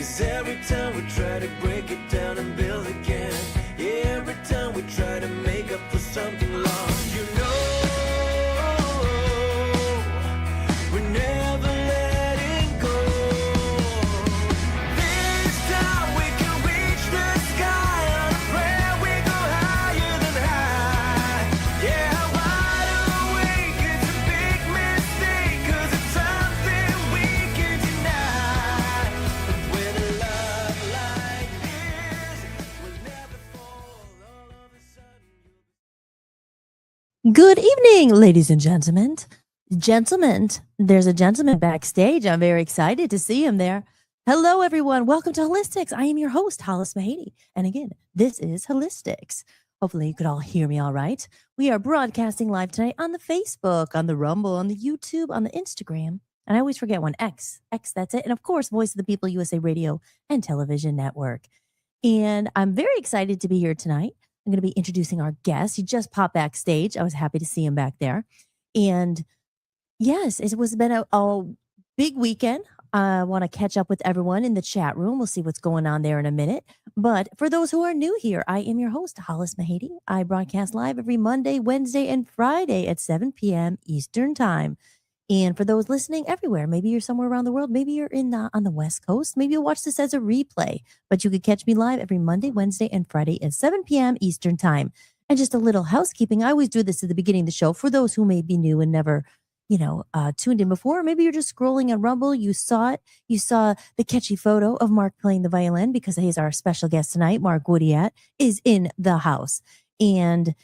'Cause every time we try to break it down and build again, yeah, every time we try to make up for something lost, you know, we're never letting go. This time we can reach the sky on a prayer, we go higher than high. Yeah, wide awake, it's a big mistake, 'cause it's something we can deny. But with a love like this, we'll never fall all of a sudden. Good evening, ladies and gentlemen. Gentlemen, there's a gentleman backstage. I'm very excited to see him there. Hello, everyone. Welcome to Hollis-tics. I am your host, Hollis-tics. And again, this is Hollis-tics. Hopefully, you could all hear me all right. We are broadcasting live tonight on the Facebook, on the Rumble, on the YouTube, on the Instagram. And I always forget one, X, that's it. And of course, Voice of the People USA Radio and Television Network. And I'm very excited to be here tonight. I'm going to be introducing our guest. He just popped backstage. I was happy to see him back there. And yes, it was been a big weekend. I want to catch up with everyone in the chat room. We'll see what's going on there in a minute. But for those who are new here, I am your host, Hollis-tics. I broadcast live every Monday, Wednesday, and Friday at 7 p.m. Eastern Time. And for those listening everywhere, maybe you're somewhere around the world, maybe you're on the West Coast, maybe you'll watch this as a replay, but you could catch me live every Monday, Wednesday, and Friday at 7 p.m. Eastern Time. And just a little housekeeping. I always do this at the beginning of the show for those who may be new and never, tuned in before. Maybe you're just scrolling on Rumble. You saw it. You saw the catchy photo of Mark playing the violin because he's our special guest tonight. Mark Woodyatt is in the house. And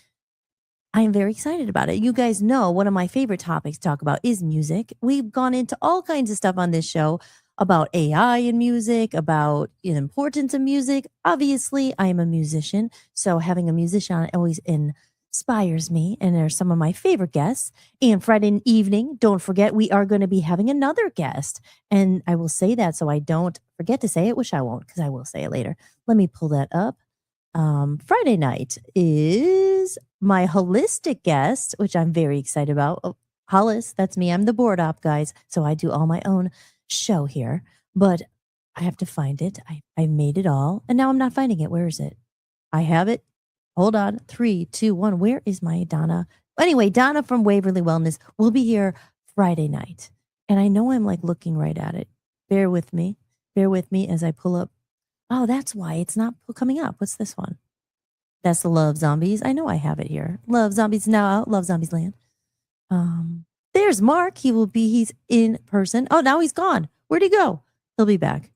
I'm very excited about it. You guys know one of my favorite topics to talk about is music. We've gone into all kinds of stuff on this show about AI in music, about the importance of music. Obviously, I am a musician, so having a musician always inspires me, and they're some of my favorite guests. And Friday evening, don't forget, we are going to be having another guest. And I will say that so I don't forget to say it, which I won't because I will say it later. Let me pull that up. Friday night is my holistic guest, which I'm very excited about. Oh, Hollis, that's me. I'm the board op, guys. So I do all my own show here, but I have to find it. I made it all, and now I'm not finding it. Where is it? I have it. Hold on. 3, 2, 1. Where is my Donna? Anyway, Donna from Waverly Wellness will be here Friday night. And I know I'm like looking right at it. Bear with me. Bear with me as I pull up. Oh, that's why it's not coming up. What's this one? That's the Love Zombies. I know I have it here. Love Zombies now out. Love Zombies Land. There's Mark. He's in person. Oh, now he's gone. Where'd he go? He'll be back.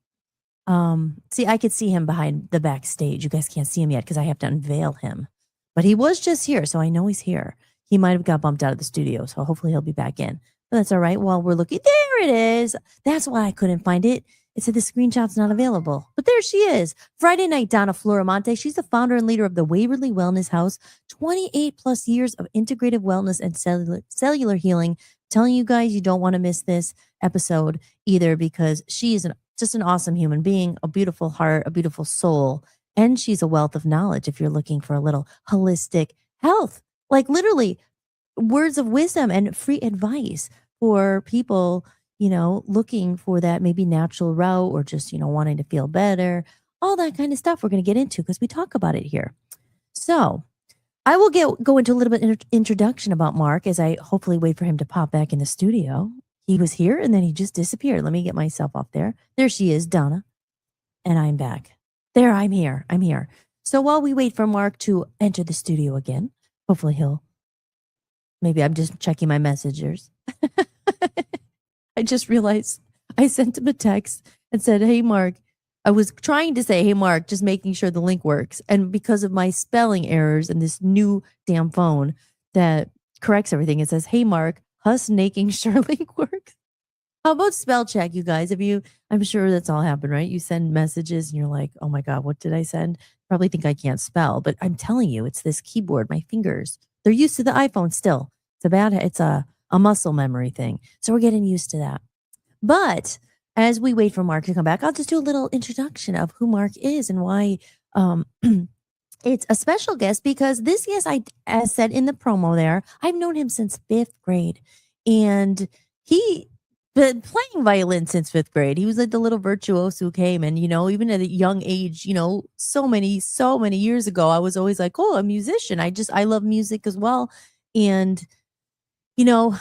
See, I could see him behind the backstage. You guys can't see him yet because I have to unveil him. But he was just here, so I know he's here. He might have got bumped out of the studio, so hopefully he'll be back in. But that's all right. While we're looking, there it is. That's why I couldn't find it. It said the screenshot's not available. But there she is. Friday night, Donna Floramonte. She's the founder and leader of the Waverly Wellness House. 28 plus years of integrative wellness and cellular healing. Telling you guys you don't want to miss this episode either because she is just an awesome human being, a beautiful heart, a beautiful soul. And she's a wealth of knowledge if you're looking for a little holistic health. Like literally words of wisdom and free advice for people looking for that maybe natural route or just, wanting to feel better, all that kind of stuff we're going to get into because we talk about it here. So I will go into a little bit of introduction about Mark as I hopefully wait for him to pop back in the studio. He was here and then he just disappeared. Let me get myself up there. There she is, Donna. And I'm back. There, I'm here. So while we wait for Mark to enter the studio again, hopefully maybe I'm just checking my messengers. I just realized I sent him a text and said, hey, Mark, I was trying to say, hey, Mark, just making sure the link works. And because of my spelling errors and this new damn phone that corrects everything, it says, hey, Mark, making sure link works. How about spell check, you guys? I'm sure that's all happened, right? You send messages and you're like, oh my God, what did I send? Probably think I can't spell, but I'm telling you, it's this keyboard, my fingers. They're used to the iPhone still. It's a muscle memory thing. So we're getting used to that. But as we wait for Mark to come back, I'll just do a little introduction of who Mark is and why it's a special guest because this guest, as said in the promo there, I've known him since 5th grade. And he but playing violin since 5th grade. He was like the little virtuoso who came, and even at a young age, so many years ago, I was always like, oh, a musician. I love music as well. And you know,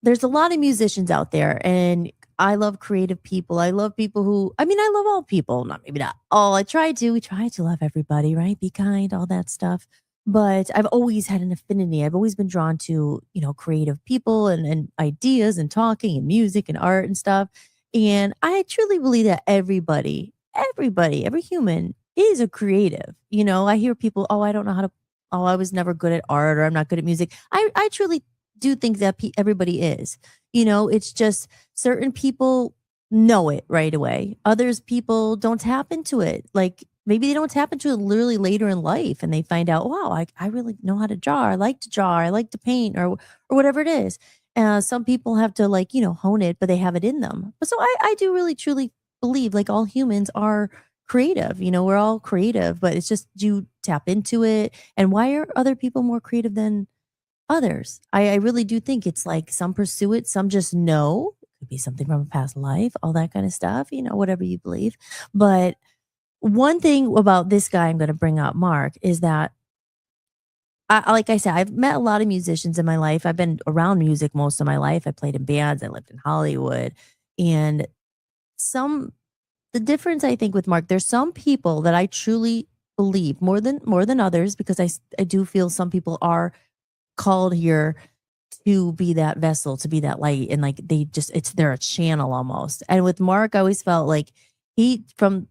there's a lot of musicians out there, and I love creative people. I love people I love all people, maybe not all. We try to love everybody, right? Be kind, all that stuff. But I've always had an affinity. I've always been drawn to, creative people and ideas and talking and music and art and stuff. And I truly believe that every human is a creative. I hear people, oh, I don't know how to, oh, I was never good at art, or I'm not good at music. I truly do think that everybody is. It's just certain people know it right away. Others people don't tap into it. Like maybe they don't tap into it literally later in life, and they find out, wow, I really know how to draw. I like to draw. I like to paint, or whatever it is. Some people have to hone it, but they have it in them. So I do really truly believe like all humans are creative. We're all creative, but it's just, do you tap into it? And why are other people more creative than others? I really do think it's like some pursue it, some just know. It could be something from a past life, all that kind of stuff, whatever you believe. But one thing about this guy I'm going to bring up, Mark, is that like I said, I've met a lot of musicians in my life. I've been around music most of my life. I played in bands. I lived in Hollywood. And the difference I think with Mark, there's some people that I truly believe more than others, because I do feel some people are called here to be that vessel, to be that light, and like they're a channel almost. And with Mark, I always felt like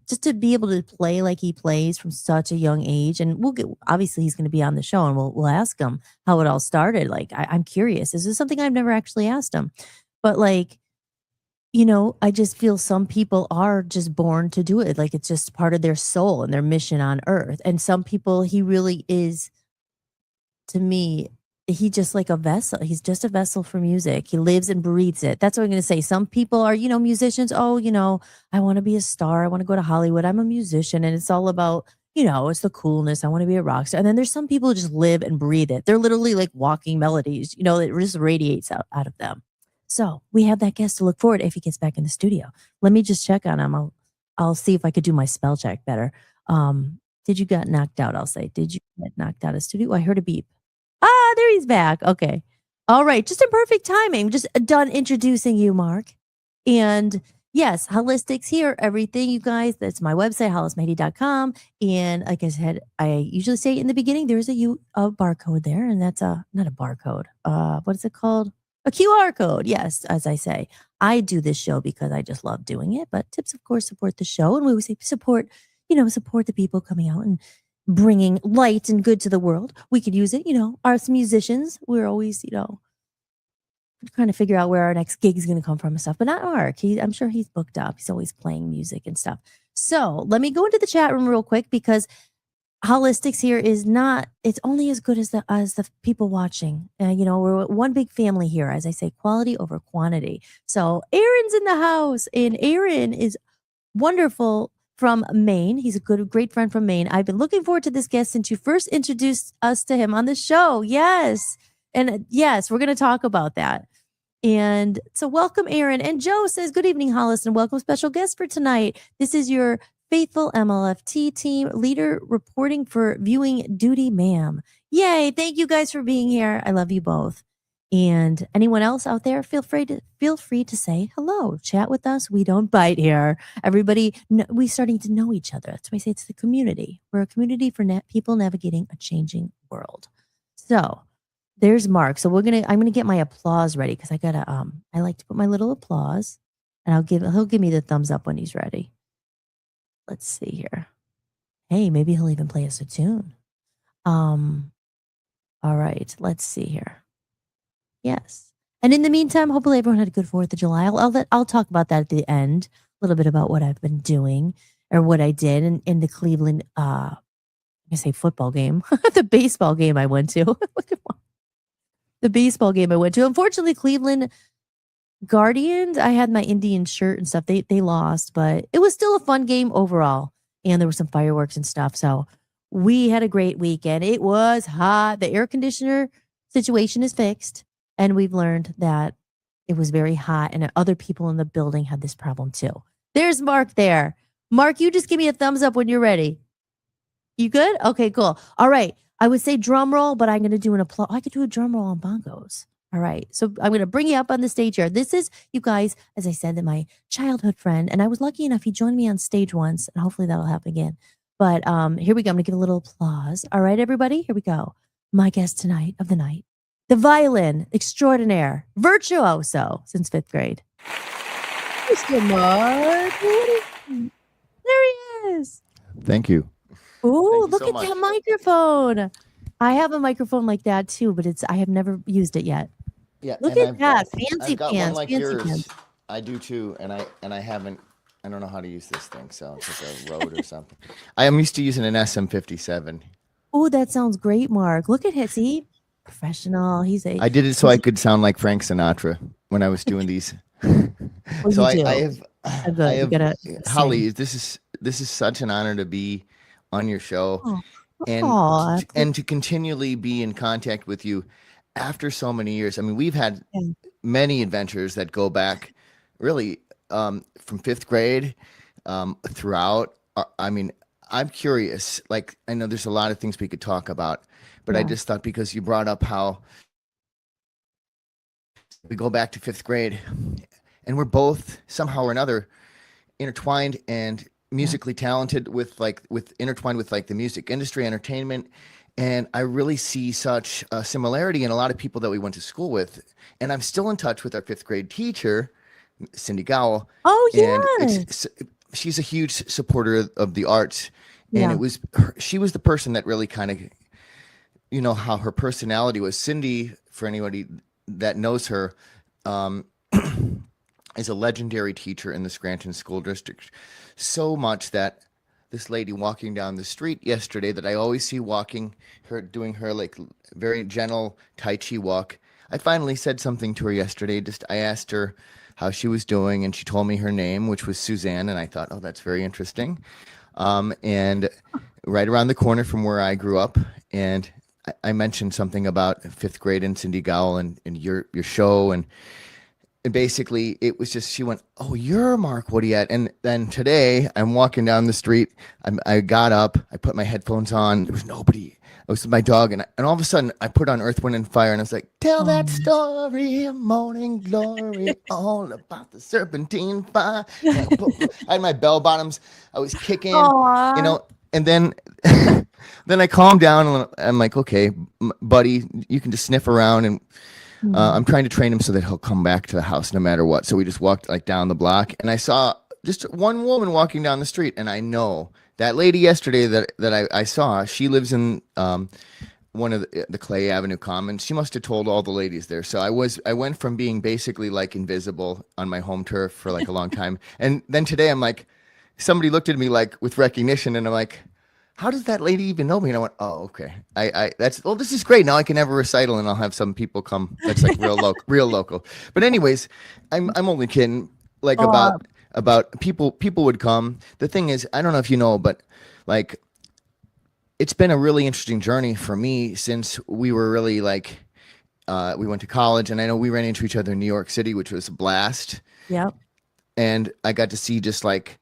just to be able to play like he plays from such a young age. And obviously he's going to be on the show, and we'll ask him how it all started. Like I'm curious. This is something I've never actually asked him, but like, I just feel some people are just born to do it. Like it's just part of their soul and their mission on earth. And some people, he really is, to me, he just like a vessel. He's just a vessel for music. He lives and breathes it. That's what I'm going to say. Some people are, musicians. Oh, I want to be a star. I want to go to Hollywood. I'm a musician. And it's all about, it's the coolness. I want to be a rock star. And then there's some people who just live and breathe it. They're literally like walking melodies, it just radiates out of them. So we have that guest to look forward to if he gets back in the studio. Let me just check on him. I'll see if I could do my spell check better. Did you get knocked out? I'll say, did you get knocked out of studio? I heard a beep. Ah, there he's back. Okay. All right. Just in perfect timing. Just done introducing you, Mark. And yes, Hollis-tics here. Everything, you guys. That's my website, hollismahady.com. And like I said, I usually say in the beginning, there's a barcode there. And that's not a barcode. What is it called? A QR code. Yes, as I say. I do this show because I just love doing it. But tips, of course, support the show. And we always say support the people coming out and bringing light and good to the world. We could use it, us musicians, we're always, trying to figure out where our next gig is going to come from and stuff, but not Mark. I'm sure he's booked up. He's always playing music and stuff. So let me go into the chat room real quick, because Hollis-tics here is not, it's only as good as the people watching. We're one big family here. As I say, quality over quantity. So Aaron's in the house, and Aaron is wonderful, from Maine. He's a great friend from Maine. I've been looking forward to this guest since you first introduced us to him on the show. Yes. And yes, we're going to talk about that. And so welcome, Aaron. And Joe says, good evening, Hollis, and welcome special guest for tonight. This is your faithful MLFT team leader reporting for viewing duty, ma'am. Yay. Thank you guys for being here. I love you both. And anyone else out there, feel free to say hello, chat with us. We don't bite here. Everybody, we're starting to know each other. That's why I say it's the community. We're a community for people navigating a changing world. So there's Mark. So I'm gonna get my applause ready, because I like to put my little applause, and he'll give me the thumbs up when he's ready. Let's see here. Hey, maybe he'll even play us a tune. All right, let's see here. Yes. And in the meantime, hopefully everyone had a good 4th of July. I'll talk about that at the end, a little bit about what I've been doing, or what I did in the Cleveland, football game, the baseball game I went to. The baseball game I went to. Unfortunately, Cleveland Guardians, I had my Indian shirt and stuff. They lost, but it was still a fun game overall. And there were some fireworks and stuff. So we had a great weekend. It was hot. The air conditioner situation is fixed. And we've learned that it was very hot, and other people in the building had this problem too. There's Mark there. Mark, you just give me a thumbs up when you're ready. You good? Okay, cool. All right. I would say drum roll, but I'm going to do an applause. I could do a drum roll on bongos. All right. So I'm going to bring you up on the stage here. This is, you guys, as I said, my childhood friend. And I was lucky enough, he joined me on stage once, and hopefully that'll happen again. But here we go. I'm going to give a little applause. All right, everybody, here we go. My guest tonight of the night, the violin extraordinaire, virtuoso since 5th grade, Mr. Mark. There he is. Thank you. Oh, Thank you look so at much. that microphone. I have a microphone like that too, but I have never used it yet. Yeah, Look and at that. Fancy I've got pants. one like Fancy yours. pants. I do too, and I haven't. I don't know how to use this thing, so it's like a Rode or something. I am used to using an SM57. Oh, that sounds great, Mark. Look at him. See? Professional. I did it so I could sound like Frank Sinatra when I was doing these. Well, So you do. I have, Oh, good. I You have gotta Holly. This is such an honor to be on your show, Oh, and aw. and to continually be in contact with you after so many years. I mean, we've had Yeah. many adventures that go back really from 5th grade throughout. I mean, I'm curious. Like, I know there's a lot of things we could talk about, but I Yeah. just thought because you brought up how we go back to 5th grade and we're both somehow or another intertwined and musically talented with intertwined with like the music industry, entertainment. And I really see such a similarity in a lot of people that we went to school with. And I'm still in touch with our 5th grade teacher, Cindy Gowell. Oh, And yes. she's a huge supporter of the arts. Yeah. And she was the person that really kind of, you know, how her personality was. Cindy, for anybody that knows her, is a legendary teacher in the Scranton School District. So much that this lady walking down the street yesterday that I always see doing her like very gentle Tai Chi walk. I finally said something to her yesterday. I asked her how she was doing, and she told me her name, which was Suzanne. And I thought, oh, that's very interesting. And right around the corner from where I grew up. And I mentioned something about 5th grade and Cindy Gowell and your show. And basically it was just, she went, oh, you're Mark Woodyatt. And then today I'm walking down the street. I got up, I put my headphones on. There was nobody. I was with my dog. And all of a sudden I put on Earth, Wind and Fire. And I was like, tell that story of morning glory, all about the serpentine fire. And I had my bell bottoms. I was kicking, Aw. you know, and then then I calmed down and I'm like, okay, buddy, you can just sniff around. And I'm trying to train him so that he'll come back to the house no matter what. So we just walked like down the block, and I saw just one woman walking down the street, and I know that lady yesterday that I saw. She lives in one of the Clay Avenue Commons. She must have told all the ladies there. So I went from being basically like invisible on my home turf for like a long time, and then today I'm like, somebody looked at me like with recognition, and I'm like, how does that lady even know me? And I went, oh, okay. This is great. Now I can have a recital and I'll have some people come. That's like real local. But anyways, I'm only kidding. Like about people would come. The thing is, I don't know if you know, but like, it's been a really interesting journey for me since we were really like, we went to college, and I know we ran into each other in New York City, which was a blast. Yep. And I got to see just like,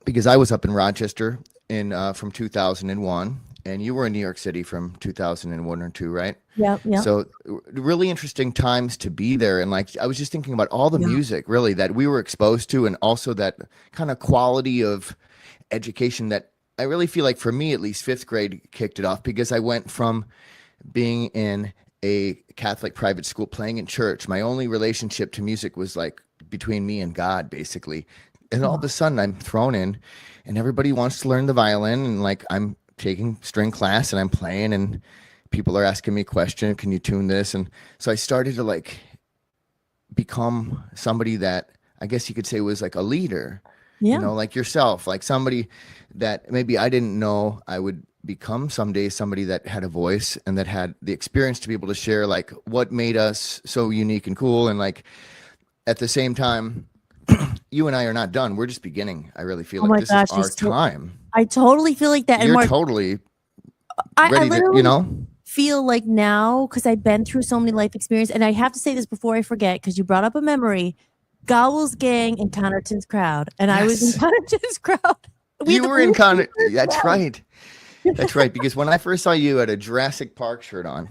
because I was up in Rochester from 2001, and you were in New York City from 2001 or 2, right? Yep. So really interesting times to be there. And like, I was just thinking about all the music really that we were exposed to, and also that kind of quality of education that I really feel like, for me at least, 5th grade kicked it off, because I went from being in a Catholic private school, playing in church. My only relationship to music was like between me and God, basically. And all of a sudden I'm thrown in, and everybody wants to learn the violin, and like I'm taking string class and I'm playing, and people are asking me questions, can you tune this? And so I started to like become somebody that I guess you could say was like a leader, you know, like yourself, like somebody that maybe I didn't know I would become someday, somebody that had a voice and that had the experience to be able to share like what made us so unique and cool. And like at the same time, you and I are not done. We're just beginning. I really feel like this is our time. I totally feel like that. And You're Mark, totally I ready to, you know? feel like now, because I've been through so many life experiences, and I have to say this before I forget, because you brought up a memory. Gowell's gang in Connerton's crowd, and I was in Yes. Connerton's crowd. You were in Connor. That's right. That's right. Because when I first saw you, had a Jurassic Park shirt on,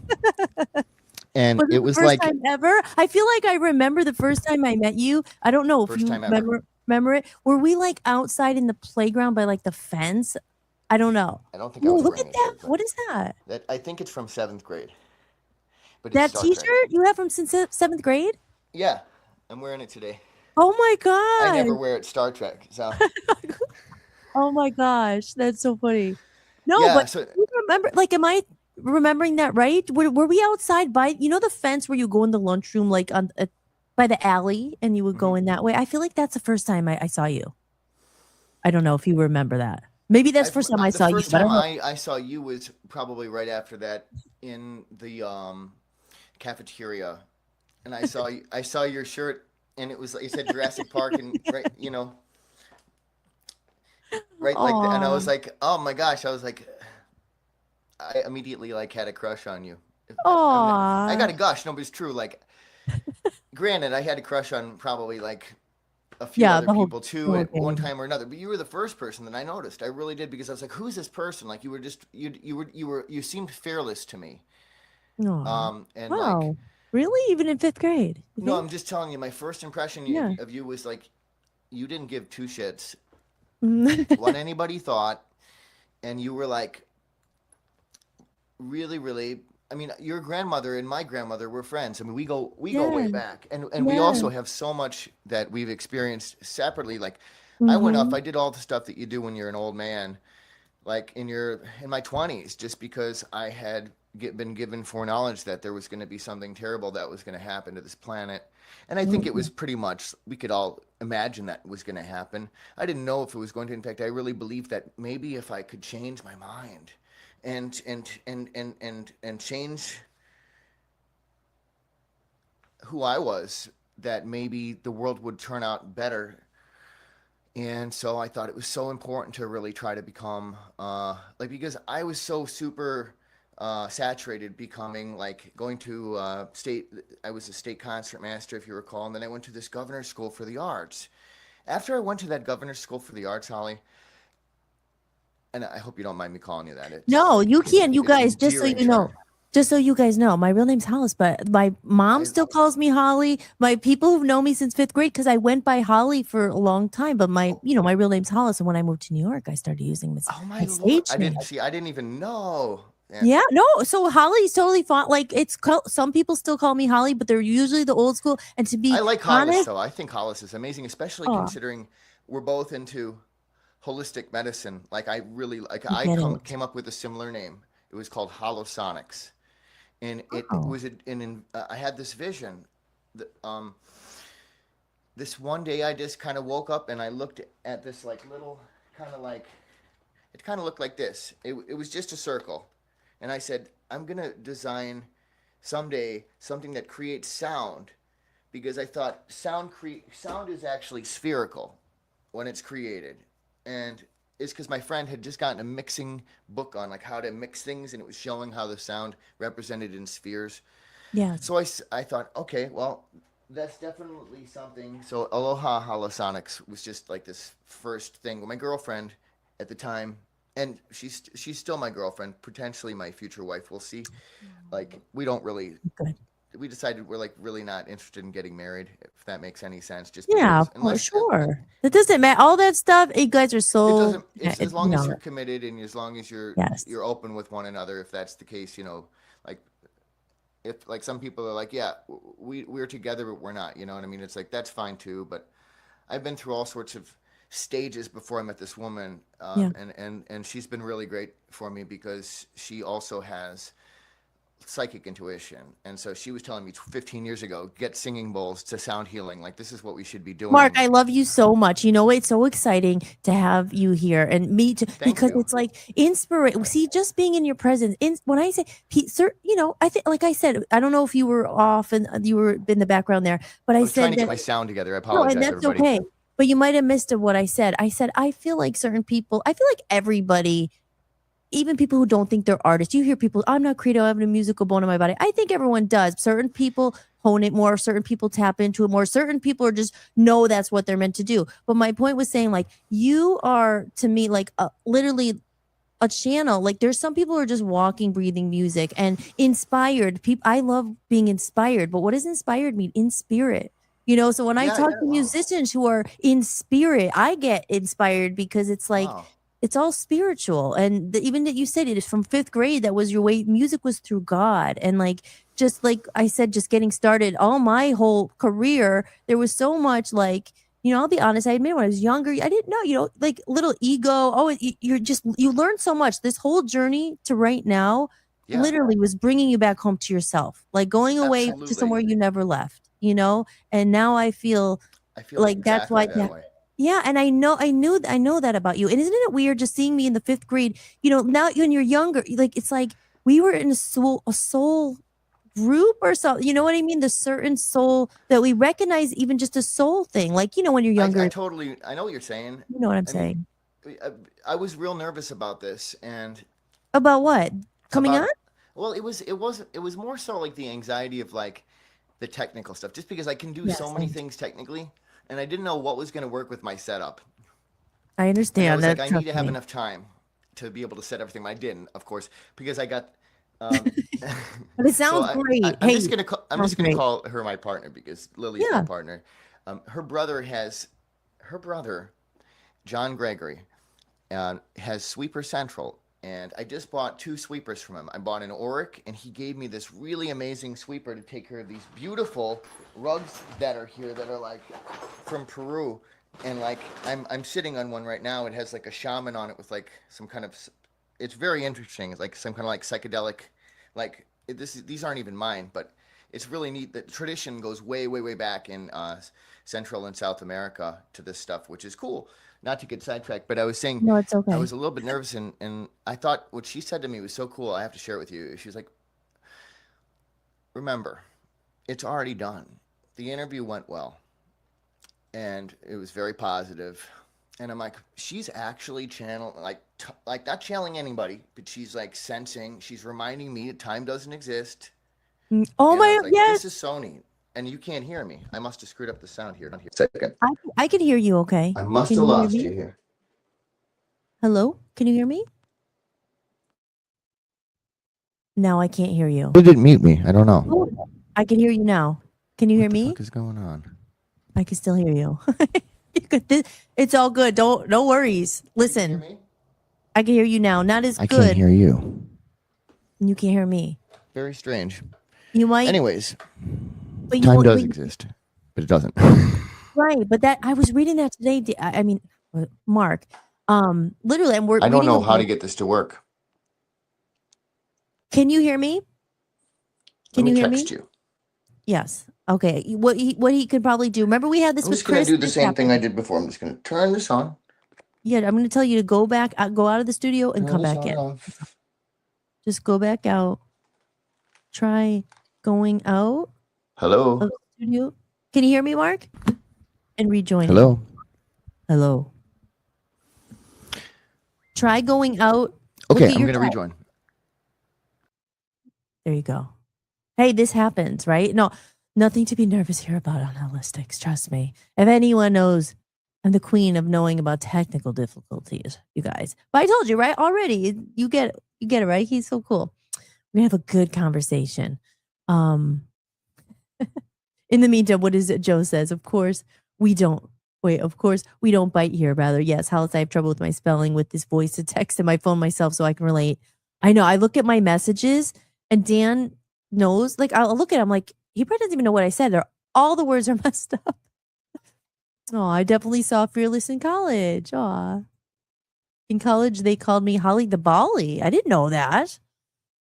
and Was it the was first like time ever? I feel like I remember the first time I met you. I don't know if First you time ever. remember it. Were we like outside in the playground by like the fence? I don't know. I don't think I Whoa, was look wearing at a that. shirt, but What is that? that I think it's from 7th grade. But it's That Star Trek. T-shirt you have from since 7th grade? Yeah, I'm wearing it today. Oh my I never god! wear it Star Trek. So Oh my gosh, that's so funny. No, yeah, but so you remember? Like, am I remembering that right? Were we outside by the fence where you go in the lunchroom, like on by the alley, and you would go in that way? I feel like that's the first time I saw you. I don't know if you remember that. Maybe that's the first time I the saw you. first But I time don't know. I saw you was probably right after that in the cafeteria, and I saw your shirt, and it said Jurassic Park, and right, right like that, and I was Aw, like, oh my gosh, I was like, I immediately like had a crush on you. I got aw. to gush, no, but it's true. Like, granted, I had a crush on probably like a few Yeah, other the whole people too whole at one game. time or another, but you were the first person that I noticed. I really did, because I was like, who's this person? Like, you were just you seemed fearless to me. Aw. And like, Wow. Really? Even in 5th grade? You no, I'm think? just telling you, my first impression Yeah. of you was like, you didn't give two shits Mm. what anybody thought, and you were like really, really. I mean, your grandmother and my grandmother were friends. I mean, we go way Yeah. back, and we Yeah. also have so much that we've experienced separately. Like, I went off, Mm-hmm. I did all the stuff that you do when you're an old man, like in my 20s, just because I had been given foreknowledge that there was going to be something terrible that was going to happen to this planet. And I think it was pretty much, we could all imagine that was going to happen. I didn't know if it was going to. In fact, I really believed that maybe if I could change my mind and change who I was, that maybe the world would turn out better. And so I thought it was so important to really try to become like, because I was so super saturated becoming, like, going to state. I was a state concert master, if you recall, and then I went to this governor's school for the arts. After I went to that governor's school for the arts, Holly, and I hope you don't mind me calling you that. No, you can't. You It's an guys, just so endearing you know, term. just so you guys know, my real name's Hollis, but my mom I still calls me Holly. My people who've known me since 5th grade, because I went by Holly for a long time, but my real name's Hollis. And when I moved to New York, I started using oh my my lord, stage name. I didn't even know. Yeah. Yeah, no. So Holly's totally fine. Like, some people still call me Holly, but they're usually the old school. And to be I like Hollis honest, though. I think Hollis is amazing, especially oh, considering we're both into holistic medicine. Like, I really like. I get it. Came up with a similar name. It was called Holosonics, and it Oh, was I had this vision. That, this one day I just kind of woke up and I looked at this like little kind of like, it kind of looked like this. It was just a circle, and I said, I'm gonna design someday something that creates sound, because I thought sound is actually spherical when it's created, and it's because my friend had just gotten a mixing book on like how to mix things, and it was showing how the sound represented in spheres. yes. So I thought, okay, well, that's definitely something. So Aloha Holosonics was just like this first thing. My girlfriend at the time, and she's still my girlfriend, potentially my future wife. We'll see. Like, we don't really. Good. We decided we're like really not interested in getting married, if that makes any sense. Just Yeah, because, for unless sure. That doesn't matter. All that stuff, you guys are it so, doesn't. It's as you long as know, you're committed and as long as yes. you're open with one another. If that's the case, like, if like some people are like, yeah, we're together, but we're not. You know what I mean? It's like, that's fine too. But I've been through all sorts of stages before I met this woman, Yeah. and she's been really great for me because she also has psychic intuition, and so she was telling me 15 years ago, get singing bowls to sound healing. Like, this is what we should be Mark, doing. I love you so much. You know, it's so exciting to have you here and me too, Thank because you. it's like inspiration. See, just being in your presence. When I say, sir, I think, like I said, I don't know if you were off and you were in the background there, but I I was trying said to get that my sound together. I no, apologize, and that's everybody. okay. But you might have missed what I said. I said I feel like certain people. I feel like everybody even people who don't think they're artists, you hear people, I'm not creative, I have a musical bone in my body. I think everyone does. Certain people hone it more, certain people tap into it more, certain people are just know that's what they're meant to do. But my point was saying, like, you are to me like literally a channel. Like, there's some people who are just walking, breathing music and inspired people. I love being inspired, but what does inspired mean? In spirit. You know, so when I talk to musicians who are in spirit, I get inspired because it's like, it's all spiritual. And even that you said it is from 5th grade, that was your way. Music was through God. And like, just like I said, just getting started, all my whole career, there was so much like, you know, I'll be honest, I admit when I was younger, I didn't know, you know, like little ego. Oh, you learn so much. This whole journey to right now literally was bringing you back home to yourself, like going away to somewhere you never left, you know? And now I feel like exactly that's why. That way. Yeah, and I know that about you. And isn't it weird just seeing me in the 5th grade? You know, now when you're younger, like it's like we were in a soul group or something. You know what I mean? The certain soul that we recognize, even just a soul thing. Like, you know, when you're younger. I know what you're saying. You know what I'm saying? I was real nervous about this, and about what coming on. Well, it was more so like the anxiety of like the technical stuff, just because I can do so many things technically. And I didn't know what was going to work with my setup. I understand that. Like, I need to have enough time to be able to set everything. I didn't, of course, because I got. But it sounds great. I'm just gonna call her my partner because Lily's my partner. Her brother, John Gregory, has Sweeper Central, and I just bought 2 sweepers from him. I bought an Auric, and he gave me this really amazing sweeper to take care of these beautiful rugs that are here that are like from Peru. And like I'm sitting on one right now. It has like a shaman on it with like some kind of, it's very interesting. It's like some kind of like psychedelic, like these aren't even mine, but it's really neat. The tradition goes way, way, way back in Central and South America to this stuff, which is cool. Not to get sidetracked, but I was saying, no, it's okay. I was a little bit nervous, and I thought what she said to me was so cool. I have to share it with you. She was like, remember, it's already done. The interview went well, and it was very positive. And I'm like, she's actually channeling, like not channeling anybody, but she's like sensing, she's reminding me that time doesn't exist. Oh my, like, yes. This is Sony. And you can't hear me. I must have screwed up the sound here. Second. I can hear you okay. I must have lost you here. Hello? Can you hear me? No, I can't hear you. Who didn't mute me? I don't know. Oh, I can hear you now. Can you hear me? What the fuck is going on? I can still hear you. It's all good. No worries. Listen. Can you hear me? I can hear you now. Not as good. I can't hear you. And you can't hear me. Very strange. You might. Anyways. Time does exist, but it doesn't. Right, but that I was reading that today. I mean, Mark, literally, I don't know how to get this to work. Can you hear me? Can you hear me? You. Yes. Okay. What he could probably do. Remember, we had this with Chris. I'm just going to do the same thing I did before. I'm just going to turn this on. Yeah, I'm going to tell you to go back, go out of the studio and come back in. Off. Just go back out. Try going out. Hello. Of the studio. Can you hear me, Mark? And rejoin. Hello. Hello. Try going out. Okay, I'm going to rejoin. There you go. Hey, this happens, right? No, nothing to be nervous here about on Hollis-tics. Trust me. If anyone knows, I'm the queen of knowing about technical difficulties, you guys. But I told you, right? Already, you get it, right? He's so cool. We're going to have a good conversation. In the meantime, what is it Joe says? Of course, we don't bite here, rather. Yes, Hollis, I have trouble with my spelling with this voice to text in my phone myself so I can relate. I know. I look at my messages and Dan knows, like, I'll look at him like, he probably doesn't even know what I said. All the words are messed up. Oh, I definitely saw Fearless in college. Aw. In college, they called me Holly the Bali. I didn't know that.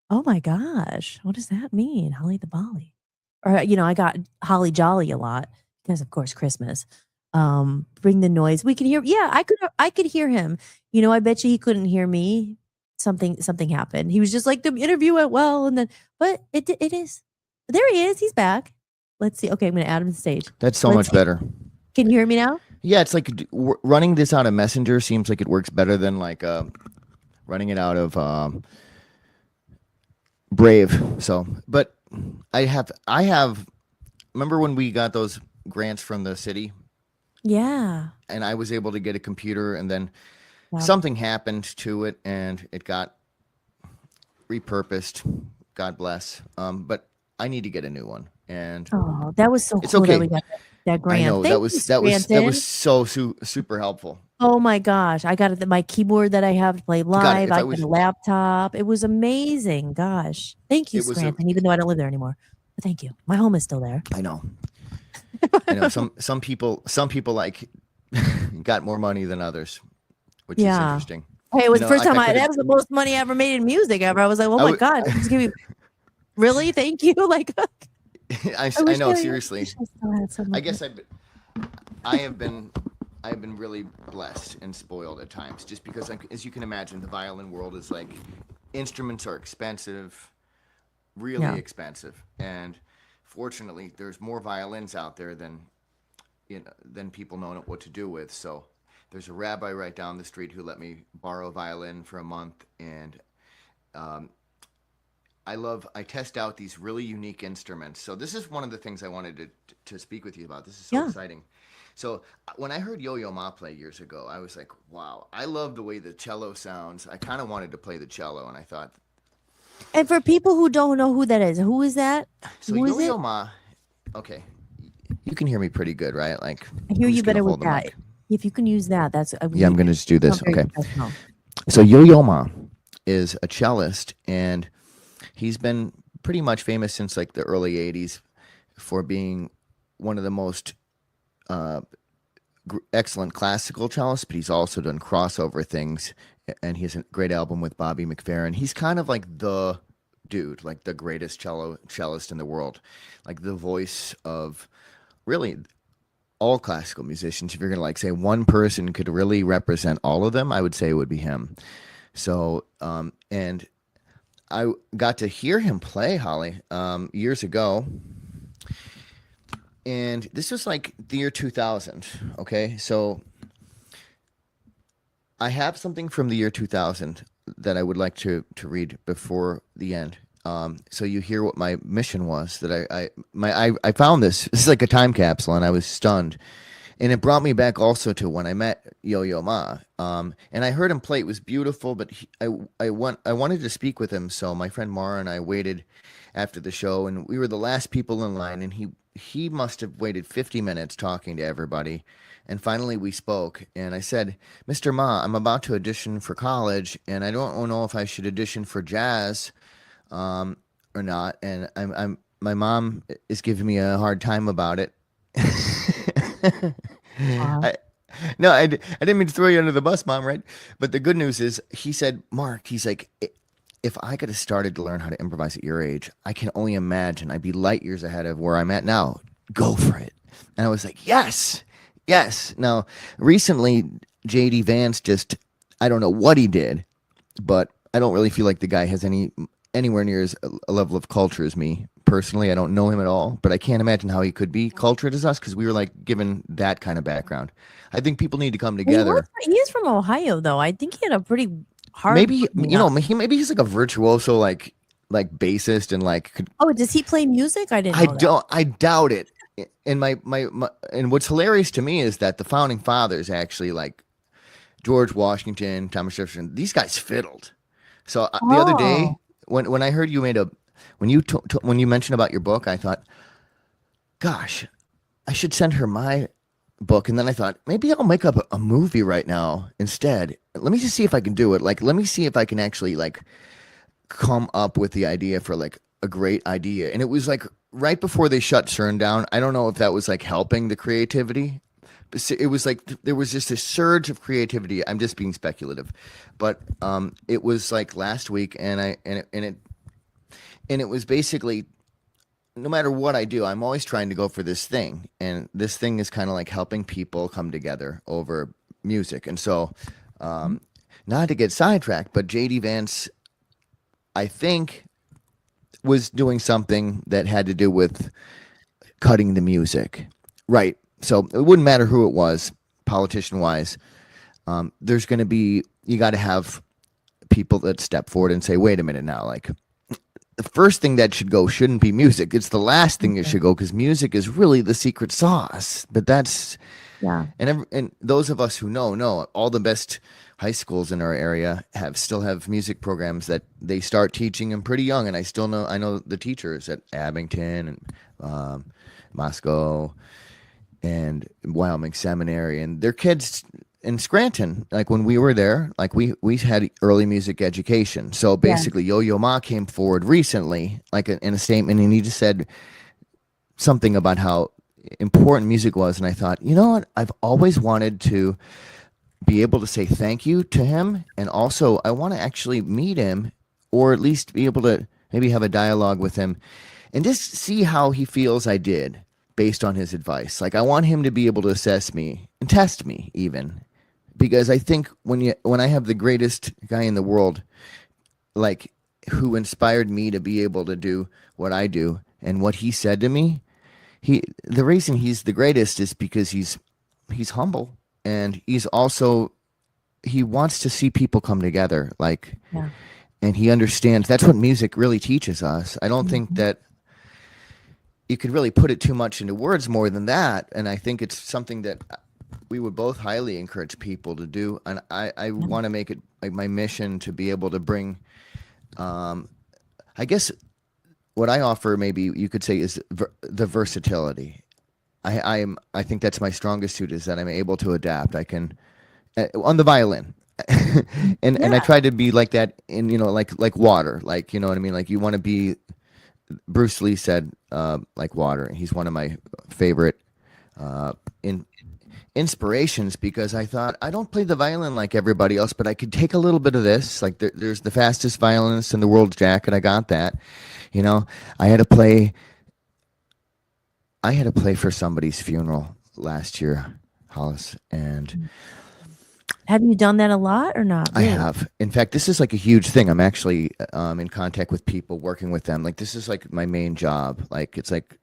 Oh my gosh. What does that mean? Holly the Bali. Or, I got Holly Jolly a lot because, of course, Christmas. Bring the noise. We can hear. Yeah, I could hear him. I bet you he couldn't hear me. Something happened. He was just like, the interview went well. And then, but it is. There he is. He's back. Let's see. Okay, I'm going to add him to the stage. That's so much better. Can you hear me now? Yeah, it's like running this out of Messenger seems like it works better than like running it out of Brave. So, but I have. Remember when we got those grants from the city, Yeah. and I was able to get a computer, and then Wow. something happened to it, and it got repurposed. God bless. But I need to get a new one, and Oh, that was so it's cool okay. that we got that grant. I know Thank that you, was Scranton. so super helpful. Oh my gosh. I got my keyboard that I have to play live. if I I got was- a laptop. It was amazing. Gosh. Thank you, It was a- Scranton, even though I don't live there anymore. But thank you. My home is still there. I know. I know some people like got more money than others, which is Yeah. interesting. Hey, it was You the know, first time could've- that was the most money I ever made in music ever. I was like, oh I my would- God. Just give me, really? Thank you. Like, I wish know, I seriously. wish I still had some I of guess it. I have been really blessed and spoiled at times, just because, as you can imagine, the violin world is like, instruments are expensive, really Yeah. expensive, and fortunately, there's more violins out there than people know what to do with. So there's a rabbi right down the street who let me borrow a violin for a month, and I test out these really unique instruments. So this is one of the things I wanted to speak with you about. This is so Yeah. exciting. So when I heard Yo-Yo Ma play years ago, I was like, wow, I love the way the cello sounds. I kind of wanted to play the cello, and I thought, And for people who don't know who that is, who is that? so Who is Yo-Yo it? Ma, okay, you can hear me pretty good, right? Like, I hear I'm you just gonna better with hold the that. mic. If you can use that, that's Yeah, I'm going to just do this. sound very Okay. professional. So Yo-Yo Ma is a cellist, and he's been pretty much famous since like the early 80s for being one of the most excellent classical cellists, but he's also done crossover things, and he has a great album with Bobby McFerrin. He's kind of like the dude, like the greatest cellist in the world, like the voice of really all classical musicians. If you're gonna like say one person could really represent all of them, I would say it would be him. So, and I got to hear him play, Holly, years ago, and this was like the year 2000. Okay, so I have something from the year 2000 that I would like to read before the end. So you hear what my mission was. That I found this. This is like a time capsule, and I was stunned. And it brought me back also to when I met Yo-Yo Ma. And I heard him play. It was beautiful, but I wanted to speak with him. So my friend Mara and I waited after the show, and we were the last people in line. And he must have waited 50 minutes talking to everybody. And finally we spoke, and I said, "Mr. Ma, I'm about to audition for college, and I don't know if I should audition for jazz or not. And my mom is giving me a hard time about it." I didn't mean to throw you under the bus, Mom, right? But the good news is, he said, "Mark," he's like, "if I could have started to learn how to improvise at your age, I can only imagine I'd be light years ahead of where I'm at now. Go for it." And I was like, yes. Now, recently, J.D. Vance I don't know what he did, but I don't really feel like the guy has anywhere near a level of culture as me. Personally, I don't know him at all, but I can't imagine how he could be cultured as us, because we were like given that kind of background. I think people need to come together. He is from Ohio, though. I think he had a pretty hard. Maybe bringing up. maybe he's like a virtuoso, like bassist, and like could, Oh, does he play music? I didn't. Know that. I doubt it. And my and what's hilarious to me is that the founding fathers actually, like George Washington, Thomas Jefferson, these guys fiddled. So the other day when I heard you made when you mentioned about your book, I thought, gosh, I should send her my book. And then I thought, maybe I'll make up a movie right now instead. Let me just see if I can do it. Like, let me see if I can actually like come up with the idea for like a great idea. And it was like right before they shut CERN down. I don't know if that was like helping the creativity. It was like there was just a surge of creativity. I'm just being speculative, but it was like last week, and it was basically, no matter what I do, I'm always trying to go for this thing, and this thing is kind of like helping people come together over music. And so, not to get sidetracked, but J.D. Vance, I think, was doing something that had to do with cutting the music, right? So it wouldn't matter who it was, politician-wise. There's going to be, you got to have people that step forward and say, wait a minute now, like the first thing that should go shouldn't be music. It's the last thing that should go, because music is really the secret sauce. But that's, and those of us who know all the best high schools in our area still have music programs that they start teaching them pretty young. And I know the teachers at Abington and Moscow and Wyoming Seminary, and their kids in Scranton, like when we were there, like we had early music education. So basically Yo-Yo Ma came forward recently, like in a statement, and he just said something about how important music was. And I thought, you know what? I've always wanted to be able to say thank you to him. And also I want to actually meet him, or at least be able to maybe have a dialogue with him and just see how he feels I did based on his advice. Like I want him to be able to assess me and test me even. Because I think when I have the greatest guy in the world, like who inspired me to be able to do what I do and what he said to me, the reason he's the greatest is because he's humble, and he wants to see people come together, like, and he understands. That's what music really teaches us. I don't think that you could really put it too much into words more than that. And I think it's something that we would both highly encourage people to do. And I want to make it like my mission to be able to bring, I guess what I offer, maybe you could say, is the versatility. I think that's my strongest suit, is that I'm able to adapt. I can, on the violin. and I try to be like that in, like water, like, you know what I mean? Like you want to be, Bruce Lee said, like water. He's one of my favorite, inspirations, because I thought, I don't play the violin like everybody else, but I could take a little bit of this. Like there's the fastest violinist in the world, Jack, and I got that. I had to play for somebody's funeral last year, Hollis, and have you done that a lot or not? I have. In fact, this is like a huge thing. I'm actually in contact with people, working with them. Like this is like my main job. Like it's like,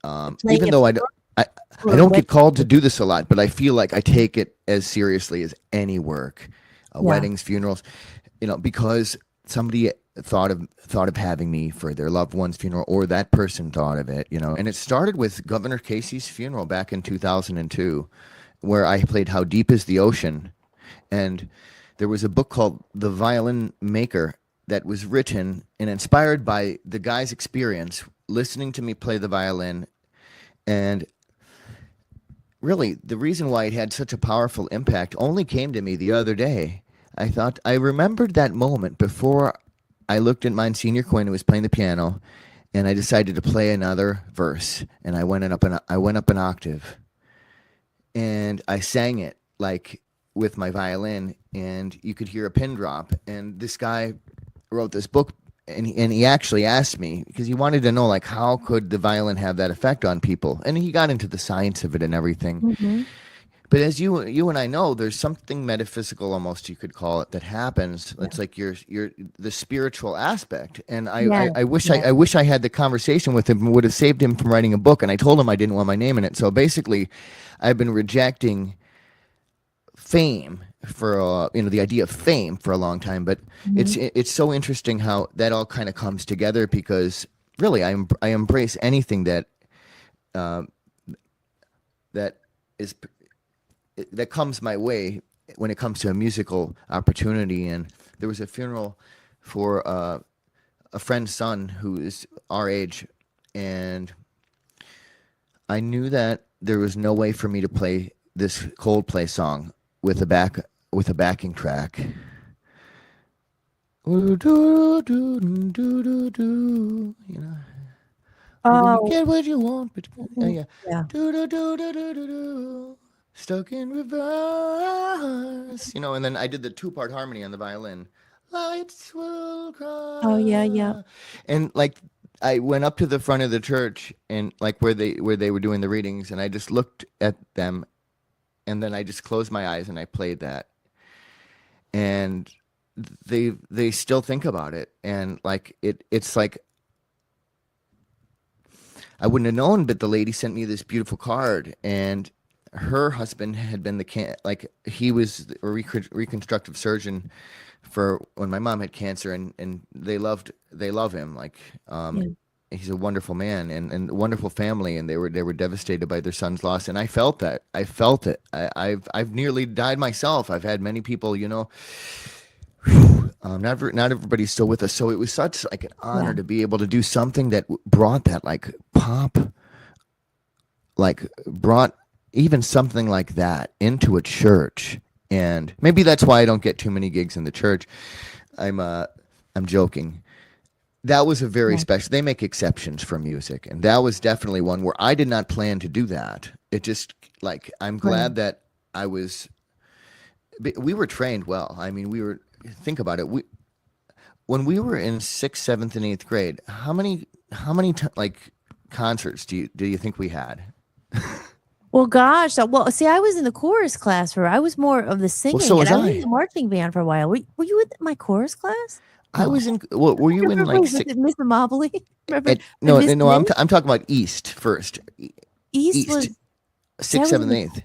even though I don't get called to do this a lot, but I feel like I take it as seriously as any work, weddings, funerals, because somebody thought of having me for their loved one's funeral, or that person thought of it, and it started with Governor Casey's funeral back in 2002, where I played How Deep is the Ocean. And there was a book called The Violin Maker that was written and inspired by the guy's experience listening to me play the violin. And really, the reason why it had such a powerful impact only came to me the other day. I remembered that moment before I looked at Monsignor Quinn, who was playing the piano, and I decided to play another verse. And I went up an octave, and I sang it like with my violin, and you could hear a pin drop. And this guy wrote this book, and he actually asked me, because he wanted to know, like, how could the violin have that effect on people? And he got into the science of it and everything. Mm-hmm. But as you and I know, there's something metaphysical, almost you could call it, that happens. Yeah. It's like you're the spiritual aspect. And I wish I had the conversation with him and would have saved him from writing a book. And I told him I didn't want my name in it. So basically, I've been rejecting fame for the idea of fame for a long time. But it's so interesting how that all kind of comes together, because really I embrace anything that comes my way when it comes to a musical opportunity. And there was a funeral for a friend's son who is our age, and I knew that there was no way for me to play this Coldplay song with a backing track. You know. Oh, You get what you want, but yeah. Yeah. Stuck in reverse, and then I did the 2-part harmony on the violin. Lights will cry. Oh, yeah. And like I went up to the front of the church, and like where they were doing the readings, and I just looked at them, and then I just closed my eyes and I played that. And they still think about it, and like it's like I wouldn't have known, but the lady sent me this beautiful card, and her husband had been he was a reconstructive surgeon for when my mom had cancer, and they love him. Like, Yeah. he's a wonderful man and a wonderful family, and they were devastated by their son's loss. And I felt that. I felt it. I've nearly died myself. I've had many people, not everybody's still with us. So it was such like an honor to be able to do something that brought that like pop, like brought even something like that into a church. And maybe that's why I don't get too many gigs in the church. I'm joking. That was a very special. They make exceptions for music, and that was definitely one where I did not plan to do that. It just like I'm glad that we were trained well. I mean, think about it. When we were in 6th, 7th, and 8th grade, how many like concerts do you think we had? Well, gosh. See, I was in the chorus class I was more of the singing. Well, so was and I was I. in the marching band for a while. Were you in my chorus class? I was in. Well, were you in like Miss Mobley? No. I'm talking about East first. East was 6th, 7th, 8th.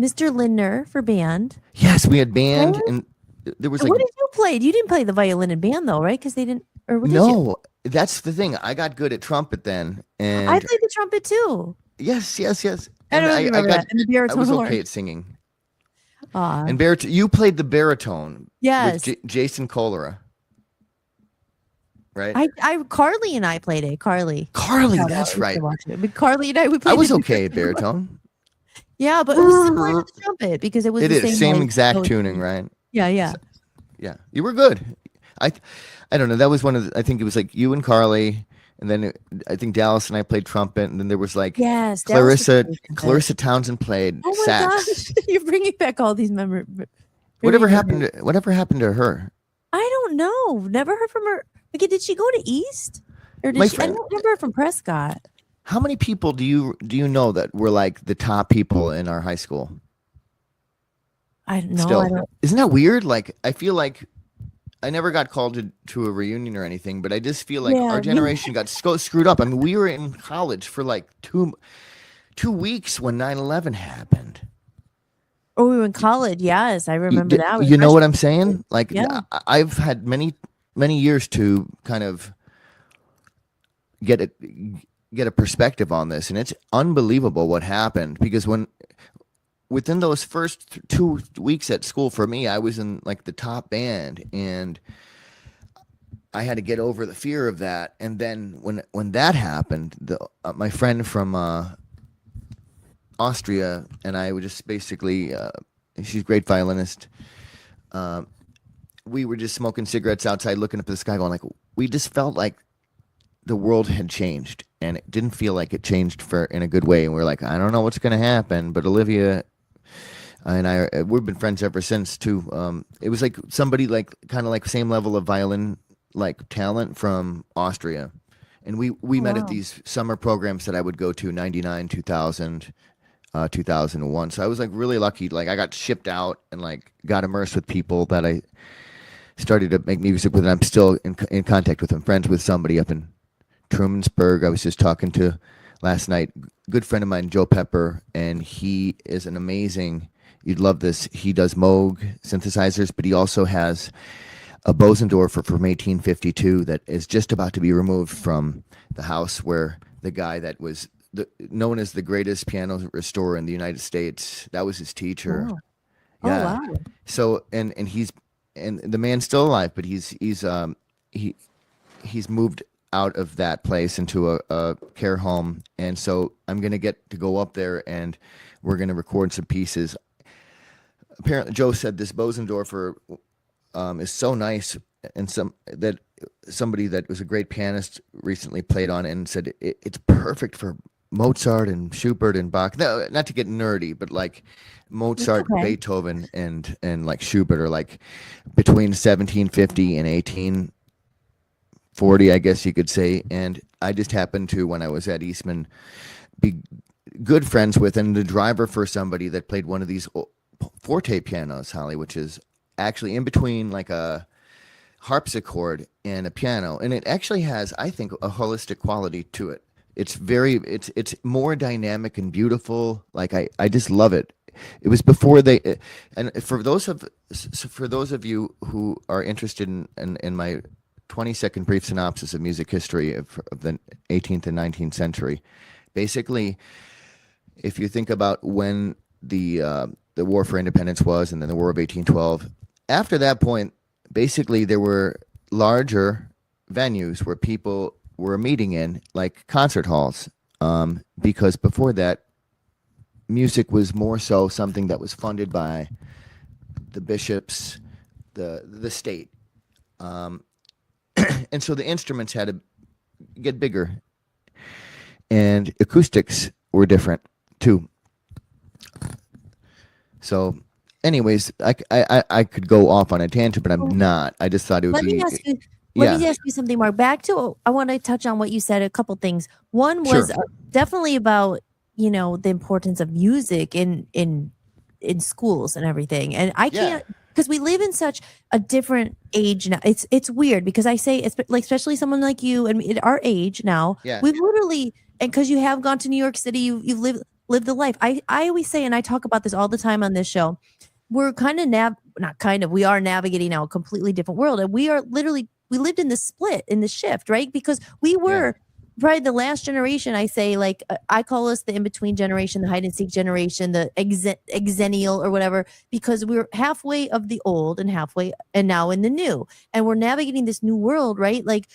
Mr. Lindner for band. Yes, we had band, and there was like. What did you play? You didn't play the violin in band though, right? Because they didn't. Or what did No, you? that's the thing. I got good at trumpet then, and I played the trumpet too. Yes. I don't remember that. And the I baritone was horn. okay at singing. Aw. And baritone, you played the baritone. Yes. With Jason Cholera. Right. Carly and I played it. Carly, that's right. But Carly and we played. I was okay at baritone. Yeah, but it was similar to the trumpet because it was. It is same like, exact tuning, right? Yeah. So, yeah, you were good. I don't know. That was one of the, I think it was like you and Carly, and then I think Dallas and I played trumpet, and then there was like Clarissa Townsend played sax. Gosh. You're bringing back all these memories. Whatever happened to her? I don't know. Never heard from her. Okay, did she go to East? Or did I don't remember her from Prescott. How many people do you know that were like the top people in our high school? I don't know. Still, isn't that weird? Like, I feel like I never got called to a reunion or anything, but I just feel like our generation got screwed up. I mean, we were in college for like two weeks when 9/11 happened. Oh, we were in college. Yes, I remember that. You know what I'm saying? Like, Yeah. I've had many years to kind of get a perspective on this, and it's unbelievable what happened, because within those first 2 weeks at school for me, I was in like the top band, and I had to get over the fear of that. And then when that happened, my friend from Austria and I would just basically, she's a great violinist. We were just smoking cigarettes outside, looking up at the sky, going like, we just felt like the world had changed, and it didn't feel like it changed in a good way. And we were like, I don't know what's going to happen, but Olivia and I, we've been friends ever since too. It was like somebody like kind of like same level of violin like talent from Austria, and we met at these summer programs that I would go to, 99, 2000, 2001. So I was like really lucky. Like I got shipped out and like got immersed with people that I started to make music with, and I'm still in contact with. I'm friends with somebody up in Trumansburg. I was just talking to last night, good friend of mine, Joe Pepper, and he is an amazing, you'd love this. He does Moog synthesizers, but he also has a Bosendorfer from 1852 that is just about to be removed from the house where the guy that was known as the greatest piano restorer in the United States, that was his teacher. Oh. Yeah. Oh, wow. So and the man's still alive, but he's moved out of that place into a care home, and so I'm gonna get to go up there, and we're gonna record some pieces. Apparently, Joe said this Bosendorfer is so nice, and somebody that was a great pianist recently played on it and said it's perfect for Mozart and Schubert and Bach. No, not to get nerdy, but like Mozart, Beethoven, and like Schubert are like between 1750 and 1840, I guess you could say. And I just happened to, when I was at Eastman, be good friends with, and the driver for somebody that played one of these forte pianos, Holly, which is actually in between like a harpsichord and a piano, and it actually has, I think, a holistic quality to it. It's more dynamic and beautiful. Like I just love it. it was before they, and for those of you who are interested in my 20-second brief synopsis of music history of the 18th and 19th century, basically, if you think about when the War for Independence was, and then the War of 1812, after that point, basically there were larger venues where people were meeting in, like concert halls, because before that, music was more so something that was funded by the bishops, the state, and so the instruments had to get bigger, and acoustics were different too. So, anyways, I could go off on a tangent, but I'm not. I just thought it would be. Let me ask you something, Mark. Back to, I want to touch on what you said, a couple things. One was definitely about, the importance of music in schools and everything. And I can't, because we live in such a different age now. It's weird because I say, it's like, especially someone like you and at our age now, we've literally, and because you have gone to New York City, you've lived the life. I always say, and I talk about this all the time on this show, we're we are navigating now a completely different world. And we lived in the split, in the shift, right? Because we were probably the last generation. I say, like, I call us the in-between generation, the hide and seek generation, the exennial or whatever, because we're halfway of the old and halfway and now in the new. And we're navigating this new world, right? Like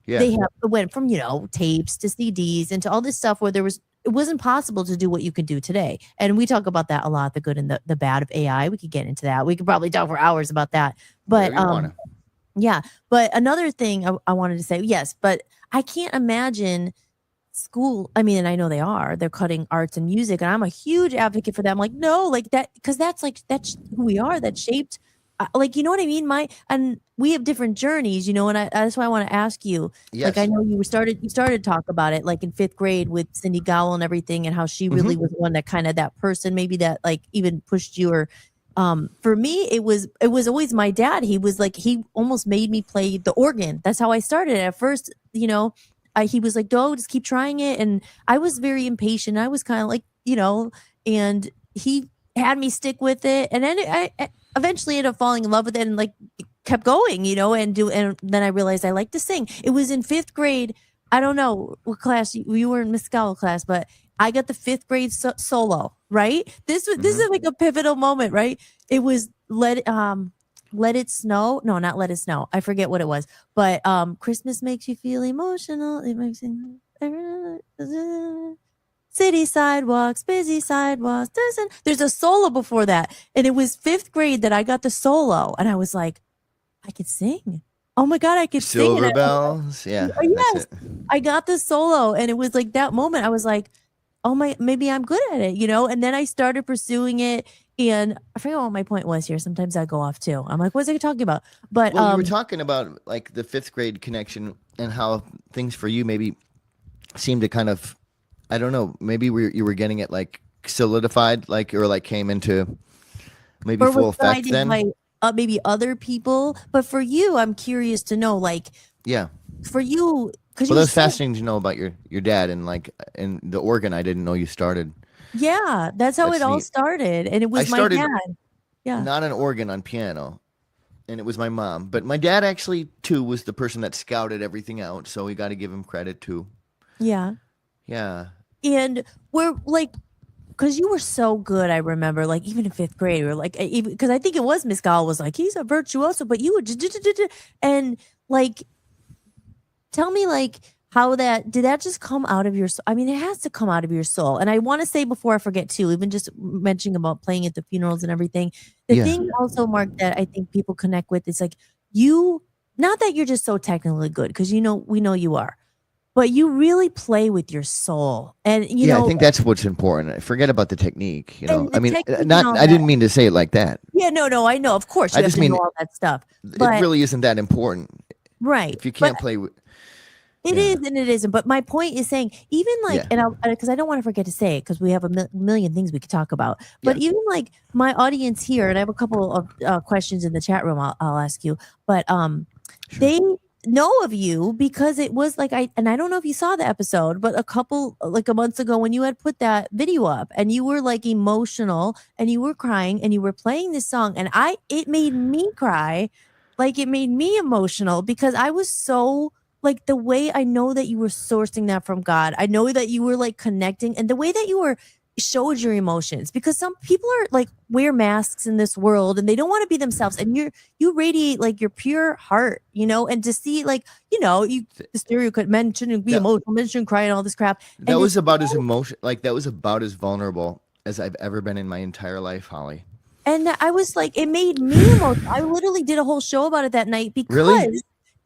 they went from, tapes to CDs and to all this stuff where it wasn't possible to do what you could do today. And we talk about that a lot, the good and the bad of AI. We could get into that. We could probably talk for hours about that. But yeah. But another thing I wanted to say, yes, but I can't imagine school. I mean, and I know they're cutting arts and music, and I'm a huge advocate for that. I'm like, no, like that, because that's who we are. That shaped, like, you know what I mean? And we have different journeys, and that's why I want to ask you. Yes. Like, I know you started to talk about it, like in 5th grade with Cindy Gowell and everything, and how she really was one that kind of that person, maybe that like even pushed you. Or for me, it was always my dad. He was like, he almost made me play the organ. That's how I started. At first, he was like, "No, just keep trying it." And I was very impatient. I was kind of like, and he had me stick with it. And then I eventually ended up falling in love with it and like kept going, and then I realized I liked to sing. It was in 5th grade. I don't know what class you were in, Miss Gowell class, but I got the 5th grade solo, right? This is like a pivotal moment, right? It was Let It Snow. No, not Let It Snow. I forget what it was. But Christmas makes you feel emotional. It makes you city sidewalks, busy sidewalks. There's a solo before that. And it was 5th grade that I got the solo. And I was like, I could sing. Oh my God, I could sing. Silver Bells. Yeah. Yes. I got the solo. And it was like that moment. I was like, oh my, maybe I'm good at it, and then I started pursuing it, and I forget what my point was here. Sometimes I go off too. I'm like, what's I talking about? But you were talking about like the 5th grade connection and how things for you maybe seemed to kind of, I don't know, maybe you were getting it like solidified, like, or like came into maybe full effect then. By, maybe other people, but for you, I'm curious to know, like, for you. Well, that's fascinating to know about your dad and like in the organ. I didn't know you started. Yeah, that's how it all started, and it was my dad. Yeah, not an organ, on piano, and it was my mom. But my dad actually too was the person that scouted everything out, so we got to give him credit too. Yeah. And we're like, because you were so good. I remember, like, even in 5th grade, we were like, even because I think it was Miss Gowell was like, he's a virtuoso, but you would, and like. Tell me, like, how did that just come out of your soul? I mean, it has to come out of your soul. And I want to say before I forget too, even just mentioning about playing at the funerals and everything. The thing also, Mark, that I think people connect with is like not that you're just so technically good, because we know you are, but you really play with your soul. And I think that's what's important. Forget about the technique. I mean, I didn't mean to say it like that. Yeah, no, I know. Of course, you have to know all that stuff. But it really isn't that important, right? If you can't play with. It is and it isn't. But my point is saying, even like, and because I don't want to forget to say it, because we have a million things we could talk about. But even like my audience here, and I have a couple of questions in the chat room I'll ask you. But they know of you because it was like I don't know if you saw the episode, but a month ago when you had put that video up and you were like emotional and you were crying and you were playing this song and it made me cry, like it made me emotional because I was so like the way I know that you were sourcing that from God. I know that you were like connecting and the way that you were showed your emotions, because some people are like wear masks in this world and they don't want to be themselves, and you radiate like your pure heart, and to see like the stereotype men shouldn't be emotional, men shouldn't cry and all this crap. That was about as that was about as vulnerable as I've ever been in my entire life, Holly. And I was like, it made me emotional. I literally did a whole show about it that night because really?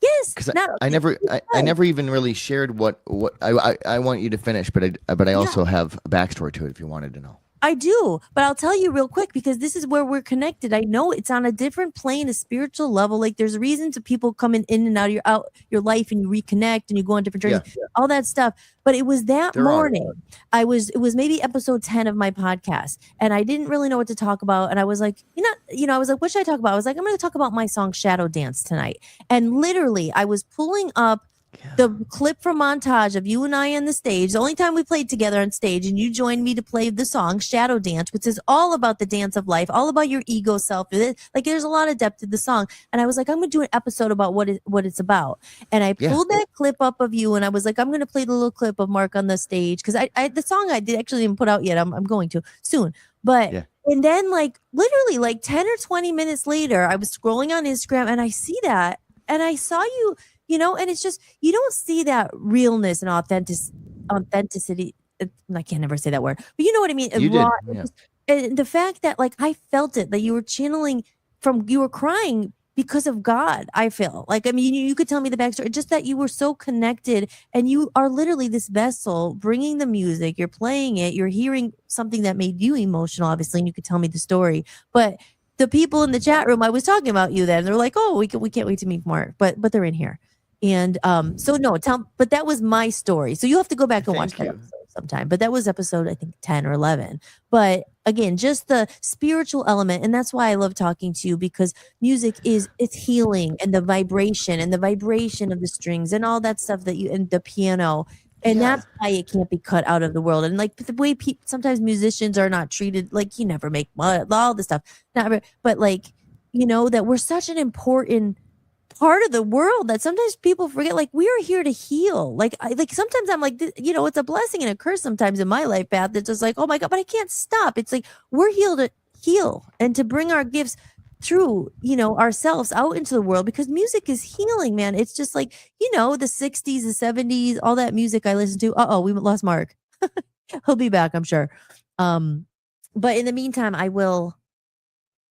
Yes, because I never even really shared what I want you to finish, but I also have a backstory to it if you wanted to know. I do, but I'll tell you real quick because this is where we're connected. I know it's on a different plane, a spiritual level. Like there's reasons of people coming in and out of your life, and you reconnect and you go on different journeys, all that stuff. But it was that morning. It was maybe episode 10 of my podcast, and I didn't really know what to talk about. And I was like, I was like, what should I talk about? I was like, I'm going to talk about my song Shadow Dance tonight. And literally, I was pulling up the clip from montage of you and I on the stage, the only time we played together on stage, and you joined me to play the song Shadow Dance, which is all about the dance of life, all about your ego self. Like there's a lot of depth to the song. And I was like, I'm going to do an episode about what it's about. And I pulled that clip up of you, and I was like, I'm going to play the little clip of Mark on the stage, because the song I didn't put out yet. I'm going to soon. But and then like literally like 10 or 20 minutes later, I was scrolling on Instagram and I see that, and I saw you. And it's just, you don't see that realness and authenticity. I can't never say that word, but you know what I mean? You raw, did. And the fact that like, I felt it, that you were channeling you were crying because of God. I feel like, I mean, you could tell me the backstory, just that you were so connected, and you are literally this vessel bringing the music, you're playing it, you're hearing something that made you emotional, obviously, and you could tell me the story, but the people in the chat room, I was talking about you then, they're like, oh, we can't wait to meet Mark, but they're in here. And but that was my story. So you have to go back and watch that episode sometime. But that was episode, I think, 10 or 11. But again, just the spiritual element. And that's why I love talking to you, because music it's healing, and the vibration of the strings and all that stuff and the piano. And that's why it can't be cut out of the world. And like the way sometimes musicians are not treated, like you never make money, all this stuff. But like, that we're such an important part of the world that sometimes people forget. Like we are here to heal. Like sometimes I'm like, it's a blessing and a curse sometimes in my life path. It's just like, oh my God, but I can't stop. It's like we're here to heal and to bring our gifts through, ourselves out into the world, because music is healing, man. It's just like, the 60s, the 70s, all that music I listen to. We lost Mark. He'll be back, I'm sure. But in the meantime, I will.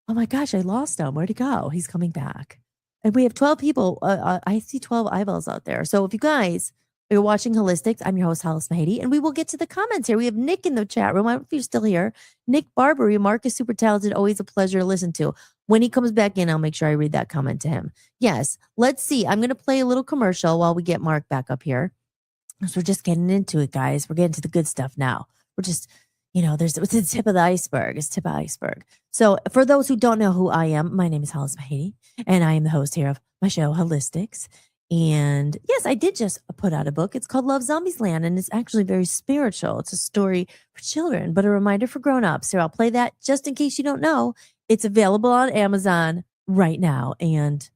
Oh my gosh, I lost him. Where'd he go? He's coming back. And we have 12 people. I see 12 eyeballs out there. So if you guys are watching Hollis-tics, I'm your host, Hollis Mahady, and we will get to the comments here. We have Nick in the chat room. I don't know if you're still here. Nick Barbary, Mark is super talented. Always a pleasure to listen to. When he comes back in, I'll make sure I read that comment to him. Yes, let's see. I'm going to play a little commercial while we get Mark back up here. So we're just getting into it, guys. We're getting to the good stuff now. We're just... it's the tip of the iceberg. It's tip of the iceberg. So for those who don't know who I am, my name is Hollis Mahady, and I am the host here of my show, Hollis-tics. And yes, I did just put out a book. It's called Love Zombies Land, and it's actually very spiritual. It's a story for children, but a reminder for grown-ups. So I'll play that just in case you don't know. It's available on Amazon right now, and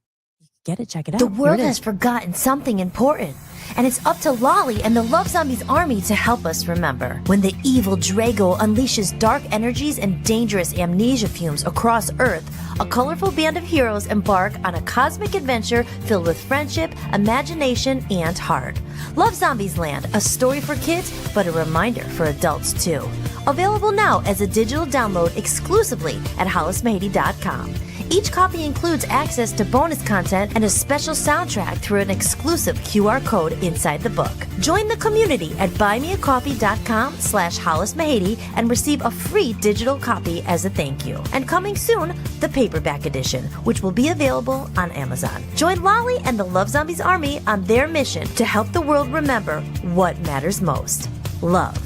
get it, check it out. The world has forgotten something important, and it's up to Lolly and the Love Zombies army to help us remember. When the evil Drago unleashes dark energies and dangerous amnesia fumes across Earth, a colorful band of heroes embark on a cosmic adventure filled with friendship, imagination, and heart. Love Zombies Land, a story for kids, but a reminder for adults too. Available now as a digital download exclusively at hollismahady.com. Each copy includes access to bonus content and a special soundtrack through an exclusive QR code inside the book. Join the community at buymeacoffee.com/hollismahady and receive a free digital copy as a thank you. And coming soon, the paperback edition, which will be available on Amazon. Join Lolly and the Love Zombies Army on their mission to help the world remember what matters most: love.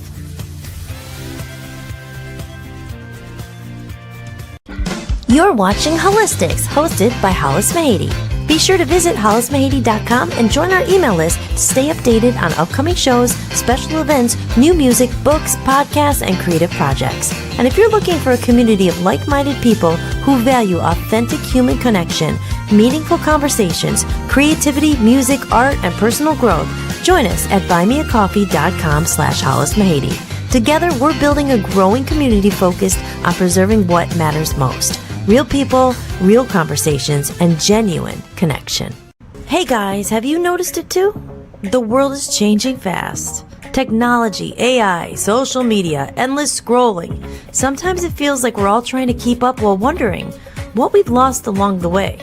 You're watching Hollis-tics, hosted by Hollis Mahady. Be sure to visit hollismahady.com and join our email list to stay updated on upcoming shows, special events, new music, books, podcasts, and creative projects. And if you're looking for a community of like-minded people who value authentic human connection, meaningful conversations, creativity, music, art, and personal growth, join us at buymeacoffee.com/hollismahady. Together, we're building a growing community focused on preserving what matters most. Real people, real conversations, and genuine connection. Hey guys, have you noticed it too? The world is changing fast. Technology, AI, social media, endless scrolling. Sometimes it feels like we're all trying to keep up while wondering what we've lost along the way.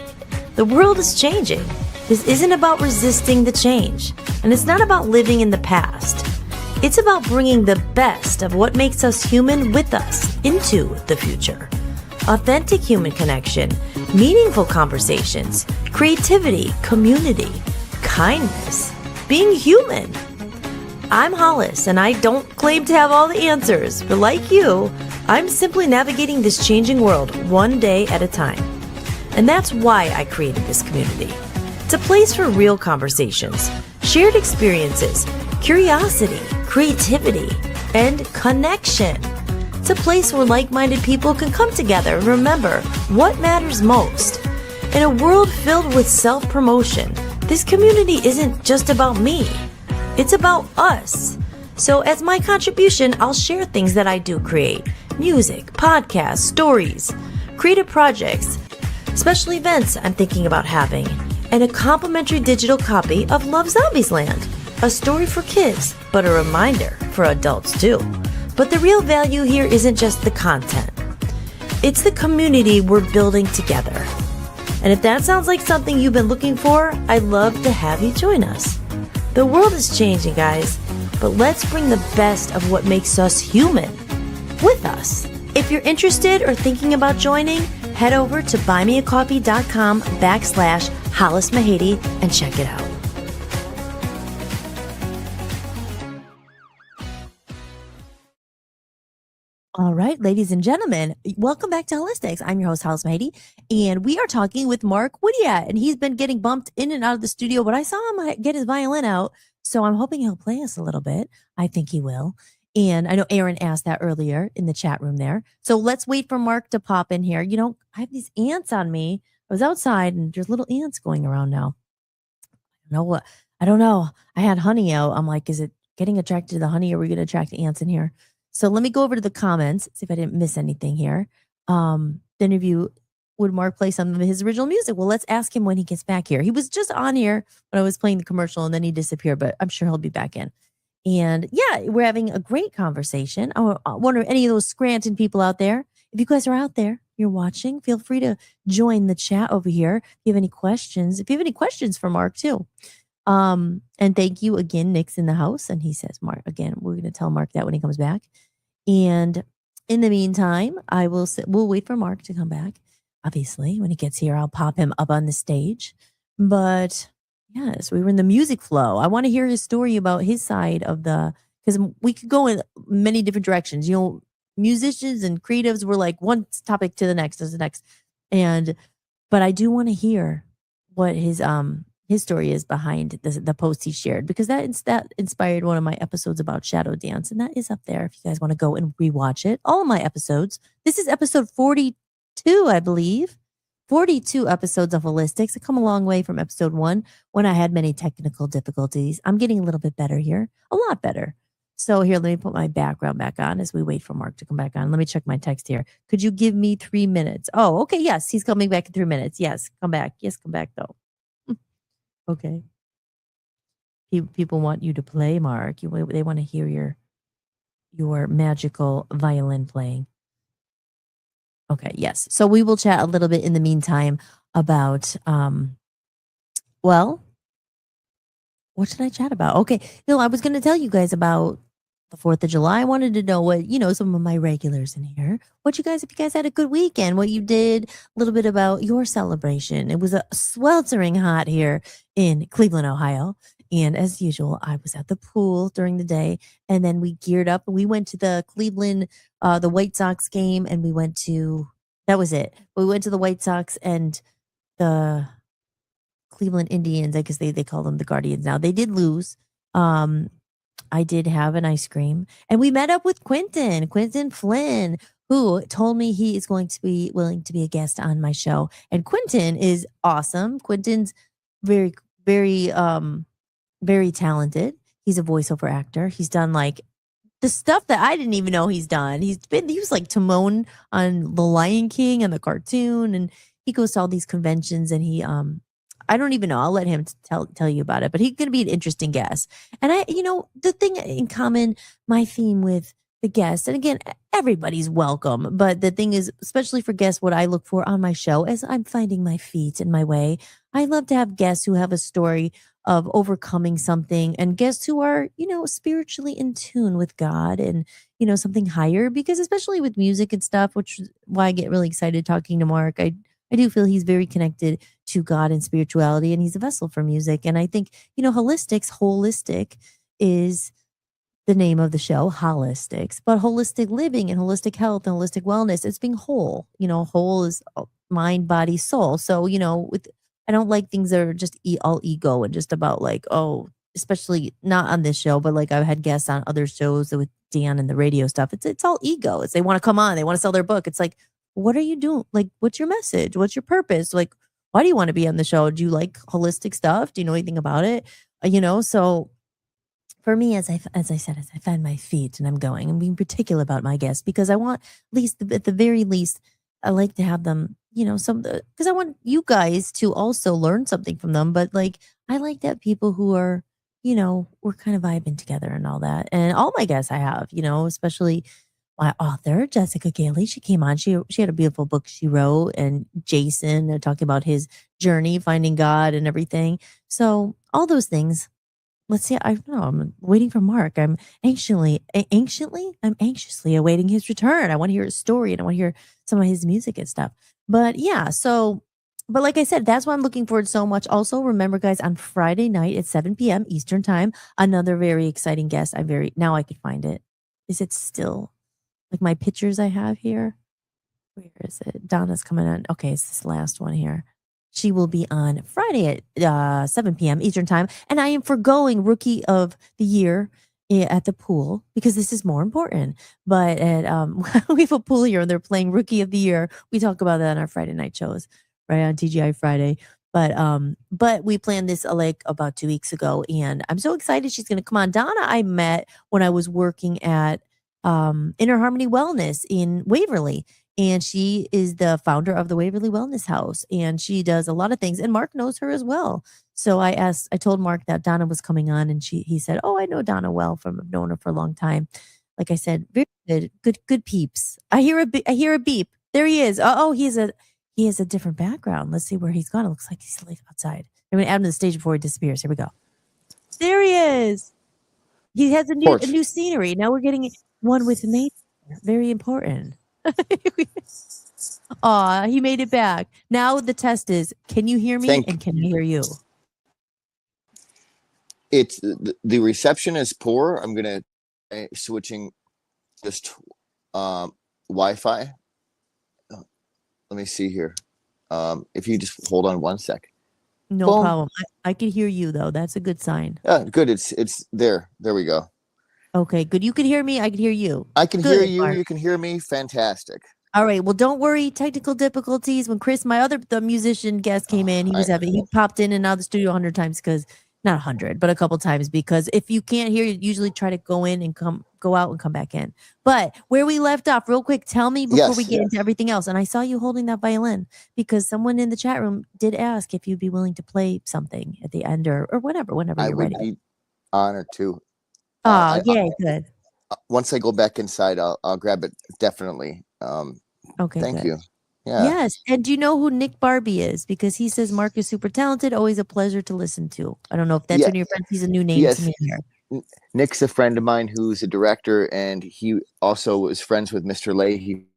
The world is changing. This isn't about resisting the change, and it's not about living in the past. It's about bringing the best of what makes us human with us into the future. Authentic human connection, meaningful conversations, creativity, community, kindness, being human. I'm Hollis, and I don't claim to have all the answers, but like you, I'm simply navigating this changing world one day at a time. And that's why I created this community. It's a place for real conversations, shared experiences, curiosity, creativity, and connection. It's a place where like-minded people can come together and remember what matters most. In a world filled with self-promotion, this community isn't just about me. It's about us. So as my contribution, I'll share things that I do create. Music, podcasts, stories, creative projects, special events I'm thinking about having, and a complimentary digital copy of Love Zombies Land. A story for kids, but a reminder for adults too. But the real value here isn't just the content. It's the community we're building together. And if that sounds like something you've been looking for, I'd love to have you join us. The world is changing, guys, but let's bring the best of what makes us human with us. If you're interested or thinking about joining, head over to buymeacoffee.com/hollismahady and check it out. All right, ladies and gentlemen, welcome back to Hollis-tics. I'm your host, Hollis Mahady, and we are talking with Mark Woodyatt, and he's been getting bumped in and out of the studio, but I saw him get his violin out, so I'm hoping he'll play us a little bit. I think he will. And I know Aaron asked that earlier in the chat room there. So let's wait for Mark to pop in here. You know, I have these ants on me. I was outside, and there's little ants going around now. I don't know. I had honey out. I'm like, is it getting attracted to the honey, or are we going to attract the ants in here? So let me go over to the comments, see if I didn't miss anything here. The interview, would Mark play some of his original music? Well, let's ask him when he gets back here. He was just on here when I was playing the commercial, and then he disappeared, but I'm sure he'll be back in. And yeah, we're having a great conversation. I wonder if any of those Scranton people out there, if you guys are out there, you're watching, feel free to join the chat over here. If you have any questions, for Mark too. And thank you again, Nick's in the house. And he says, Mark, again, we're going to tell Mark that when he comes back. And in the meantime, we'll wait for Mark to come back. Obviously, when he gets here, I'll pop him up on the stage. But yes, we were in the music flow. I want to hear his story about his side of because we could go in many different directions. You know, musicians and creatives were like one topic to the next, but I do want to hear what his story is behind the post he shared, because that inspired one of my episodes about shadow dance, and that is up there if you guys want to go and rewatch it. All of my episodes. This is episode 42, I believe. 42 episodes of Hollis-tics. I come a long way from episode 1 when I had many technical difficulties. I'm getting a little bit better here, a lot better. So here, let me put my background back on as we wait for Mark to come back on. Let me check my text here. Could you give me 3 minutes? Oh, okay. Yes, he's coming back in 3 minutes. Yes, come back. Yes, come back though. Okay. People want you to play, Mark. They want to hear your magical violin playing. Okay, yes. So we will chat a little bit in the meantime about, what should I chat about? Okay, I was going to tell you guys about the 4th of July. I wanted to know what, some of my regulars in here, if you guys had a good weekend, what you did, a little bit about your celebration. It was a sweltering hot here in Cleveland, Ohio. And as usual, I was at the pool during the day, and then we geared up. We went to the Cleveland, the White Sox game, and that was it. We went to the White Sox and the Cleveland Indians. I guess they call them the Guardians now. They did lose. I did have an ice cream, and we met up with Quentin Flynn, who told me he is going to be willing to be a guest on my show. And Quentin is awesome. Quentin's very, very, very talented. He's a voiceover actor. He's done like the stuff that I didn't even know he's done. He was like Timon on The Lion King and the cartoon, and he goes to all these conventions, and he I don't even know. I'll let him tell you about it, but he's going to be an interesting guest. And the thing in common, my theme with the guests, and again, everybody's welcome, but the thing is, especially for guests, what I look for on my show as I'm finding my feet and my way, I love to have guests who have a story of overcoming something, and guests who are, spiritually in tune with God and, something higher, because especially with music and stuff, which is why I get really excited talking to Mark. I do feel he's very connected to God and spirituality, and he's a vessel for music. And I think, holistic is the name of the show, Hollis-tics, but holistic living and holistic health and holistic wellness, it's being whole. Whole is mind, body, soul. So, I don't like things that are just all ego and just about like, especially not on this show, but like I've had guests on other shows with Dan and the radio stuff. It's all ego. It's they want to come on, they want to sell their book. It's like, what are you doing? Like, what's your message? What's your purpose? Like, why do you want to be on the show? Do you like holistic stuff? Do you know anything about it? So for me, as I said, as I find my feet and I'm being particular about my guests, because I want, at the very least, I like to have them, because I want you guys to also learn something from them. But like, I like to have people who are, we're kind of vibing together and all that. And all my guests I have, especially my author, Jessica Gailey, she came on. She had a beautiful book she wrote, and Jason, they're talking about his journey, finding God and everything. So all those things. Let's see. I don't know. I'm waiting for Mark. I'm anxiously awaiting his return. I want to hear his story, and I want to hear some of his music and stuff. But yeah, but like I said, that's why I'm looking forward so much. Also, remember, guys, on Friday night at 7 p.m. Eastern time, another very exciting guest. Now I could find it. Is it still like my pictures I have here? Where is it? Donna's coming on. Okay, it's this last one here. She will be on Friday at 7 p.m. Eastern time. And I am forgoing Rookie of the Year at the pool because this is more important. But we have a pool here and they're playing Rookie of the Year. We talk about that on our Friday night shows, right, on TGI Friday. But we planned this like about 2 weeks ago, and I'm so excited she's going to come on. Donna I met when I was working at Inner Harmony Wellness in Waverly. And she is the founder of the Waverly Wellness House, and she does a lot of things. And Mark knows her as well. So I told Mark that Donna was coming on, and he said, "Oh, I know Donna well. I've known her for a long time." Like I said, very good peeps. I hear a beep. There he is. He has a different background. Let's see where he's gone. It looks like he's like outside. I'm going to add him to the stage before he disappears. Here we go. There he is. He has a new scenery. Now we're getting one with nature. Very important. Aw, he made it back. Now the test is, can you hear me and can I hear you? It's the reception is poor. I'm gonna switching just Wi-Fi. Let me see here. If you just hold on one sec. No problem. I can hear you though. That's a good sign. Yeah, good. It's there. There we go. Okay, good. You can hear me. I can hear you. I can hear you. Mark. You can hear me. Fantastic. All right. Well, don't worry. Technical difficulties. When Chris, the musician guest came in, he popped in and out of the studio 100 times not 100, but a couple times, because if you can't hear, you usually try to go in and go out and come back in. But where we left off, real quick, tell me before we get into everything else. And I saw you holding that violin because someone in the chat room did ask if you'd be willing to play something at the end or whenever you're ready. I would be honored to. Good. Once I go back inside, I'll grab it definitely. Okay. Thank you. Yeah. Yes. And do you know who Nick Barbie is? Because he says Mark is super talented, always a pleasure to listen to. I don't know if that's one of your friends. He's a new name to me here. Nick's a friend of mine who's a director, and he also was friends with Mr. Leahy,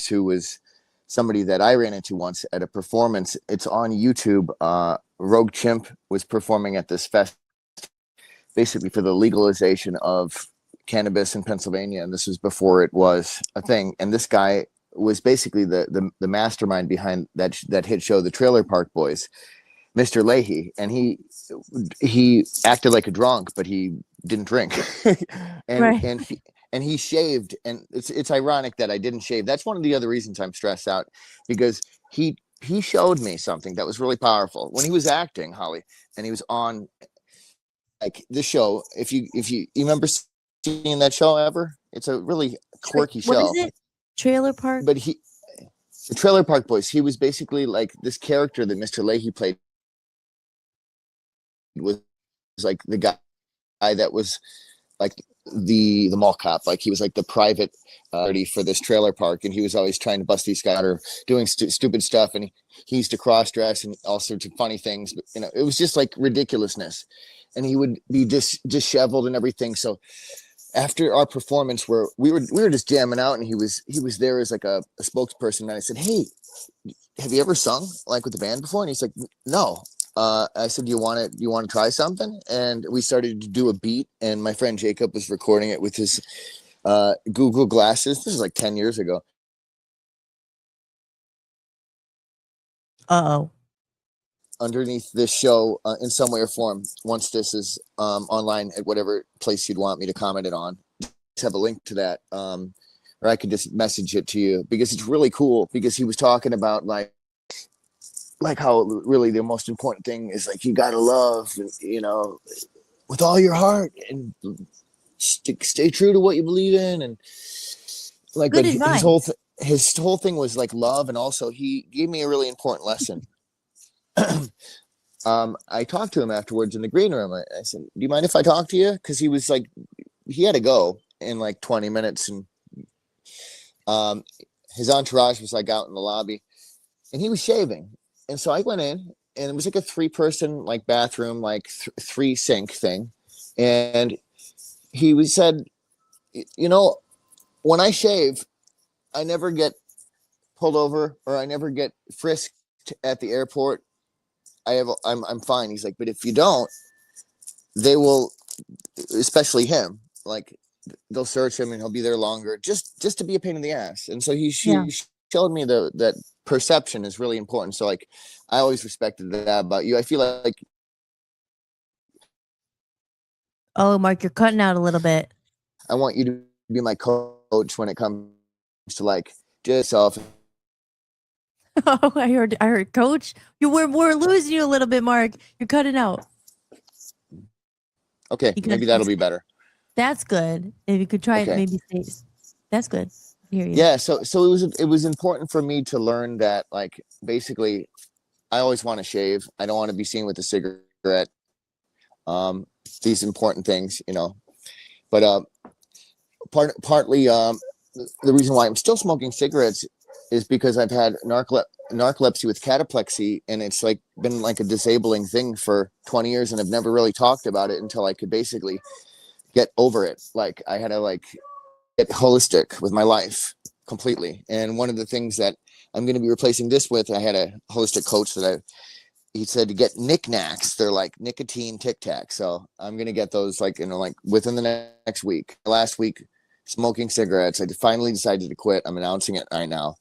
who was somebody that I ran into once at a performance. It's on YouTube. Rogue Chimp was performing at this fest, basically for the legalization of cannabis in Pennsylvania, and this was before it was a thing. And this guy was basically the mastermind behind that hit show, The Trailer Park Boys. Mr. Leahy, and he acted like a drunk, but he didn't drink. and Right. and he shaved, and it's ironic that I didn't shave. That's one of the other reasons I'm stressed out, because he showed me something that was really powerful when he was acting, Holly, and he was on like this show. If you remember seeing that show ever, it's a really quirky show. What is it? Trailer Park? But the Trailer Park Boys, he was basically like this character that Mr. Leahy played was like the guy that was like the mall cop. Like he was like the private for this trailer park, and he was always trying to bust these guys out or doing stupid stuff, and he used to cross dress and all sorts of funny things, but you know, it was just like ridiculousness, and he would be disheveled and everything. So after our performance, where we were just jamming out, and he was there as like a spokesperson, and I said, "Hey, have you ever sung like with the band before?" And he's like, "No." I said, "Do you want to try something?" And we started to do a beat, and my friend Jacob was recording it with his Google glasses. This is like 10 years ago. Uh-oh. Underneath this show in some way or form, once this is online at whatever place you'd want me to comment it on, just have a link to that, or I could just message it to you, because it's really cool, because he was talking about like how really the most important thing is like you gotta love, you know, with all your heart, and stay true to what you believe in, and like Good advice. his whole thing was like love, and also he gave me a really important lesson. I talked to him afterwards in the green room. I said, "Do you mind if I talk to you?" Because he was like, he had to go in like 20 minutes, and his entourage was like out in the lobby, and he was shaving. And so I went in, and it was like a 3-person like bathroom, like 3 sink thing. And he said, "You know, when I shave, I never get pulled over, or I never get frisked at the airport. I'm fine." He's like, "But if you don't, they will, especially him, like they'll search him, and he'll be there longer just to be a pain in the ass." And so he showed me that perception is really important. So like, I always respected that about you. I feel like, Oh, Mark, you're cutting out a little bit. I want you to be my coach when it comes to like just self. Oh, I heard coach. We're losing you a little bit, Mark. You're cutting out. Okay, maybe that'll be better. That's good. If you could try it, Okay. maybe stay. That's good. I hear you. Yeah, so it was important for me to learn that, like, basically I always want to shave. I don't want to be seen with a cigarette. These important things, you know. But partly the reason why I'm still smoking cigarettes is because I've had narcolepsy with cataplexy, and it's like been like a disabling thing for 20 years, and I've never really talked about it until I could basically get over it. Like I had to like get holistic with my life completely. And one of the things that I'm going to be replacing this with, I had a holistic coach that he said to get knickknacks. They're like nicotine Tic Tac. So I'm going to get those like, you know, like within the next week. Last week, smoking cigarettes. I finally decided to quit. I'm announcing it right now.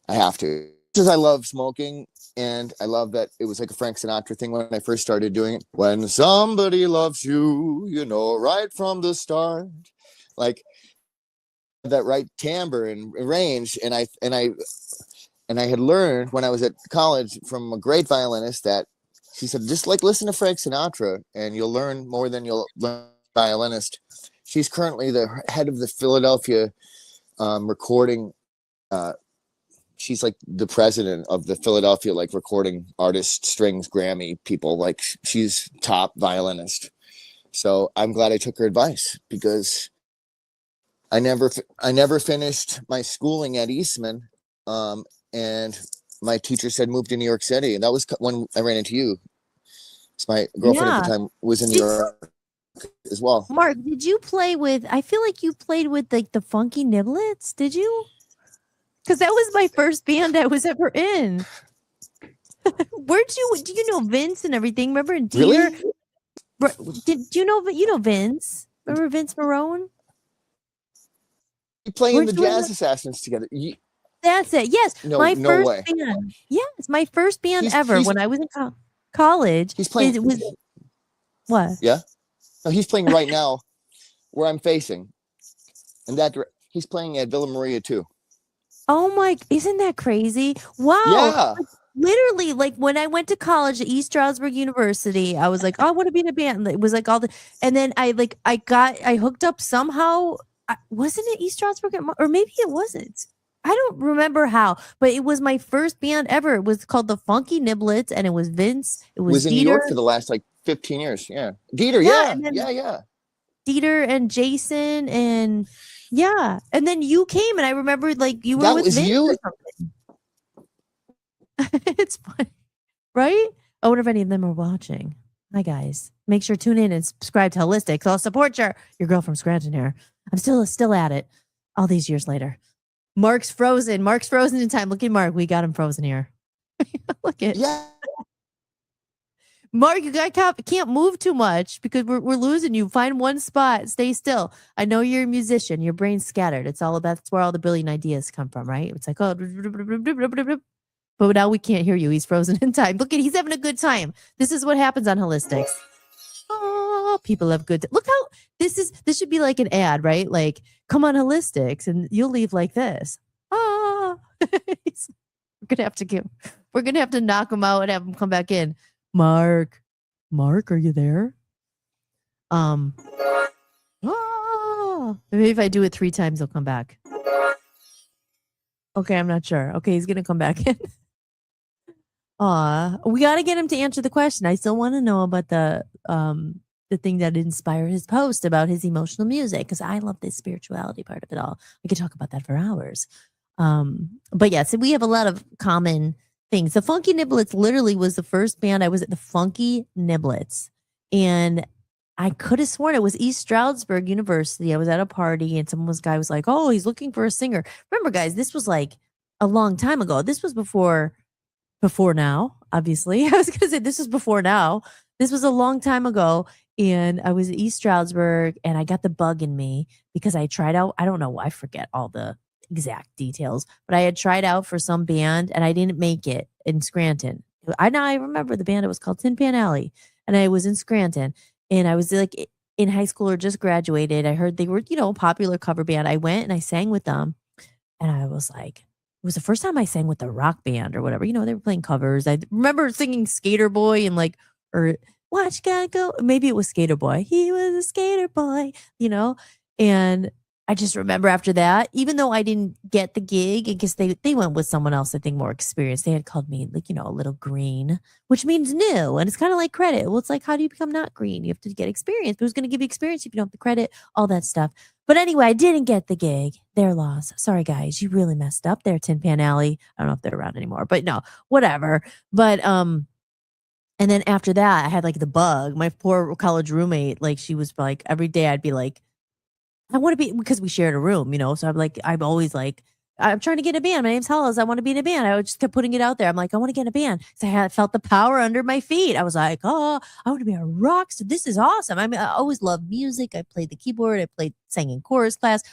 I have to, because I love smoking, and I love that it was like a Frank Sinatra thing when I first started doing it. When somebody loves you, you know, right from the start, like that right timbre and range. And I had learned when I was at college from a great violinist that she said, just like listen to Frank Sinatra and you'll learn more than you'll learn violinist. She's currently the head of the Philadelphia recording. She's like the president of the Philadelphia, like recording artists, strings, Grammy people. Like she's top violinist. So I'm glad I took her advice, because I never finished my schooling at Eastman. And my teacher said move to New York City. And that was when I ran into you. So my girlfriend at the time was in New York as well. Mark, did you play with, I feel like you played with like the Funky Niblets, did you? Because that was my first band I was ever in. Do you know Vince and everything? Remember in Deer? Really? Do you know Vince? Remember Vince Marone? We play in the Weren't you in Jazz the- Assassins together. That's it. Yes. No my no first way. band. Yes, my first band He's- ever he's- when I was in college. college. He's playing. It was what? Yeah. No, he's playing right now where I'm facing. And he's playing at Villa Maria too. Oh my, isn't that crazy? Wow. Yeah. Literally, like when I went to college at East Stroudsburg University, I was like, oh, I want to be in a band. It was like and then I hooked up somehow. Wasn't it East Stroudsburg? Or maybe it wasn't. I don't remember how, but it was my first band ever. It was called the Funky Niblets, and it was Vince. It was in Dieter. New York for the last like 15 years. Yeah. Dieter. Yeah. Dieter and Jason and yeah. And then you came and I remember like you were That with was Vince you? or something. It's funny, right? I wonder if any of them are watching. Hi guys. Make sure to tune in and subscribe to Hollis-tics. I'll support your girl from Scranton here. I'm still at it all these years later. Mark's frozen. Mark's frozen in time. Look at Mark. We got him frozen here. Look at Mark, you can't move too much because we're losing you. Find one spot. Stay still. I know you're a musician. Your brain's scattered. It's all about, that's where all the brilliant ideas come from, right? It's like, oh, but now we can't hear you. He's frozen in time. Look at, he's having a good time. This is what happens on Hollis-tics. Oh, people have good. Look how this should be like an ad, right? Like, come on Hollis-tics, and you'll leave like this. Oh, we're gonna have to knock him out and have him come back in. Mark, are you there? Maybe if I do it 3 times, he'll come back. Okay, I'm not sure. Okay, he's gonna come back in. We got to get him to answer the question. I still want to know about the thing that inspired his post about his emotional music, because I love the spirituality part of it all. We could talk about that for hours. But yeah, so we have a lot of common things. The Funky Niblets literally was the first band. I was at the Funky Niblets, and I could have sworn it was East Stroudsburg University. I was at a party, and guy was like, "Oh, he's looking for a singer." Remember, guys, this was like a long time ago. This was before now, obviously. I was gonna say this was before now. This was a long time ago, and I was at East Stroudsburg, and I got the bug in me because I tried out. I don't know. I forget all the exact details, but I had tried out for some band and I didn't make it in Scranton. I remember the band. It was called Tin Pan Alley, and I was in Scranton, and I was like in high school or just graduated. I heard they were, a popular cover band. I went and I sang with them, and I was like, it was the first time I sang with a rock band or whatever. They were playing covers. I remember singing Skater Boy and or Watch You Gotta Go. Maybe it was Skater Boy. He was a skater boy, and I just remember after that, even though I didn't get the gig, I guess they went with someone else, I think more experienced. They had called me a little green, which means new. And it's kind of like credit. Well, it's like, how do you become not green? You have to get experience. But who's going to give you experience if you don't have the credit? All that stuff. But anyway, I didn't get the gig. Their loss. Sorry, guys. You really messed up there, Tin Pan Alley. I don't know if they're around anymore, but no, whatever. But, and then after that, I had the bug. My poor college roommate, she was like, every day I'd be like, I want to be, because we shared a room, so I'm always like, I'm trying to get a band. My name's Hollis. I want to be in a band. I just kept putting it out there. I'm like, I want to get in a band. So I felt the power under my feet. I was like, oh, I want to be a rock star. This is awesome. I always loved music. I played the keyboard. I sang in chorus class,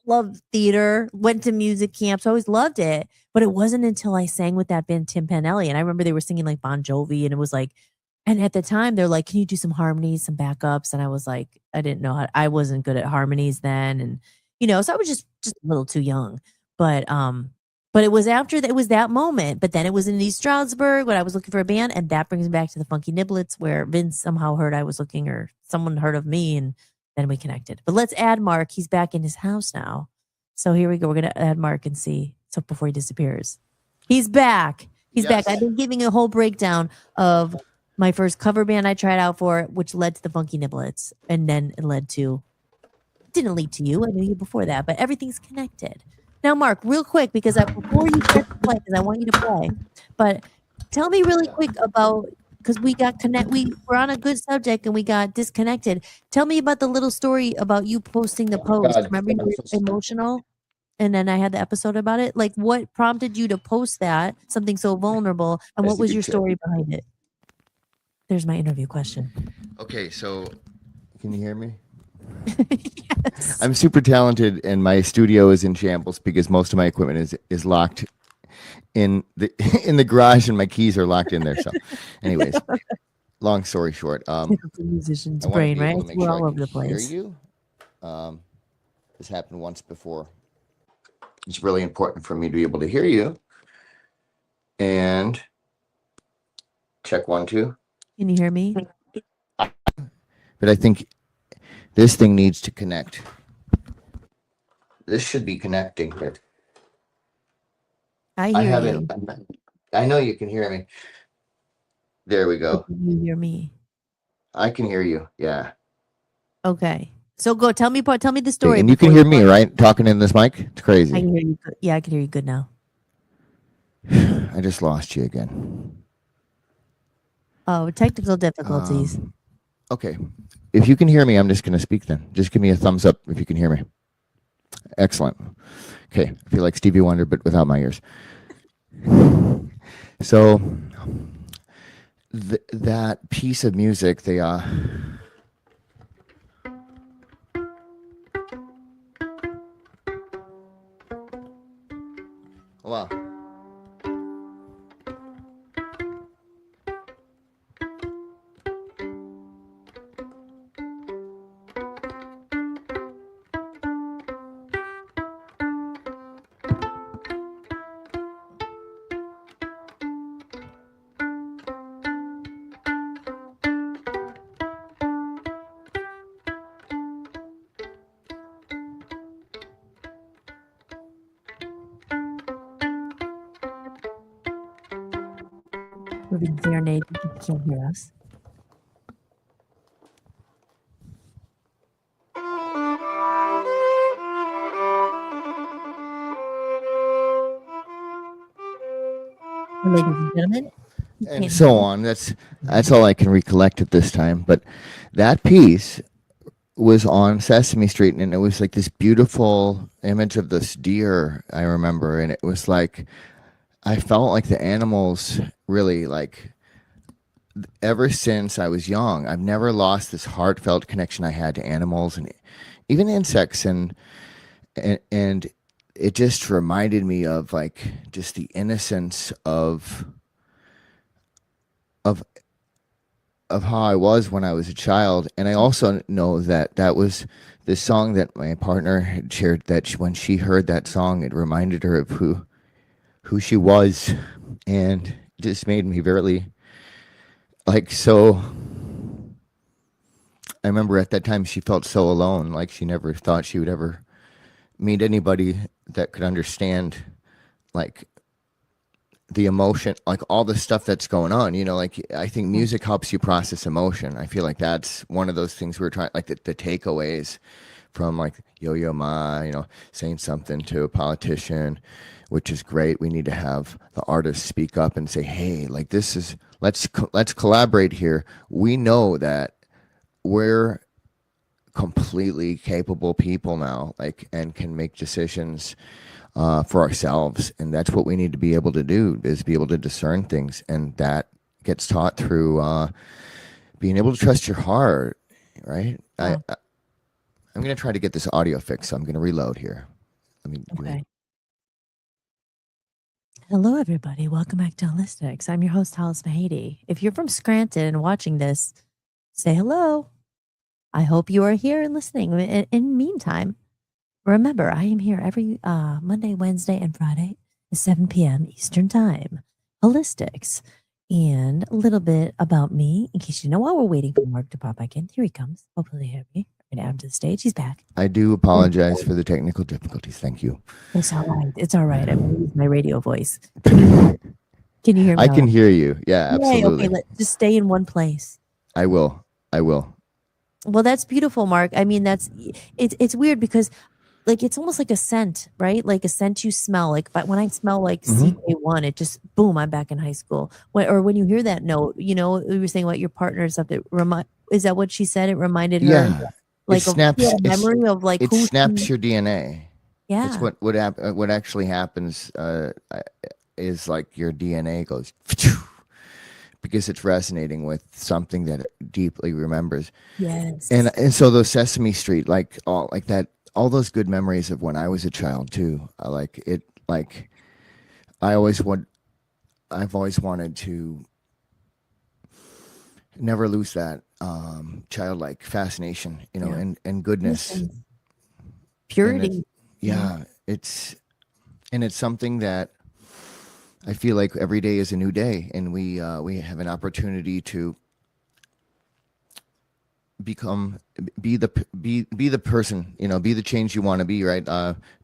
loved theater, went to music camps. I always loved it. But it wasn't until I sang with that band, Tin Pan Alley. And I remember they were singing Bon Jovi, and it was like, and at the time, they're like, can you do some harmonies, some backups? And I was like, I didn't know I wasn't good at harmonies then. And, so I was just a little too young. But it was after that, it was that moment. But then it was in East Stroudsburg when I was looking for a band. And that brings me back to the Funky Niblets, where Vince somehow heard I was looking, or someone heard of me, and then we connected. But let's add Mark. He's back in his house now. So here we go. We're going to add Mark and see. So before he disappears. He's back. He's back. I've been giving a whole breakdown of my first cover band I tried out for, which led to the Funky Niblets, and then it didn't lead to you. I knew you before that, but everything's connected. Now, Mark, real quick, because before you start to play, because I want you to play, but tell me really quick about, because we were on a good subject and we got disconnected. Tell me about the little story about you posting the post. Remember, you were emotional? And then I had the episode about it. What prompted you to post that, something so vulnerable, and what was your story behind it? There's my interview question. Okay, so can you hear me? Yes. I'm super talented, and my studio is in shambles because most of my equipment is locked in the in the garage, and my keys are locked in there. So, anyways, long story short, Typical musician's I want to brain, be right? able to make We're sure all I over can the hear place. you. This happened once before. It's really important for me to be able to hear you. And check 1, 2. Can you hear me? But I think this thing needs to connect. This should be connecting. But I I hear haven't. you. I know you can hear me. There we But go. can you hear me? I can hear you. Yeah. Okay. So go tell me the story. And you can before hear me, right? Talking in this mic? It's I crazy. can hear you. Yeah, I can hear you good now. I just lost you again. Oh, technical difficulties. Okay. If you can hear me, I'm just going to speak then. Just give me a thumbs up if you can hear me. Excellent. Okay. I feel like Stevie Wonder, but without my ears. So that piece of music, they wow. We're being serenaded. You can't hear us. Ladies and gentlemen, you And can't so hear us. on. That's all I can recollect at this time. But that piece was on Sesame Street, and it was like this beautiful image of this deer, I remember, and it was like I felt like the animals really, like, ever since I was young, I've never lost this heartfelt connection I had to animals and even insects, and it just reminded me of like just the innocence of how I was when I was a child. And I also know that was the song that my partner had shared, that when she heard that song, it reminded her of who she was, and it just made me very, like, so. I remember at that time she felt so alone, like she never thought she would ever meet anybody that could understand, like, the emotion, like all the stuff that's going on, like I think music helps you process emotion. I feel like that's one of those things we're trying, like the takeaways from like Yo-Yo Ma, saying something to a politician, which is great. We need to have the artists speak up and say, hey, like let's collaborate here. We know that we're completely capable people now, like, and can make decisions for ourselves, and that's what we need to be able to do, is be able to discern things, and that gets taught through being able to trust your heart, right? Yeah. I'm going to try to get this audio fixed, so I'm going to reload here. Okay. Hello, everybody. Welcome back to Hollis-tics. I'm your host, Hollis Mahady. If you're from Scranton and watching this, say hello. I hope you are here and listening. In the meantime, remember, I am here every Monday, Wednesday, and Friday at 7 p.m. Eastern Time. Hollis-tics. And a little bit about me, in case you know, while we're waiting for Mark to pop back in. Here he comes. Hopefully he'll be right out to the stage. He's back. I do apologize for the technical difficulties. Thank you. It's all right. It's all right. I'm going to use my radio voice. Can you hear me? I can hear you. Yeah, absolutely. Okay, just stay in one place. I will. Well, that's beautiful, Mark. I mean, it's weird because, like, it's almost like a scent, right? Like a scent you smell. Like, but when I smell like CK1, it just, boom, I'm back in high school. Or when you hear that note, we were saying about your partner and stuff. Is that what she said? It reminded her. Yeah. Like It snaps. a memory of like It who snaps she, your DNA. yeah. It's what actually happens is like your DNA goes because it's resonating with something that it deeply remembers. Yes. And so those Sesame Street, like all those good memories of when I was a child too. I've always wanted to never lose that childlike fascination, and goodness. Innocence, And purity. it's something that I feel like every day is a new day, and we have an opportunity to be the person, be the change you want to be, right?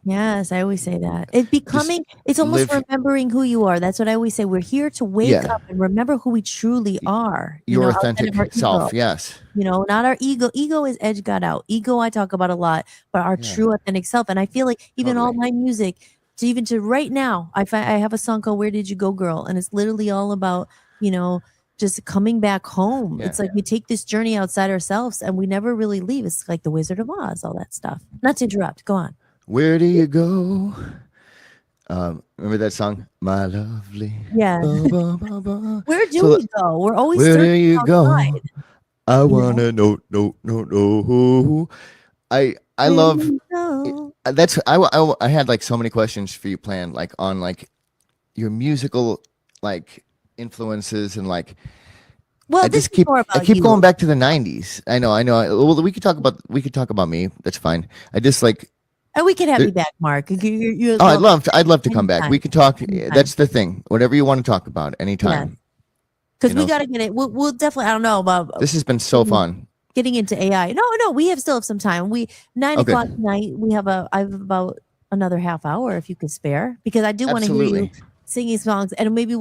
Yes, I always say that. It's almost live- remembering who you are. That's what I always say. We're here to wake Yeah. up and remember who we truly are. Your outside authentic of our self. ego. Yes. Not our ego. Ego is edge got out. Ego I talk about a lot, but our Yeah. true authentic self. And I feel like even all Totally. my music, to right now, I have a song called "Where Did You Go, Girl," and it's literally all about just coming back home. Yeah. It's like we take this journey outside ourselves, and we never really leave. It's like the Wizard of Oz, all that stuff. Not to interrupt. Go on. Where do you go? Remember that song, My Lovely? Yeah. Ba, ba, ba, ba. Where do So we go? We're always where do searching you go? outside. I wanna know, no. I Where love do we go? that's I had like so many questions for you planned, like on like your musical like influences, and like Well, I this just is keep more I about keep you. going back to the 90s. I know. Well, we could talk about me. That's fine. I just like And we can have There- you back, Mark. You oh, I'd love to come back. We Anytime. could talk. Anytime. That's the thing. Whatever you want to talk about, anytime. because you we know. got to get it. We'll definitely. I don't know about This has been so fun. getting into AI. No, we still have some time. 9 Okay. o'clock tonight. I have about another half hour if you could spare, because I do want to hear you Absolutely. singing songs, and maybe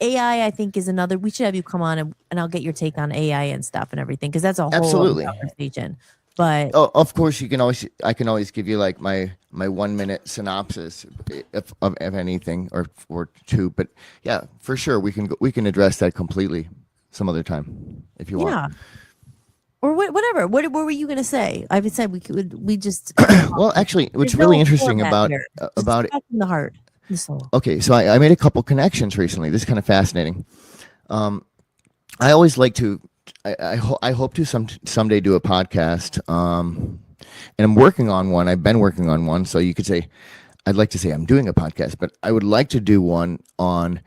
AI, I think, is another. We should have you come on, and I'll get your take on AI and stuff and everything, because that's a whole Absolutely. other conversation. But Oh, of course, I can always give you like my 1 minute synopsis of anything or two. But yeah, for sure, we can address that completely some other time if you want. yeah, or whatever. What were you gonna say? I would say we just Well, actually, what's there's really no interesting format about here. Just about it. talk from the heart, the soul. Okay, so I made a couple connections recently. This is kind of fascinating. I always like to. I hope to someday do a podcast. And I'm working on one. I've been working on one. So you could say, I'd like to say I'm doing a podcast, but I would like to do one on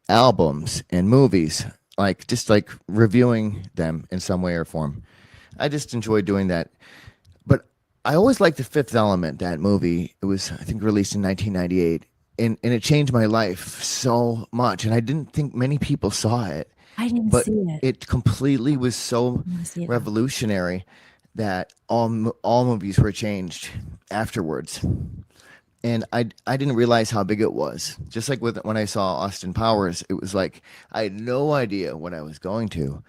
albums and movies, like just like reviewing them in some way or form. I just enjoy doing that. But I always liked The Fifth Element, that movie. It was, I think, released in 1998. And it changed my life so much. And I didn't think many people saw it. I didn't But see it. it completely was so I wanna see it now. revolutionary that all movies were changed afterwards. And I didn't realize how big it was. Just like when I saw Austin Powers, it was like I had no idea what I was going to.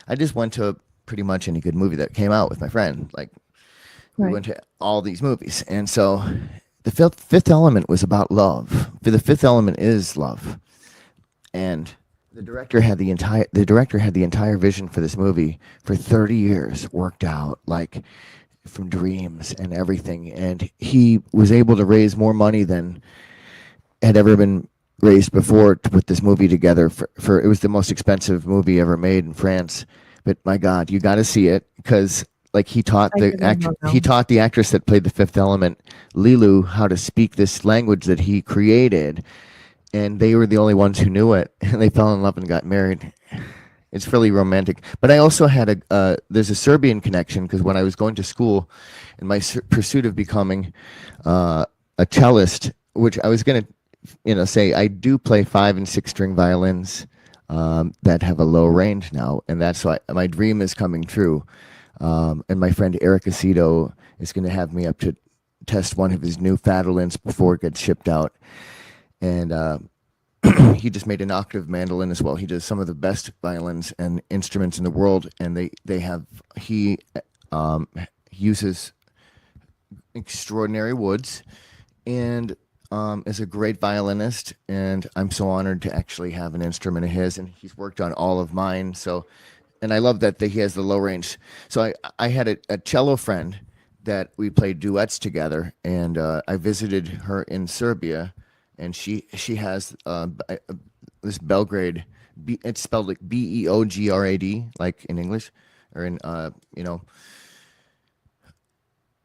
I just went to pretty much any good movie that came out with my friend. Like we Right. went to all these movies, and so the Fifth Element was about love. The Fifth Element is love, and the director had the entire vision for this movie for 30 years worked out, like from dreams and everything. And he was able to raise more money than had ever been raised before to put this movie together. For it was the most expensive movie ever made in France. But my God, you got to see it, because like he taught I didn't know. he taught the actress that played the Fifth Element, Lilu, how to speak this language that he created. And they were the only ones who knew it, and they fell in love and got married. It's really romantic. But I also had there's a Serbian connection, because when I was going to school in my pursuit of becoming a cellist, which I was going to say, I do play 5 and 6 string violins that have a low range now, and that's why my dream is coming true. And my friend Eric Aceto is going to have me up to test one of his new Fadolins before it gets shipped out. And he just made an octave mandolin as well. He does some of the best violins and instruments in the world, and he uses extraordinary woods, and is a great violinist. And I'm so honored to actually have an instrument of his, and he's worked on all of mine. So, and I love that he has the low range. So I had a cello friend that we played duets together, and I visited her in Serbia. And she has this Belgrade. It's spelled like Beograd, like in English, or in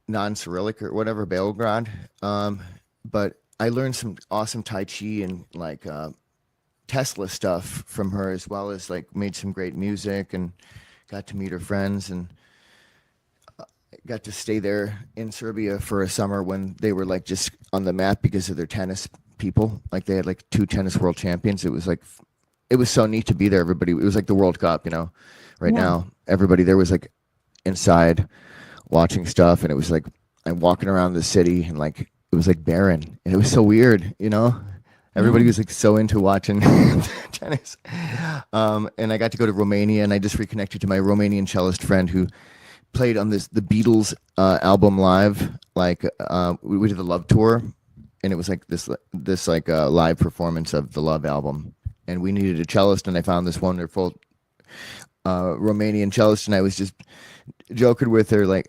non-Cyrillic or whatever, Belgrade. But I learned some awesome Tai Chi and like Tesla stuff from her, as well as like made some great music and got to meet her friends, and got to stay there in Serbia for a summer when they were like just on the map because of their tennis people. Like they had like 2 tennis world champions. It was like, it was so neat to be there. Everybody, it was like the World Cup, you know. Right now, everybody there was like inside watching stuff, and it was like I'm walking around the city, and like it was like barren, and it was so weird, you know. Everybody was like so into watching tennis. And I got to go to Romania, and I just reconnected to my Romanian cellist friend who played on the Beatles album live. Like we did the Love tour, and it was like this like live performance of the Love album. And we needed a cellist, and I found this wonderful Romanian cellist, and I was just joking with her, like,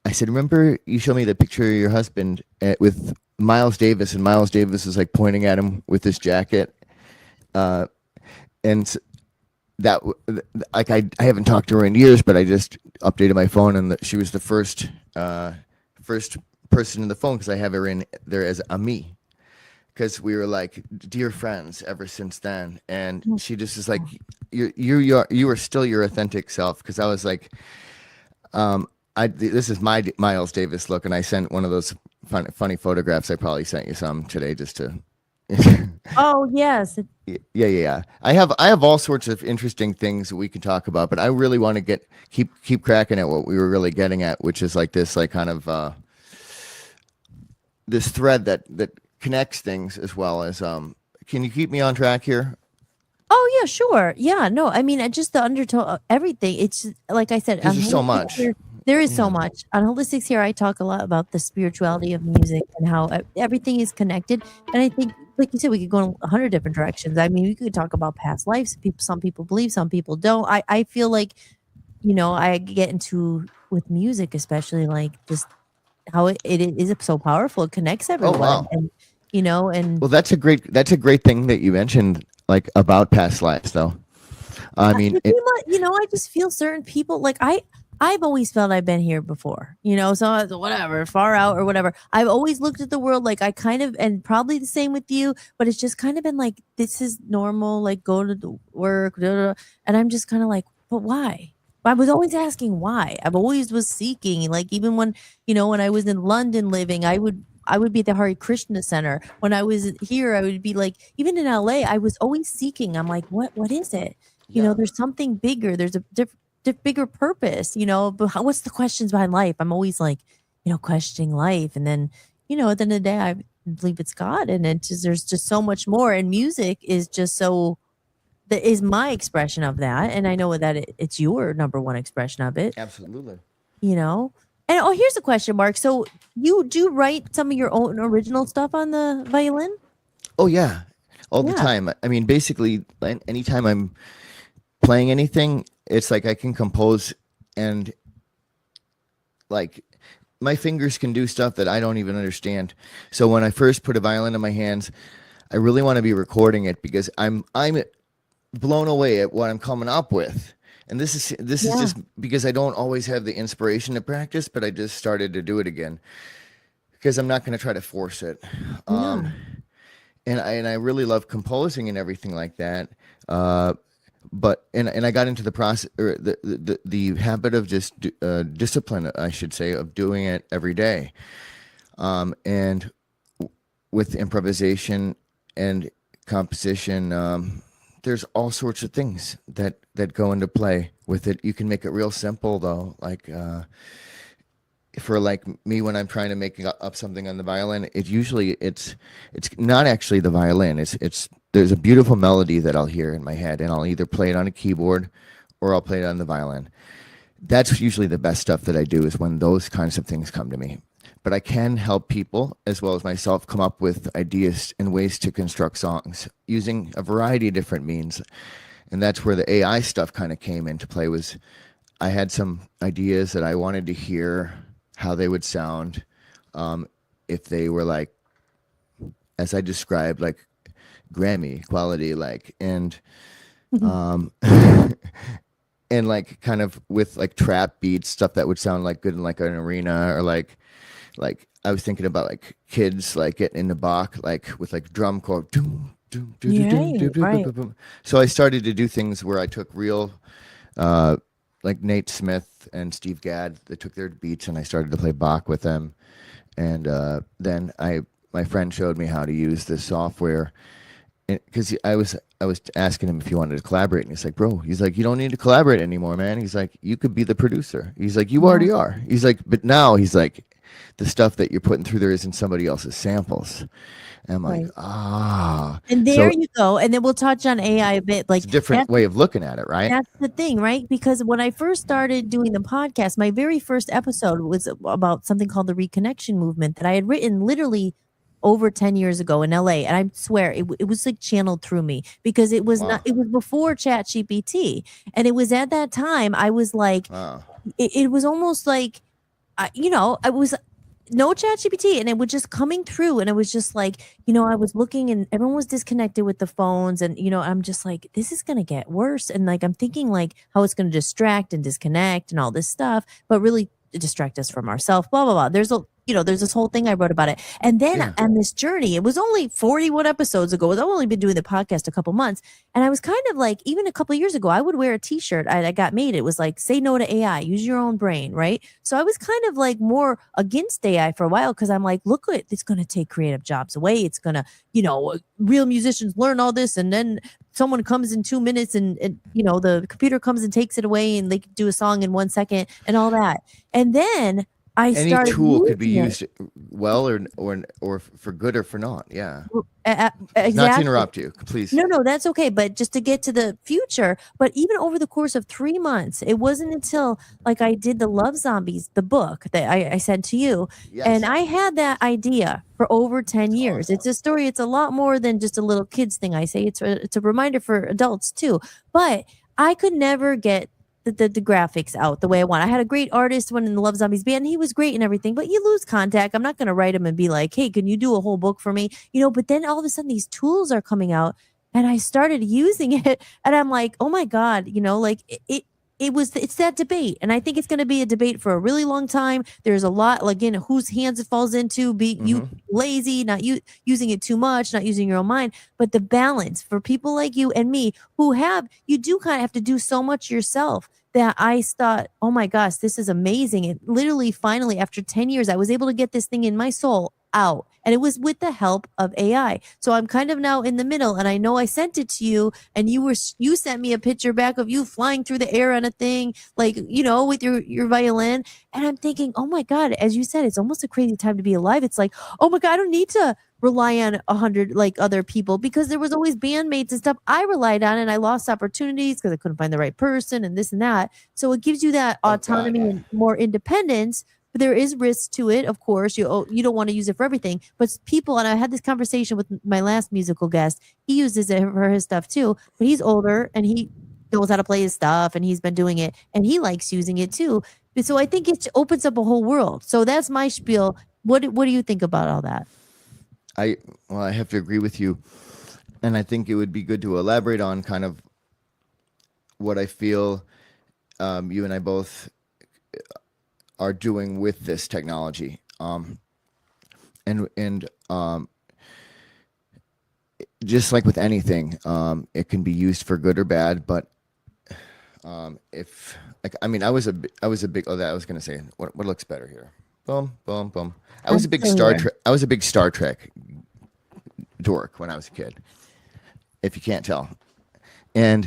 I said, remember you showed me the picture of your husband with Miles Davis, and Miles Davis is like pointing at him with this jacket, and that, like, I haven't talked to her in years, but I just updated my phone, and she was the first person in the phone, because I have her in there as a me, because we were like dear friends ever since then. And she just is like, you are still your authentic self. Because I was like, this is my Miles Davis look, and I sent one of those funny photographs. I probably sent you some today just to. Oh yes. Yeah. I have all sorts of interesting things that we can talk about, but I really want to keep cracking at what we were really getting at, which is like this, like kind of this thread that connects things, as well as can you keep me on track here? Oh yeah, sure. Yeah, no, I mean, just the undertone of everything. It's like I said, There's just so much. There is so much. On Holistics here, I talk a lot about the spirituality of music and how everything is connected. And I think, like you said, we could go in 100 different directions. I mean, we could talk about past lives. Some people believe, some people don't. I feel like, you know, I get into with music, especially like just how it is so powerful. It connects everyone. Oh, wow. And, you know, and Well, that's a great thing that you mentioned, like about past lives, though. I mean, you know, I just feel certain people, like I've always felt I've been here before, you know, so whatever, far out or whatever. I've always looked at the world like I kind of, and probably the same with you, but it's just kind of been like, this is normal, like go to the work, and I'm just kind of like, but why? I was always asking why. I've always was seeking, like even when, you know, when I was in London living, I would be at the Hare Krishna Center. When I was here, I would be like, even in LA, I was always seeking. I'm like, what is it? You know, there's something bigger. There's a bigger purpose, you know, but what's the questions behind life? I'm always like, you know, questioning life. And then, you know, at the end of the day, I believe it's God, and there's just so much more. And music is just that is my expression of that. And I know that it's your number one expression of it. absolutely. You know? And here's a question, Mark. So you do write some of your own original stuff on the violin? Oh yeah, all the Yeah. time. I mean, basically, anytime I'm playing anything, it's like I can compose, and like my fingers can do stuff that I don't even understand. So when I first put a violin in my hands, I really want to be recording it, because I'm blown away at what I'm coming up with. And this is just because I don't always have the inspiration to practice, but I just started to do it again, because I'm not going to try to force it. And I really love composing and everything like that. But I got into the process, or the habit of just discipline, I should say, of doing it every day. And with improvisation and composition, there's all sorts of things that go into play with it. You can make it real simple, though. Like for like me, when I'm trying to make up something on the violin, it's not actually the violin. There's a beautiful melody that I'll hear in my head, and I'll either play it on a keyboard or I'll play it on the violin. That's usually the best stuff that I do, is when those kinds of things come to me. But I can help people, as well as myself, come up with ideas and ways to construct songs using a variety of different means. And that's where the AI stuff kind of came into play. Was I had some ideas that I wanted to hear how they would sound if they were like, as I described, like Grammy quality, like, and and like kind of with like trap beats, stuff that would sound like good in like an arena, or like like I was thinking about like kids like getting into Bach, like with like drum corps. Doom, doom, doom, doom, doom, doom, doom, right. boom, boom. So I started to do things where I took real, like Nate Smith and Steve Gadd, they took their beats and I started to play Bach with them. And then my friend showed me how to use this software, because I was asking him if he wanted to collaborate, and he's like, bro, he's like, you don't need to collaborate anymore, man. He's like, you could be the producer. He's like, you already are. He's like, but now he's like, the stuff that you're putting through there isn't somebody else's samples. And I'm like, And there you go. And then we'll touch on AI a bit. Like it's a different way of looking at it, right? That's the thing, right? Because when I first started doing the podcast, my very first episode was about something called the Reconnection Movement that I had written literally over 10 years ago in LA. And I swear it was like channeled through me, because it was not, it was before ChatGPT. And it was at that time, I was like, it was almost like, I was no ChatGPT, and it was just coming through, and it was just like, I was looking and everyone was disconnected with the phones, and I'm just like, this is gonna get worse, and like I'm thinking like how it's gonna distract and disconnect and all this stuff, but really distract us from ourselves, blah blah blah. There's this whole thing I wrote about it. And then on this journey, it was only 41 episodes ago. I've only been doing the podcast a couple months. And I was kind of like, even a couple of years ago, I would wear a t-shirt I got made. It was like, say no to AI, use your own brain, right? So I was kind of like more against AI for a while, because I'm like, look, it's going to take creative jobs away. It's going to, real musicians learn all this, and then someone comes in 2 minutes and the computer comes and takes it away, and they can do a song in 1 second and all that. And then any tool could be used well or for good or for not. Yeah. Exactly. Not to interrupt you, please. No, that's okay. But just to get to the future, but even over the course of 3 months, it wasn't until like I did the Love Zombies, the book that I sent to you. Yes. And I had that idea for over 10 years. Awesome. It's a story. It's a lot more than just a little kids thing. I say it's a reminder for adults too, but I could never get the graphics out the way I want. I had a great artist when in the Love Zombies band. He was great and everything, but you lose contact. I'm not going to write him and be like, hey, can you do a whole book for me? But then all of a sudden these tools are coming out, and I started using it, and I'm like, oh my God, like it's that debate. And I think it's going to be a debate for a really long time. There's a lot, again, whose hands it falls into, you lazy, not using it too much, not using your own mind, but the balance for people like you and me who you do kind of have to do so much yourself, that I thought, oh my gosh, this is amazing. And literally, finally, after 10 years, I was able to get this thing in my soul out. And it was with the help of AI. So I'm kind of now in the middle, and I know I sent it to you, and you sent me a picture back of you flying through the air on a thing, like, with your violin. And I'm thinking, oh my God, as you said, it's almost a crazy time to be alive. It's like, oh my God, I don't need to rely on 100 like other people, because there was always bandmates and stuff I relied on, and I lost opportunities because I couldn't find the right person and this and that. So it gives you that autonomy and more independence. But there is risk to it, of course. You don't want to use it for everything. But people, and I had this conversation with my last musical guest. He uses it for his stuff too, but he's older and he knows how to play his stuff, and he's been doing it, and he likes using it too. So I think it opens up a whole world. So that's my spiel. What do you think about all that? I have to agree with you, and I think it would be good to elaborate on kind of what I feel you and I both are doing with this technology, and just like with anything, it can be used for good or bad. But if like, I mean, I was a big. I was going to say what looks better here. Boom, boom, boom. I was a big Star Trek dork when I was a kid, if you can't tell, and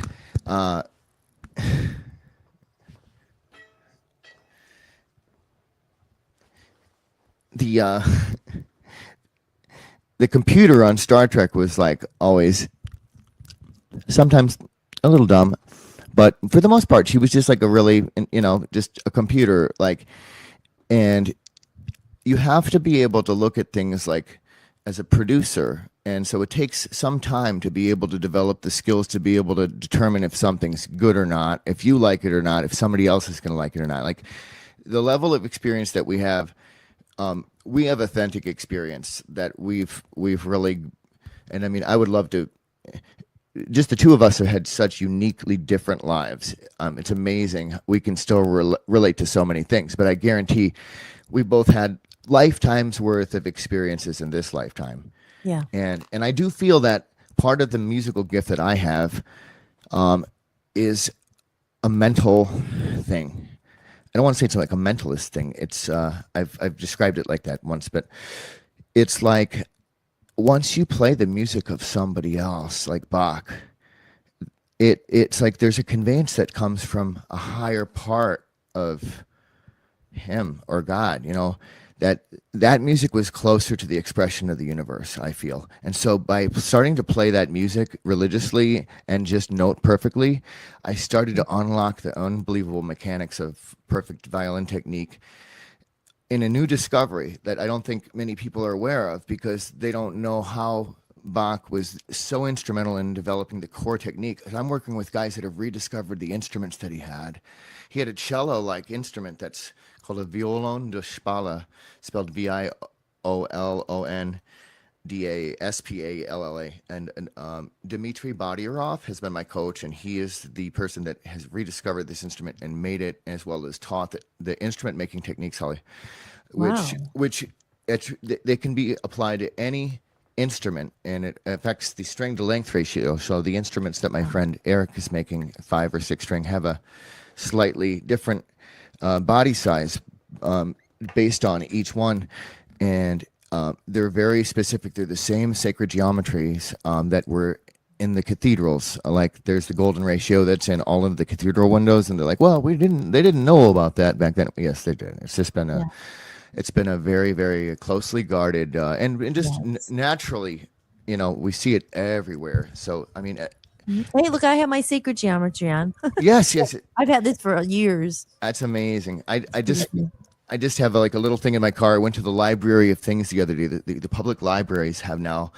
the computer on Star Trek was like always sometimes a little dumb, but for the most part she was just like a really, just a computer, like, and you have to be able to look at things like as a producer, and so it takes some time to be able to develop the skills to be able to determine if something's good or not, if you like it or not, if somebody else is going to like it or not. Like the level of experience that we have authentic experience that we've really, and I mean, I would love to, just the two of us have had such uniquely different lives. It's amazing. We can still relate to so many things, but I guarantee we both had lifetimes worth of experiences in this lifetime. Yeah. And I do feel that part of the musical gift that I have is a mental thing. I don't want to say it's like a mentalist thing. It's I've described it like that once, but it's like once you play the music of somebody else, like Bach, it's like there's a conveyance that comes from a higher part of him or God, that music was closer to the expression of the universe, I feel. And so by starting to play that music religiously and just note perfectly, I started to unlock the unbelievable mechanics of perfect violin technique in a new discovery that I don't think many people are aware of, because they don't know how Bach was so instrumental in developing the core technique. I'm working with guys that have rediscovered the instruments that he had. He had a cello-like instrument that's called a violon da spalla, spelled Violondaspalla. And Dmitry Bodyrov has been my coach, and he is the person that has rediscovered this instrument and made it, as well as taught the instrument making techniques, Holly, which they can be applied to any instrument, and it affects the string to length ratio. So the instruments that my friend Eric is making, 5 or 6 string, have a slightly different body size based on each one, and they're very specific. They're the same sacred geometries that were in the cathedrals. Like there's the golden ratio that's in all of the cathedral windows, and they're like, well, they didn't know about that back then. Yes, they did. It's just been it's been a very, very closely guarded and just naturally, we see it everywhere. So I mean, hey, look, I have my sacred geometry on. yes, I've had this for years. that's amazing. I just have a little thing in my car. I went to the Library of Things the other day. The public libraries have now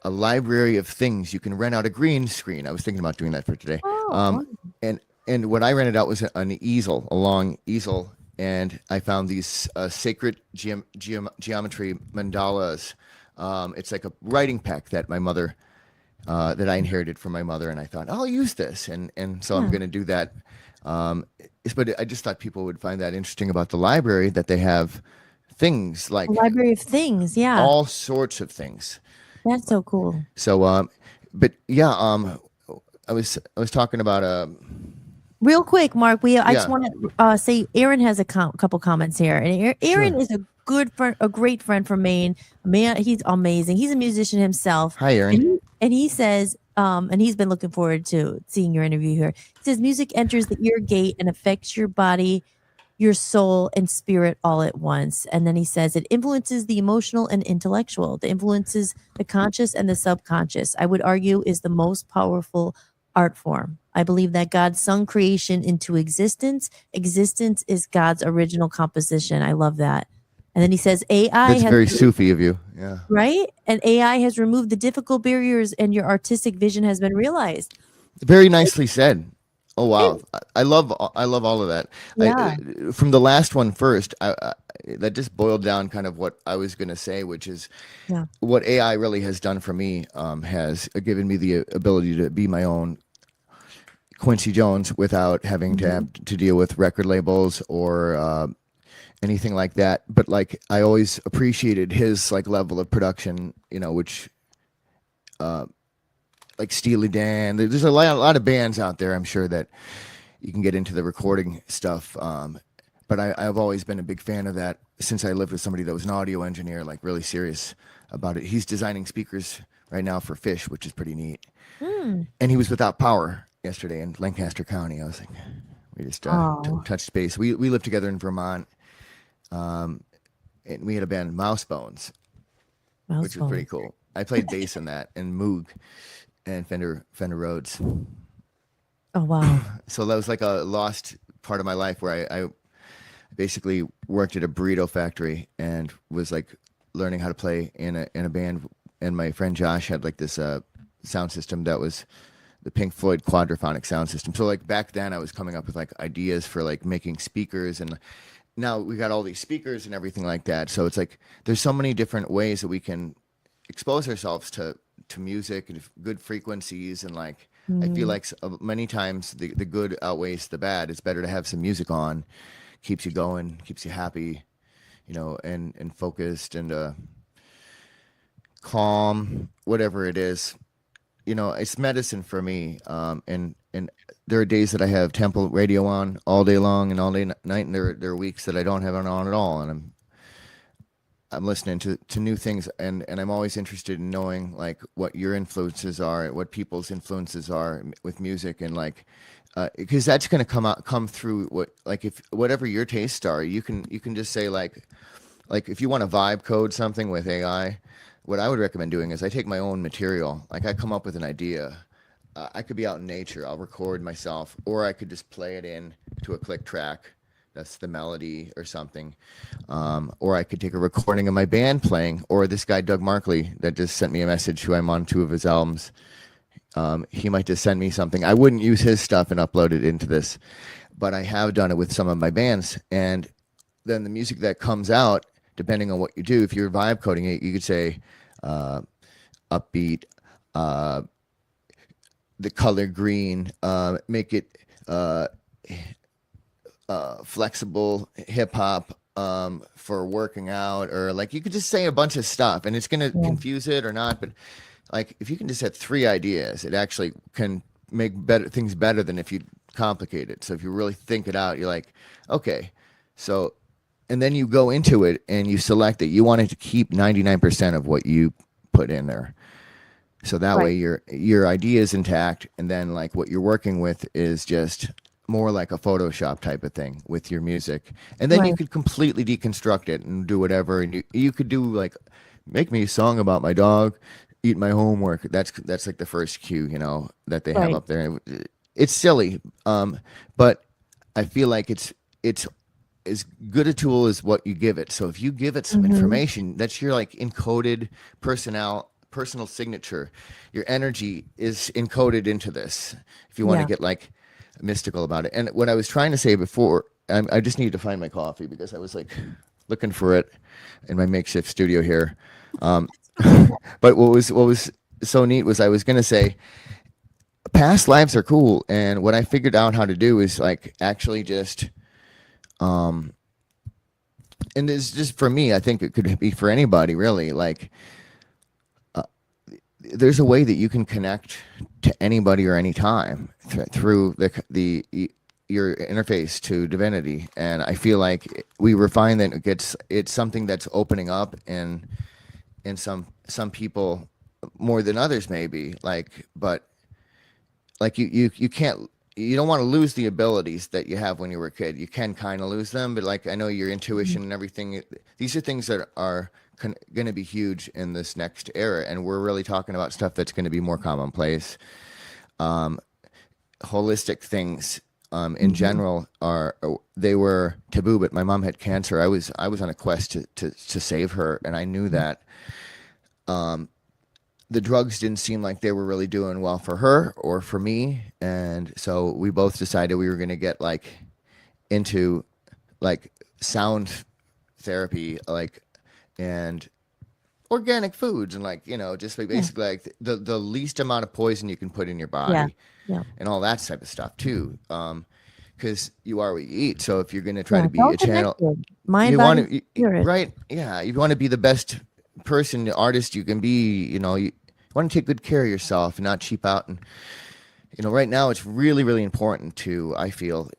a library of things. You can rent out a green screen. I was thinking about doing that for today. And what I rented out was an easel, a long easel, and I found these sacred geometry mandalas. It's like a writing pack that my mother, that I inherited from my mother, and I thought I'll use this, and so I'm going to do that. But I just thought people would find that interesting about the library, that they have things like A library of things. Yeah. all sorts of things. That's so cool. So, but yeah, I was talking about Real quick, Mark, I just Yeah. want to say Aaron has a couple comments here, and Aaron is a good friend, a great friend from Maine. Man, he's amazing. He's a musician himself. Hi, Aaron. And he says, and he's been looking forward to seeing your interview here. He says, music enters the ear gate and affects your body, your soul, and spirit all at once. And then he says it influences the emotional and intellectual. It influences the conscious and the subconscious. I would argue is the most powerful art form. I believe that God sung creation into existence. Existence is God's original composition. I love that. And then he says AI That's has very Sufi of you. Yeah. right? And AI has removed the difficult barriers and your artistic vision has been realized. Very nicely said. Oh wow, I love all of that. Yeah. From the last one first, that just boiled down kind of what I was going to say, which is what AI really has done for me. Has given me the ability to be my own Quincy Jones without having to have to deal with record labels or anything like that. But I always appreciated his level of production, which like Steely Dan. There's a lot of bands out there, I'm sure, that you can get into the recording stuff. But I've always been a big fan of that since I lived with somebody that was an audio engineer, really serious about it. He's designing speakers right now for Fish, which is pretty neat. And he was without power yesterday in Lancaster County. I was like, we just touched base. We lived together in Vermont. And we had a band, Mouse Bones, which was pretty cool. I played bass in that, and Moog and Fender Rhodes. Oh, wow. So that was like a lost part of my life where I basically worked at a burrito factory and was learning how to play in a band. And my friend Josh had this sound system that was the Pink Floyd quadraphonic sound system. So back then I was coming up with ideas for making speakers, and now we got all these speakers and everything like that. So it's there's so many different ways that we can expose ourselves to music and good frequencies, and I feel many times the good outweighs the bad. It's better to have some music on, keeps you going, keeps you happy. and focused and calm, whatever it is. It's medicine for me. And there are days that I have temple radio on all day long and all day night, and there are weeks that I don't have it on at all, and I'm listening to new things, and I'm always interested in knowing like what your influences are, what people's influences are with music, and like because that's going to come through if whatever your tastes are, you can just say like if you want to vibe code something with AI, what I would recommend doing is I take my own material, like I come up with an idea. I could be out in nature, I'll record myself, or I could just play it in to a click track. That's the melody or something. Or I could take a recording of my band playing, or this guy, Doug Markley, that just sent me a message, who I'm on 2 of his albums. He might just send me something. I wouldn't use his stuff and upload it into this, but I have done it with some of my bands. And then the music that comes out, depending on what you do, if you're vibe coding it, you could say upbeat, the color green, make it flexible hip hop for working out, or like you could just say a bunch of stuff and it's going to confuse it or not. But like if you can just have 3 ideas, it actually can make things better than if you complicate it. So if you really think it out, you're like, okay, so, and then you go into it and you select it. You want it to keep 99% of what you put in there. So that way your idea is intact, and then like what you're working with is just more like a Photoshop type of thing with your music. And then you could completely deconstruct it and do whatever. And you could do like, make me a song about my dog, eat my homework. That's like the first cue, that they have up there. It's silly. But I feel like it's as good a tool as what you give it. So if you give it some information, that's your like encoded personal signature. Your energy is encoded into this, if you want to get like mystical about it. And what I was trying to say before, I just need to find my coffee because I was like looking for it in my makeshift studio here. But what was so neat was I was going to say past lives are cool. And what I figured out how to do is like actually just, and it's just for me, I think it could be for anybody really, like, there's a way that you can connect to anybody or anytime through your interface to divinity. And I feel like we refine that it's something that's opening up in some people more than others maybe, but like you don't want to lose the abilities that you have when you were a kid. You can kind of lose them, but like I know your intuition and everything, these are things that are going to be huge in this next era, and we're really talking about stuff that's going to be more commonplace. Holistic things in general they were taboo, but my mom had cancer. I was on a quest to save her, and I knew that the drugs didn't seem like they were really doing well for her or for me, and so we both decided we were going to get like into like sound therapy, like, and organic foods, and like just like basically like the least amount of poison you can put in your body, and all that type of stuff too, because you are what you eat. So if you're going to try to be a channel, mind, body, spirit. Right, you want to be the best person, artist you can be. You want to take good care of yourself and not cheap out. And right now it's really, really important to, I feel,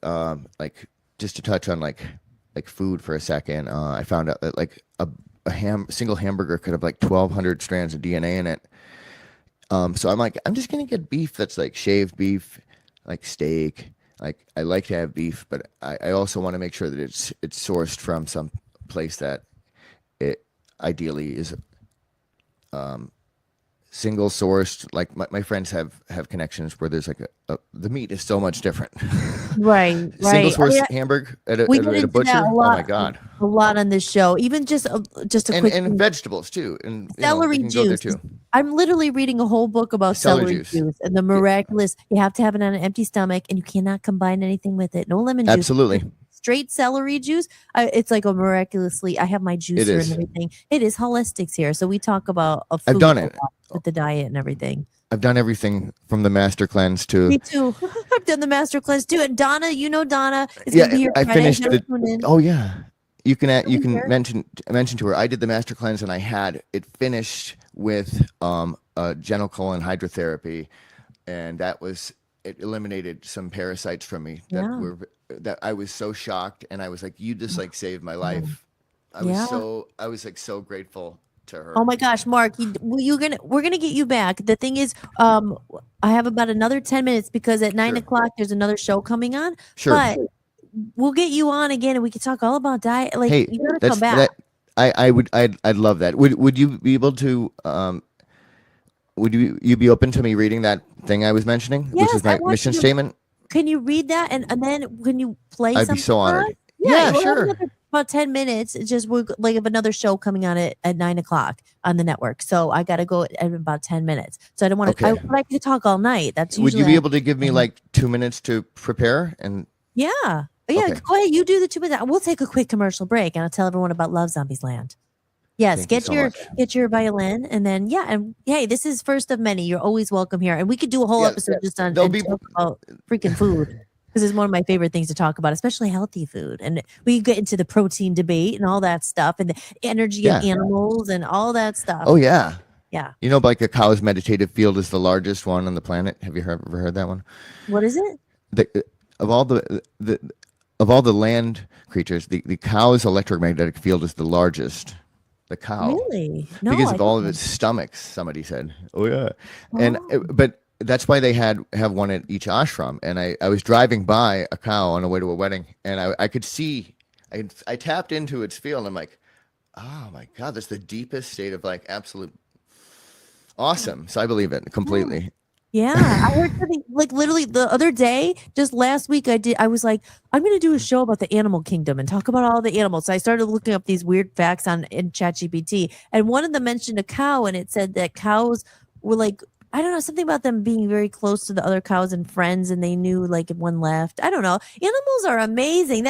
like just to touch on like food for a second. I found out that like a single hamburger could have like 1,200 strands of DNA in it. So I'm like, I'm just gonna get beef that's like shaved beef, like steak. Like I like to have beef, but I also want to make sure that it's sourced from some place that it ideally is single sourced. Like my friends have connections where there's like the meat is so much different. Right. Single source hamburger at a butcher. Oh my god, a lot on this show. Even just a quick and vegetables too, and celery juice. Too. I'm literally reading a whole book about celery juice and the miraculous. You have to have it on an empty stomach, and you cannot combine anything with it. No lemon juice. Absolutely. Straight celery juice. It's like a miraculously. I have my juicer and everything. It is Hollis-tics here, so we talk about a food. I've done it with the diet and everything. I've done everything from the master cleanse to. Me too. I've done the master cleanse too. And Donna, Donna is gonna be here. I finished it. Oh yeah, you can mention to her. I did the master cleanse, and I had it finished with gentle colon hydrotherapy, and it eliminated some parasites from me that I was so shocked, and I was like, you just like saved my life. I was like so grateful to her. Oh my gosh, Mark, we're gonna get you back. The thing is, I have about another 10 minutes because at 9 o'clock there's another show coming on. Sure. But we'll get you on again and we can talk all about diet. Like, hey, you gotta come back. I'd love that. Would you be able to would you be open to me reading that thing I was mentioning? Yes, which is my mission statement? Can you read that and then can you play I'd something? be so honored. for us? Yeah, we'll have sure. about 10 minutes. It's just we're like have another show coming on at 9 o'clock on the network. So I gotta go in about 10 minutes. So I don't want to I could talk all night. That's usually Would you be able to give me like 2 minutes to prepare? And yeah. Go ahead. You do the 2 minutes. We'll take a quick commercial break and I'll tell everyone about Love Zombies Land. Yes, Thank you so get your violin and then and hey, this is first of many. You're always welcome here. And we could do a whole episode just on talk about freaking food. Because it's one of my favorite things to talk about, especially healthy food. And we get into the protein debate and all that stuff and the energy of animals and all that stuff. Oh yeah. Yeah. You know, like a cow's meditative field is the largest one on the planet. Have you ever heard that one? What is it? Of all the land creatures, the cow's electromagnetic field is the largest. The cow. Really? No, because of all of its stomachs, somebody said. Oh yeah. And but that's why they have one at each ashram. And I was driving by a cow on the way to a wedding, and I could see, I tapped into its field, and I'm like, oh my God, that's the deepest state of like absolute awesome. So I believe it completely. Yeah, I heard something like literally the other day, just last week. I was like, I'm going to do a show about the animal kingdom and talk about all the animals. So I started looking up these weird facts in ChatGPT, and one of them mentioned a cow, and it said that cows were like, I don't know, something about them being very close to the other cows and friends, and they knew like if one left. I don't know. Animals are amazing.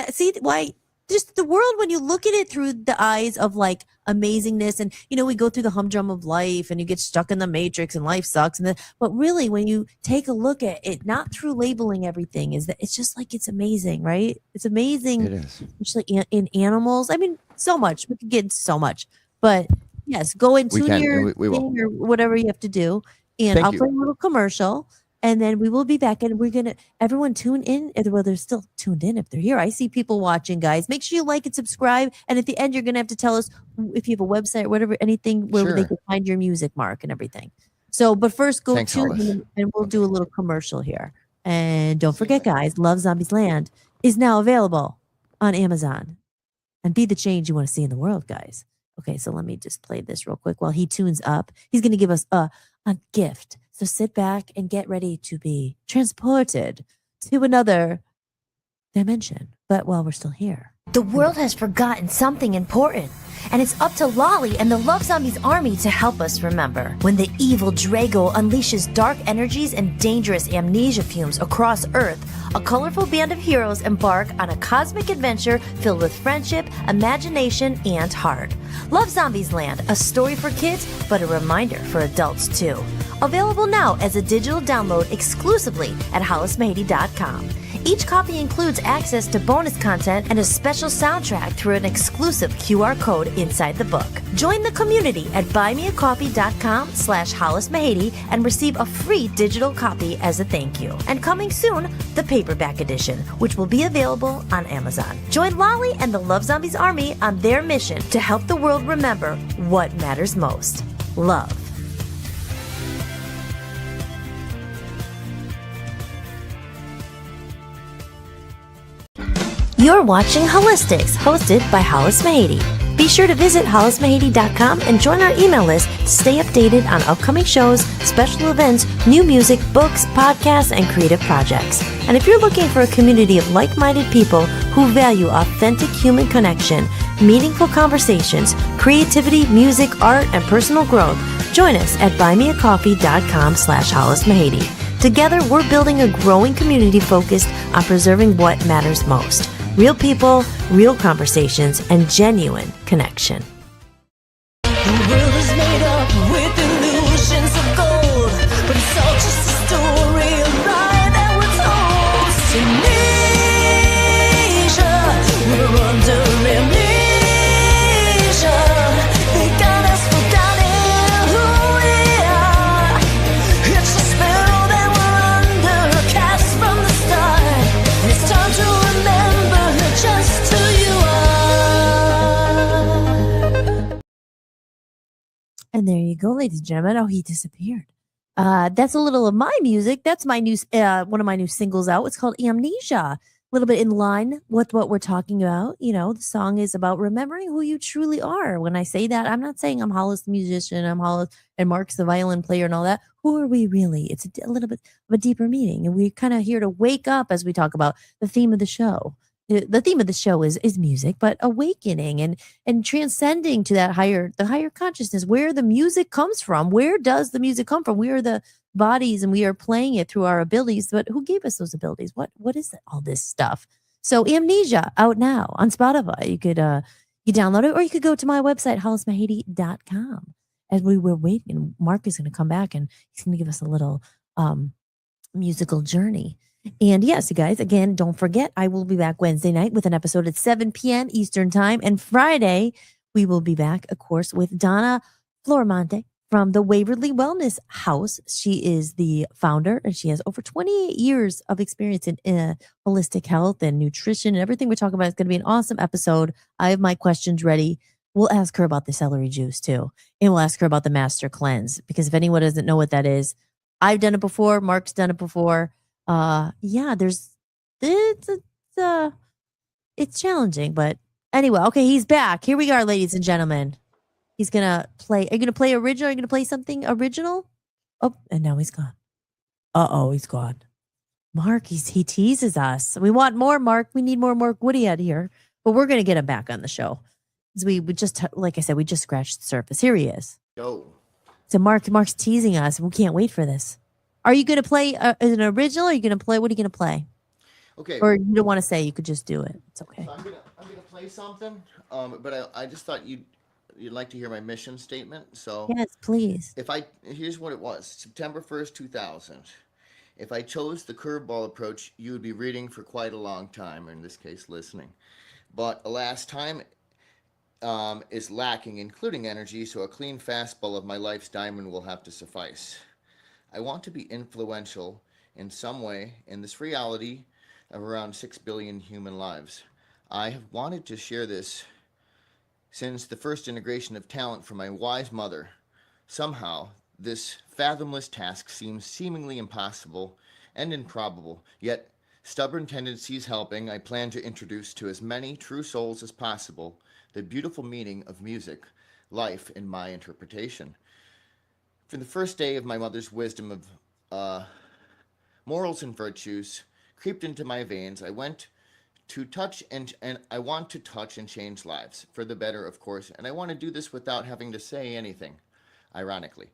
Just the world, when you look at it through the eyes of like amazingness, and we go through the humdrum of life and you get stuck in the matrix and life sucks, but really when you take a look at it, not through labeling everything, is that it's just like, it's amazing, right? It's amazing. It is. Just like in animals. I mean, so much, we could get into so much, but yes, go into your thing or whatever you have to do. And I'll play a little commercial. And then we will be back, and we're going to, everyone tune in. Well, they're still tuned in if they're here. I see people watching, guys. Make sure you like and subscribe. And at the end, you're going to have to tell us if you have a website or whatever, anything where they can find your music, Mark, and everything. So, but first, go tune in, and we'll do a little commercial here. And don't forget, guys, Love Zombies Land is now available on Amazon. And be the change you want to see in the world, guys. Okay, so let me just play this real quick while he tunes up. He's going to give us a gift. So sit back and get ready to be transported to another dimension. But while we're still here. The world has forgotten something important, and it's up to Lolly and the Love Zombies army to help us remember. When the evil Drago unleashes dark energies and dangerous amnesia fumes across Earth, a colorful band of heroes embark on a cosmic adventure filled with friendship, imagination, and heart. Love Zombies Land, a story for kids, but a reminder for adults too. Available now as a digital download exclusively at hollismahady.com. Each copy includes access to bonus content and a special soundtrack through an exclusive QR code inside the book. Join the community at buymeacoffee.com/hollismahady and receive a free digital copy as a thank you. And coming soon, the paperback edition, which will be available on Amazon. Join Lolly and the Love Zombies army on their mission to help the world remember what matters most: love. You're watching Hollis-tics, hosted by Hollis-Mahady. Be sure to visit hollismahady.com and join our email list to stay updated on upcoming shows, special events, new music, books, podcasts, and creative projects. And if you're looking for a community of like-minded people who value authentic human connection, meaningful conversations, creativity, music, art, and personal growth, join us at buymeacoffee.com/hollismahady. Together, we're building a growing community focused on preserving what matters most: real people, real conversations, and genuine connection. The world is made up with illusions of gold, but it's all just a story of lie that we're told. It's amnesia, we're under amnesia. And there you go, ladies and gentlemen. Oh, he disappeared. That's a little of my music. That's my new one of my new singles out. It's called Amnesia. A little bit in line with what we're talking about. You know, the song is about remembering who you truly are. When I say that, I'm not saying I'm Hollis the musician, I'm Hollis and Mark's the violin player and all that. Who are we really? It's a little bit of a deeper meaning. And we're kind of here to wake up as we talk about the theme of the show. The theme of the show is music, but awakening and transcending to the higher consciousness, where the music comes from. Where does the music come from? We are the bodies and we are playing it through our abilities, but who gave us those abilities? What is all this stuff? So Amnesia out now on Spotify. You could you download it, or you could go to my website, hollismahady.com. As we were waiting, Mark is going to come back and he's going to give us a little musical journey. And yes, you guys, again, don't forget, I will be back Wednesday night with an episode at 7 p.m. Eastern time. And Friday, we will be back, of course, with Donna Flormonte from the Waverly Wellness House. She is the founder, and she has over 28 years of experience in holistic health and nutrition, and everything we're talking about is going to be an awesome episode. I have my questions ready. We'll ask her about the celery juice too. And we'll ask her about the master cleanse, because if anyone doesn't know what that is, I've done it before. Mark's done it before. Yeah, it's challenging, but anyway, okay, he's back. Here we are, ladies and gentlemen. He's gonna play. Are you gonna play original? Are you gonna play something original? Oh, and now he's gone. He's gone. Mark, he teases us. We want more Mark. We need more Mark Woodyatt here, but we're gonna get him back on the show. Because we just, like I said, we just scratched the surface. Here he is. Yo. So Mark's teasing us. We can't wait for this. Are you going to play an original? Or are you going to play? What are you going to play? Okay. Or you don't want to say? You could just do it. It's okay. So I'm gonna play something. But I just thought you'd like to hear my mission statement. So Yes, please. Here's what it was. September 1st, 2000. If I chose the curveball approach, you would be reading for quite a long time, or in this case, listening. But alas, time is lacking, including energy, so a clean fastball of my life's diamond will have to suffice. I want to be influential in some way in this reality of around 6 billion human lives. I have wanted to share this since the first integration of talent from my wise mother. Somehow, this fathomless task seems seemingly impossible and improbable, yet stubborn tendencies helping, I plan to introduce to as many true souls as possible the beautiful meaning of music, life in my interpretation. From the first day of my mother's wisdom of morals and virtues creeped into my veins, I want to touch and change lives for the better, of course, and I want to do this without having to say anything, ironically.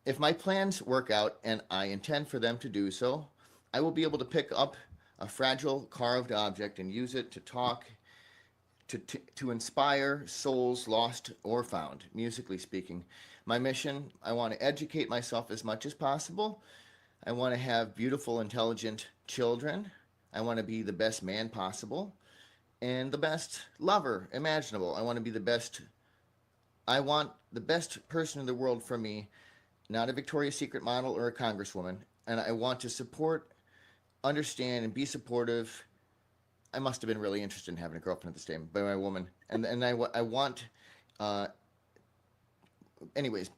If my plans work out, and I intend for them to do so, I will be able to pick up a fragile carved object and use it to talk, to inspire souls lost or found, musically speaking. My mission, I want to educate myself as much as possible. I want to have beautiful, intelligent children. I want to be the best man possible and the best lover imaginable. I want the best person in the world for me, not a Victoria's Secret model or a congresswoman. And I want to support, understand, and be supportive. I must have been really interested in having a girlfriend at this time, by my woman. And I want, anyways,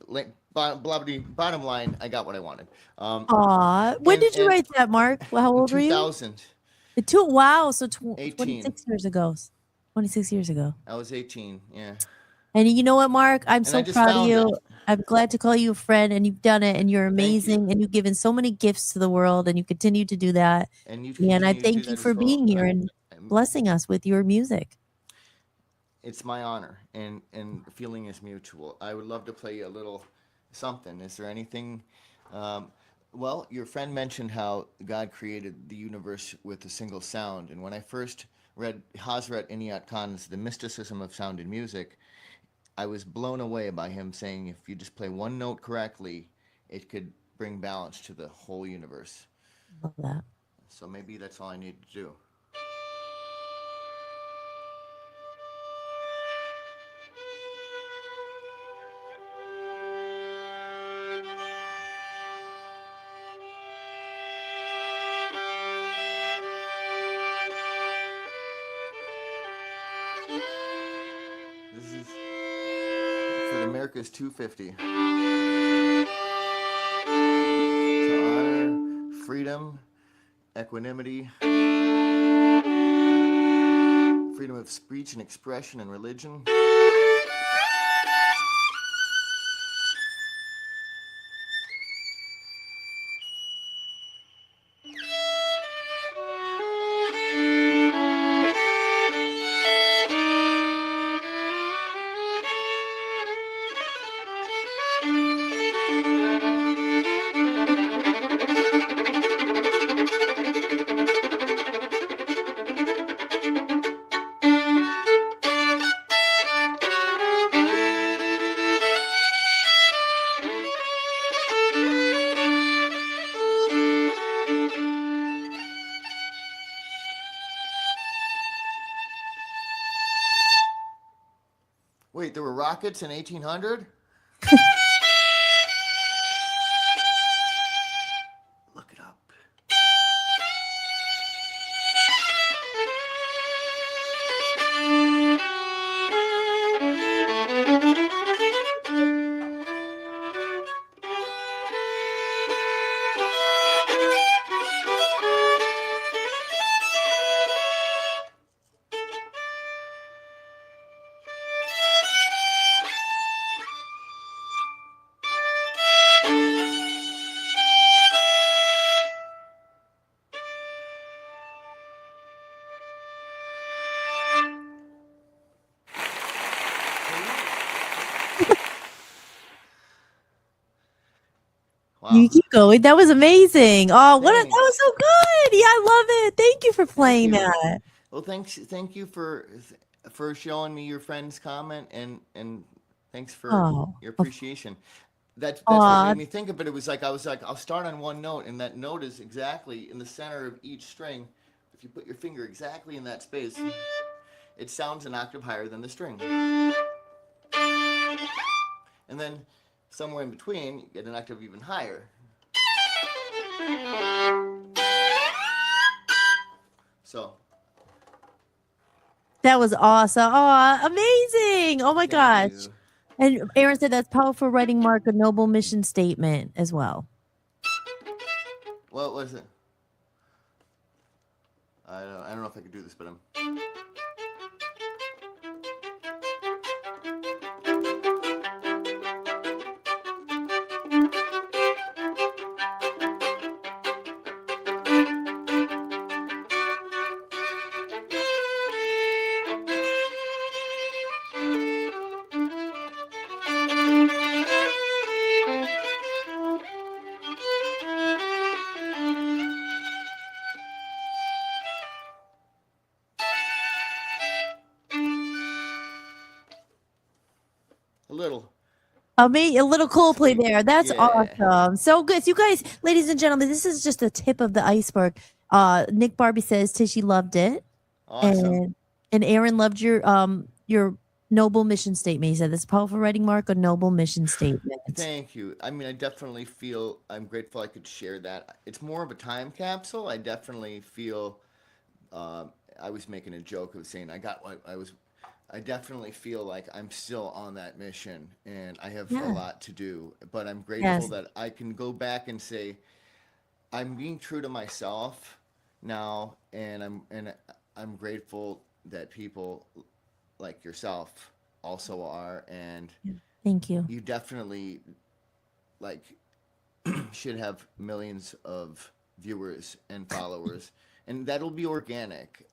bottom line, I got what I wanted. When did you write that, Mark? Well, how old were you? 2000. Wow, so 18. 26 years ago. 26 years ago. I was 18, yeah. And you know what, Mark? I'm so I just proud of found you. it. I'm glad to call you a friend, and you've done it, and you're Thank you. amazing, and you've given so many gifts to the world, and you continue to do that. And you And I continue to do thank you that for as well. being here and blessing us with your music. It's my honor, and feeling is mutual. I would love to play a little something. Is there anything? Well, your friend mentioned how God created the universe with a single sound, and when I first read Hazrat Inayat Khan's The Mysticism of Sound in Music, I was blown away by him saying if you just play one note correctly, it could bring balance to the whole universe. Love that. So maybe that's all I need to do. This is for America's 250. To honor freedom, equanimity, freedom of speech and expression and religion. Wait, there were rockets in 1800? Look it up. Wow. You keep going. That was amazing. Oh, that Thanks. was so good. Yeah, I love it. Thank you for playing you. that. Well, thank you for showing me your friend's comment and thanks for your appreciation. That's what made me think of it. It was like I was like, I'll start on one note, and that note is exactly in the center of each string. If you put your finger exactly in that space, it sounds an octave higher than the string. And then somewhere in between, you get an octave even higher. So that was awesome. Oh, amazing. Oh my gosh. you. And Aaron said that's powerful writing, Mark, a noble mission statement as well. What was it? I don't know if I could do this, but I'm. A little Coldplay there. That's awesome. So good. So you guys, ladies and gentlemen, this is just the tip of the iceberg. Nick Barbie says Tishy loved it. Awesome. And Aaron loved your noble mission statement. He said this powerful writing, Mark, a noble mission statement. Thank you. I mean, I definitely feel I'm grateful I could share that. It's more of a time capsule. I definitely feel I was making a joke of saying I definitely feel like I'm still on that mission and I have a lot to do, but I'm grateful that I can go back and say, I'm being true to myself now. And I'm grateful that people like yourself also are. And thank you. You definitely should have millions of viewers and followers and that'll be organic,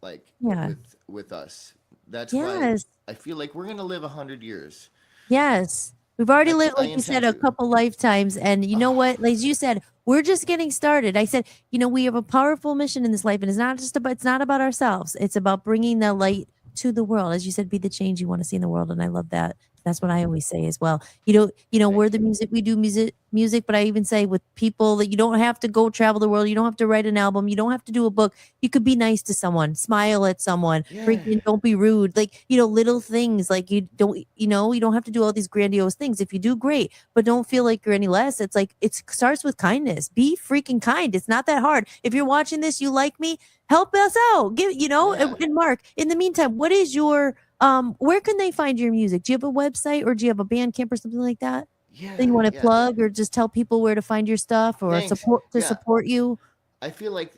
with us. That's why I feel like we're going to live 100 years. Yes. We've already lived, like you said, a couple lifetimes. And you know what? Like you said, we're just getting started. I said, we have a powerful mission in this life. And it's not about ourselves. It's about bringing the light to the world. As you said, be the change you want to see in the world. And I love that. That's what I always say as well. We're the music, we do music, but I even say with people that you don't have to go travel the world. You don't have to write an album. You don't have to do a book. You could be nice to someone, smile at someone, freaking don't be rude. Little things you don't have to do all these grandiose things. If you do, great, but don't feel like you're any less. It's it starts with kindness. Be freaking kind. It's not that hard. If you're watching this, you like me, help us out. And Mark, in the meantime, what is your Where can they find your music? Do you have a website or do you have a Bandcamp or something like that Yeah, that you want to yeah. plug, or just tell people where to find your stuff or Thanks. support Yeah, support you? I feel like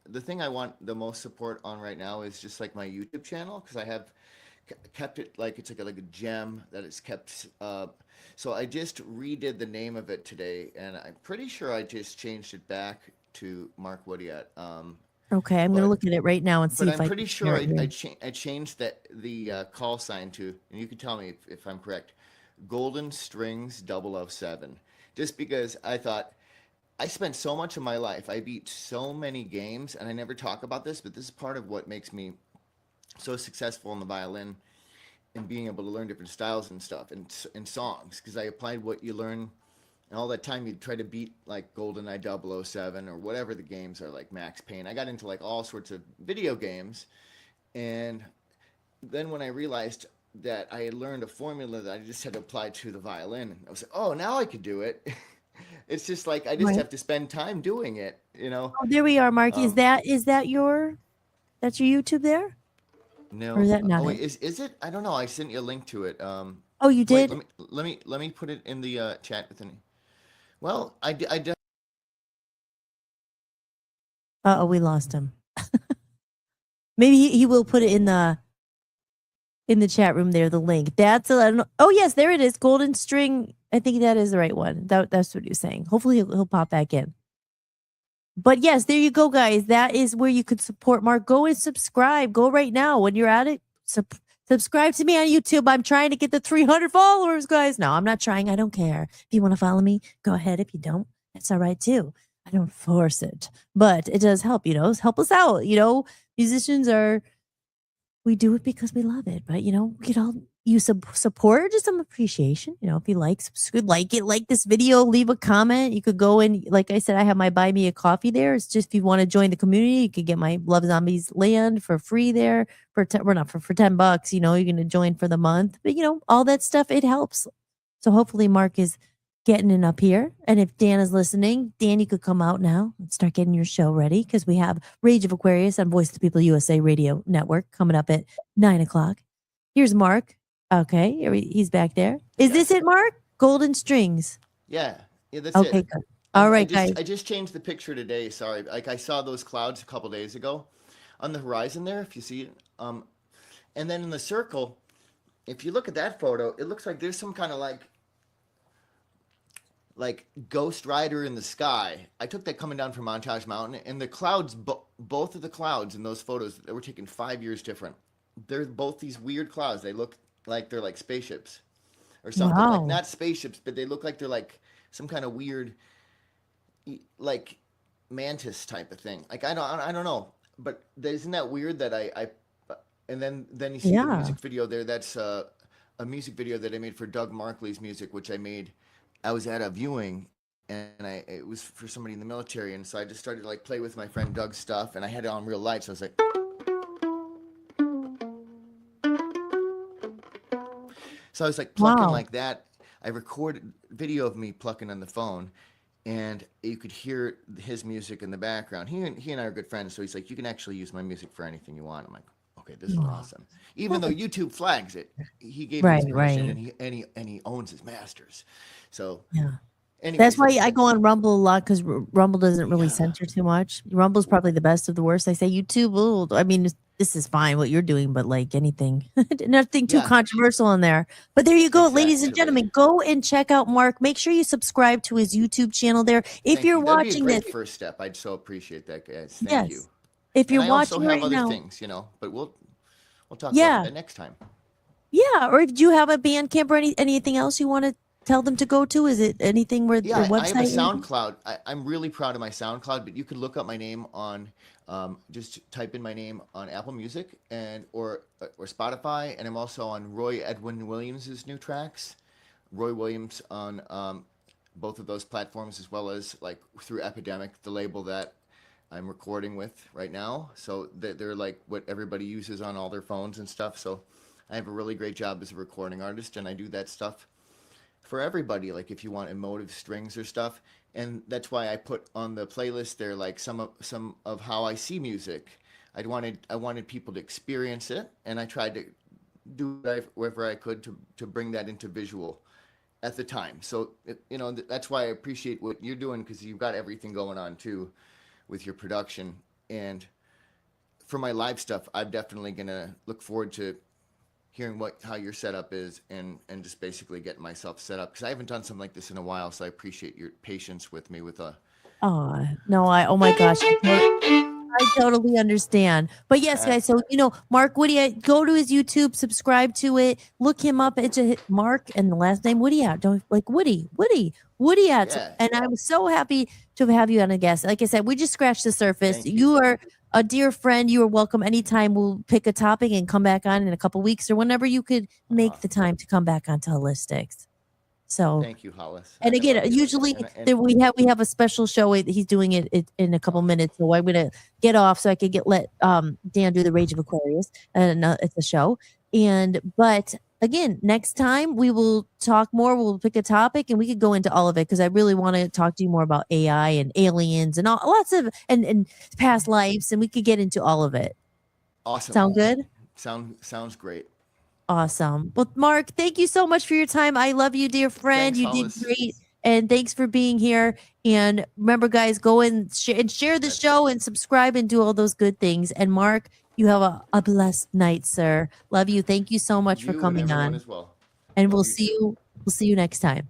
the thing I want the most support on right now is just like my YouTube channel because I have kept it like it's like a gem that is kept. So I just redid the name of it today, and I'm pretty sure I just changed it back to Mark Woodyatt. Okay, I'm gonna But look at it right now and see but if I'm I pretty can share sure it here. I changed the call sign to, and you can tell me if I'm correct, Golden Strings 007, just because I thought I spent so much of my life. I beat so many games, and I never talk about this, but this is part of what makes me so successful in the violin and being able to learn different styles and stuff and songs because I applied what you learn and all that time you try to beat like GoldenEye 007 or whatever the games are like Max Payne. I got into like all sorts of video games, and then when I realized that I had learned a formula that I just had to apply to the violin, I was like, oh, now I could do it. It's just like I just Right. have to spend time doing it, you know. Oh, there we are, Mark. Is Um, that your that's your YouTube there? Or is no, that not oh wait, it? is it? I don't know. I sent you a link to it. Oh, you Wait, did? let me put it in the chat with any. Well, I did. Uh-oh, we lost him. Maybe he will put it in the chat room there, the link. That's I don't know. Oh yes, there it is. Golden String. I think that is the right one. That's what he was saying. Hopefully he'll pop back in. But yes, there you go, guys. That is where you could support Mark. Go and subscribe. Go right now when you're at it. Subscribe to me on YouTube. I'm trying to get the 300 followers, guys. No, I'm not trying. I don't care. If you want to follow me, go ahead. If you don't, that's all right too. I don't force it, but it does help. Help us out. Musicians are, we do it because we love it. But we could all use some support, just some appreciation. If you like this video, leave a comment. You could go in, like I said, I have my buy me a coffee there. It's just if you want to join the community, you could get my Love Zombies land for free there for for $10. You're going to join for the month, but all that stuff, it helps. So hopefully Mark is getting it up here. And if Dan is listening, Dan, you could come out now and start getting your show ready because we have Rage of Aquarius on Voice of the People USA Radio Network coming up at 9 o'clock. Here's Mark. Okay, he's back there. Is this it, Mark? Golden Strings. Yeah, that's Okay, it. good. All right, I guys. just changed the picture today. Sorry, like I saw those clouds a couple days ago on the horizon there. If you see it, and then in the circle, if you look at that photo, it looks like there's some kind of like Ghost Rider in the sky. I took that coming down from Montage Mountain, and the clouds, both of the clouds in those photos that were taken 5 years different. They're both these weird clouds. They look like they're like spaceships or something. Like Wow. not spaceships, but they look like they're like some kind of weird, like mantis type of thing. Like I don't know, but isn't that weird that and then you see the Yeah. music video there. That's a music video that I made for Doug Markley's music, which I made. I was at a viewing, and it was for somebody in the military, and so I just started to like play with my friend Doug's stuff, and I had it on real light, so I was like. So I was like plucking Wow. like that. I recorded video of me plucking on the phone, and you could hear his music in the background. He and I are good friends, so he's like, you can actually use my music for anything you want. I'm like, okay, this is Wow. awesome. Even though YouTube flags it, he gave me his Right, permission, right. and he owns his masters. So, Yeah. That's anyways, why I go on Rumble a lot because Rumble doesn't really yeah, censor too much. Rumble's probably the best of the worst. I say YouTube, ooh, I mean, this is fine what you're doing, but like anything, nothing too yeah, controversial in there. But there you go, ladies and exactly. gentlemen, go and check out Mark. Make sure you subscribe to his YouTube channel there. If Thank you're you. That'd be a watching this, great first step. I'd so appreciate that, guys. Thank you. yes. If And you're I also watching have right other now, things, but we'll talk about yeah, that next time. yeah. Or if you have a band camp or anything else you want to tell them to go to, is it anything where Yeah, their I have a website? Anything? SoundCloud. I'm really proud of my SoundCloud, but you can look up my name on, just type in my name on Apple Music or Spotify, and I'm also on Roy Edwin Williams's new tracks. Roy Williams on both of those platforms, as well as like through Epidemic, the label that I'm recording with right now. So they're like what everybody uses on all their phones and stuff. So I have a really great job as a recording artist, and I do that stuff for everybody. Like if you want emotive strings or stuff, and that's why I put on the playlist there like some of how I see music. I wanted people to experience it, and I tried to do whatever I could to bring that into visual at the time. So, that's why I appreciate what you're doing, because you've got everything going on too with your production. And for my live stuff, I'm definitely going to look forward to hearing how your setup is and just basically getting myself set up, because I haven't done something like this in a while. So I appreciate your patience with me with Oh, no, oh my gosh. I totally understand. But yes, guys, so, Mark Woodyatt, go to his YouTube, subscribe to it, look him up. It's Mark and the last name Woodyatt. Don't like Woodyatt. Yeah. And I'm so happy to have you on a guest. Like I said, we just scratched the surface. Thank you. You are a dear friend. You are welcome anytime. We'll pick a topic and come back on in a couple weeks or whenever you could make the time to come back onto Holistics. So thank you, Hollis. and again, usually we have a special show. He's doing it in a couple minutes, so I'm gonna get off so I could let Dan do the Rage of Aquarius, and it's a show. But again, next time we will talk more. We'll pick a topic and we could go into all of it, because I really want to talk to you more about AI and aliens and lots of and past lives, and we could get into all of it. Awesome. Sound good? Sounds great. Awesome. Well, Mark, thank you so much for your time. I love you, dear friend. Thanks, you Hollis. did great. And thanks for being here. And remember, guys, go and share the show and subscribe and do all those good things. And Mark, you have a blessed night, sir. Love you. Thank you so much for coming on. As well. And we'll see you next time.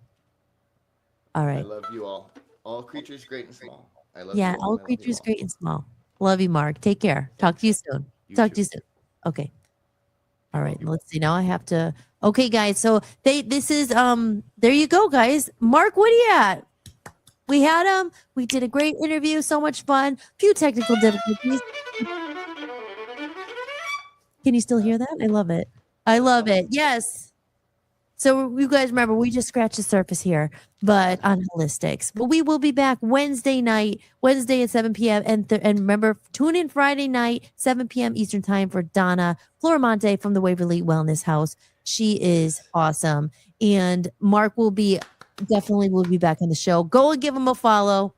All right. I love you all. All creatures great and small. I love Yeah, you all and I love you creatures all. great and small. Love you, Mark. Take care. Talk to you soon. Talk to you soon. Okay. All right. Let's see. Now I have to. Okay, guys. So this is there you go, guys. Mark Woodyatt. We had him. We did a great interview. So much fun. Few technical difficulties. Can you still hear that? I love it. I love it. Yes. So you guys remember, we just scratched the surface here, but on Holistics. But we will be back Wednesday at 7 p.m. And remember, tune in Friday night, 7 p.m. Eastern time for Donna Florimonte from the Waverly Wellness House. She is awesome. And Mark will be back on the show. Go and give him a follow.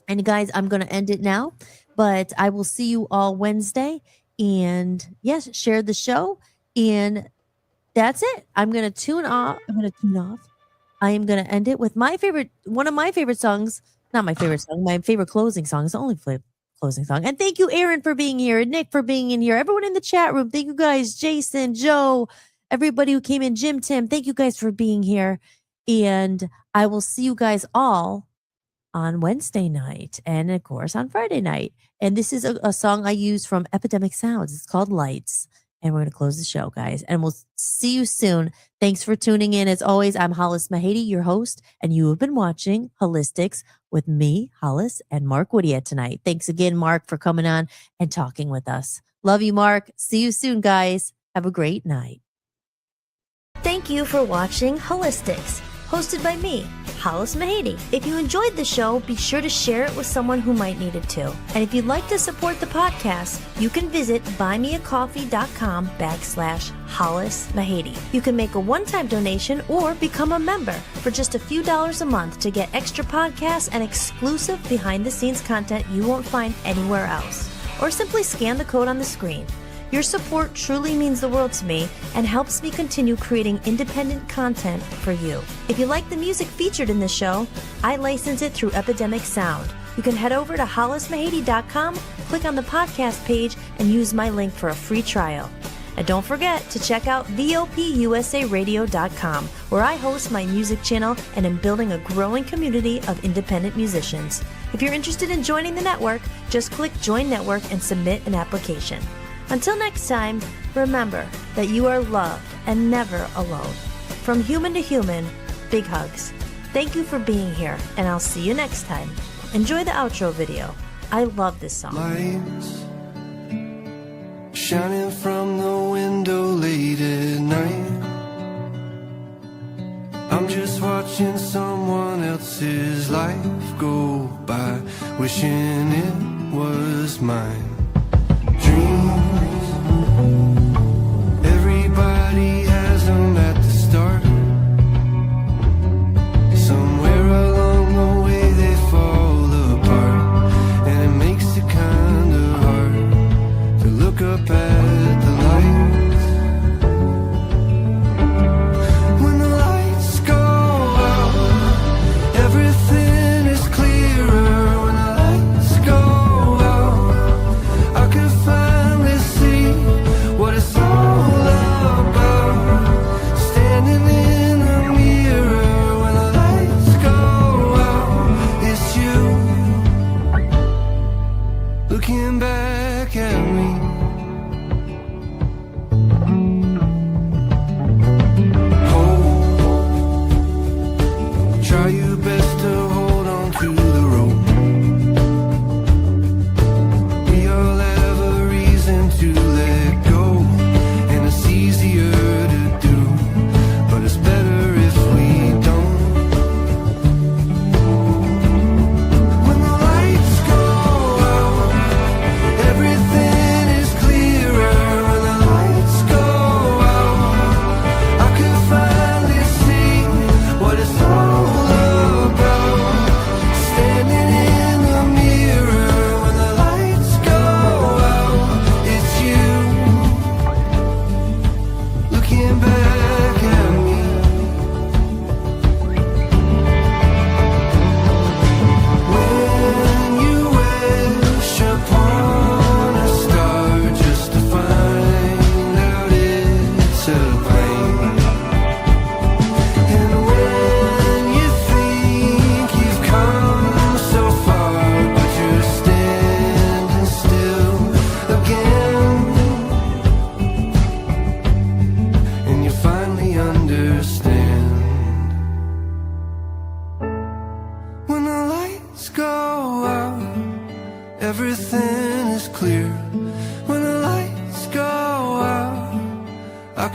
And guys, I'm going to end it now, but I will see you all Wednesday. And yes, share the show. And that's it. I'm going to tune off. I am going to end it with one of my favorite songs. Not my favorite song, my favorite closing song. It's the only closing song. And thank you, Aaron, for being here, and Nick for being in here. Everyone in the chat room. Thank you guys. Jason, Joe, everybody who came in, Jim, Tim. Thank you guys for being here. And I will see you guys all on Wednesday night. And of course on Friday night. And this is a song I use from Epidemic Sounds. It's called Lights. And we're going to close the show, guys. And we'll see you soon. Thanks for tuning in. As always, I'm Hollis Mahady, your host. And you have been watching Holistics with me, Hollis, and Mark Woodyatt tonight. Thanks again, Mark, for coming on and talking with us. Love you, Mark. See you soon, guys. Have a great night. Thank you for watching Holistics, hosted by me, Hollis Mahady. If you enjoyed the show, be sure to share it with someone who might need it too. And if you'd like to support the podcast, you can visit buymeacoffee.com/Hollis Mahady. You can make a one-time donation or become a member for just a few dollars a month to get extra podcasts and exclusive behind-the-scenes content you won't find anywhere else. Or simply scan the code on the screen. Your support truly means the world to me and helps me continue creating independent content for you. If you like the music featured in this show, I license it through Epidemic Sound. You can head over to hollismahady.com, click on the podcast page, and use my link for a free trial. And don't forget to check out VOPUSARadio.com, where I host my music channel and am building a growing community of independent musicians. If you're interested in joining the network, just click Join Network and submit an application. Until next time, remember that you are loved and never alone. From human to human, big hugs. Thank you for being here, and I'll see you next time. Enjoy the outro video. I love this song. Lights shining from the window late at night. I'm just watching someone else's life go by, wishing it was mine. Dreams, everybody has them at the start. Somewhere along the way they fall apart, and it makes it kind of hard to look up at the lights.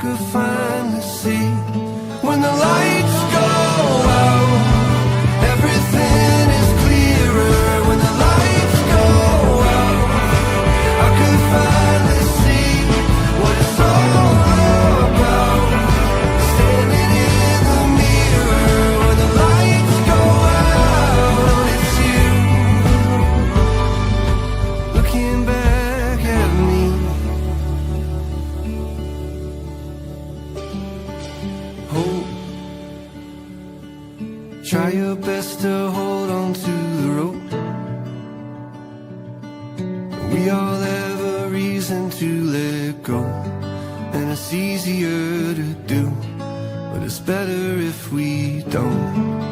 could finally see when the lights go out. Everything is clearer when the lights go out. I could finally see what it's all about. Standing in the mirror when the lights go out. It's you looking back at me. Hope. Try your best to hold on to the rope. We all have a reason to let go, and it's easier to do, but it's better if we don't.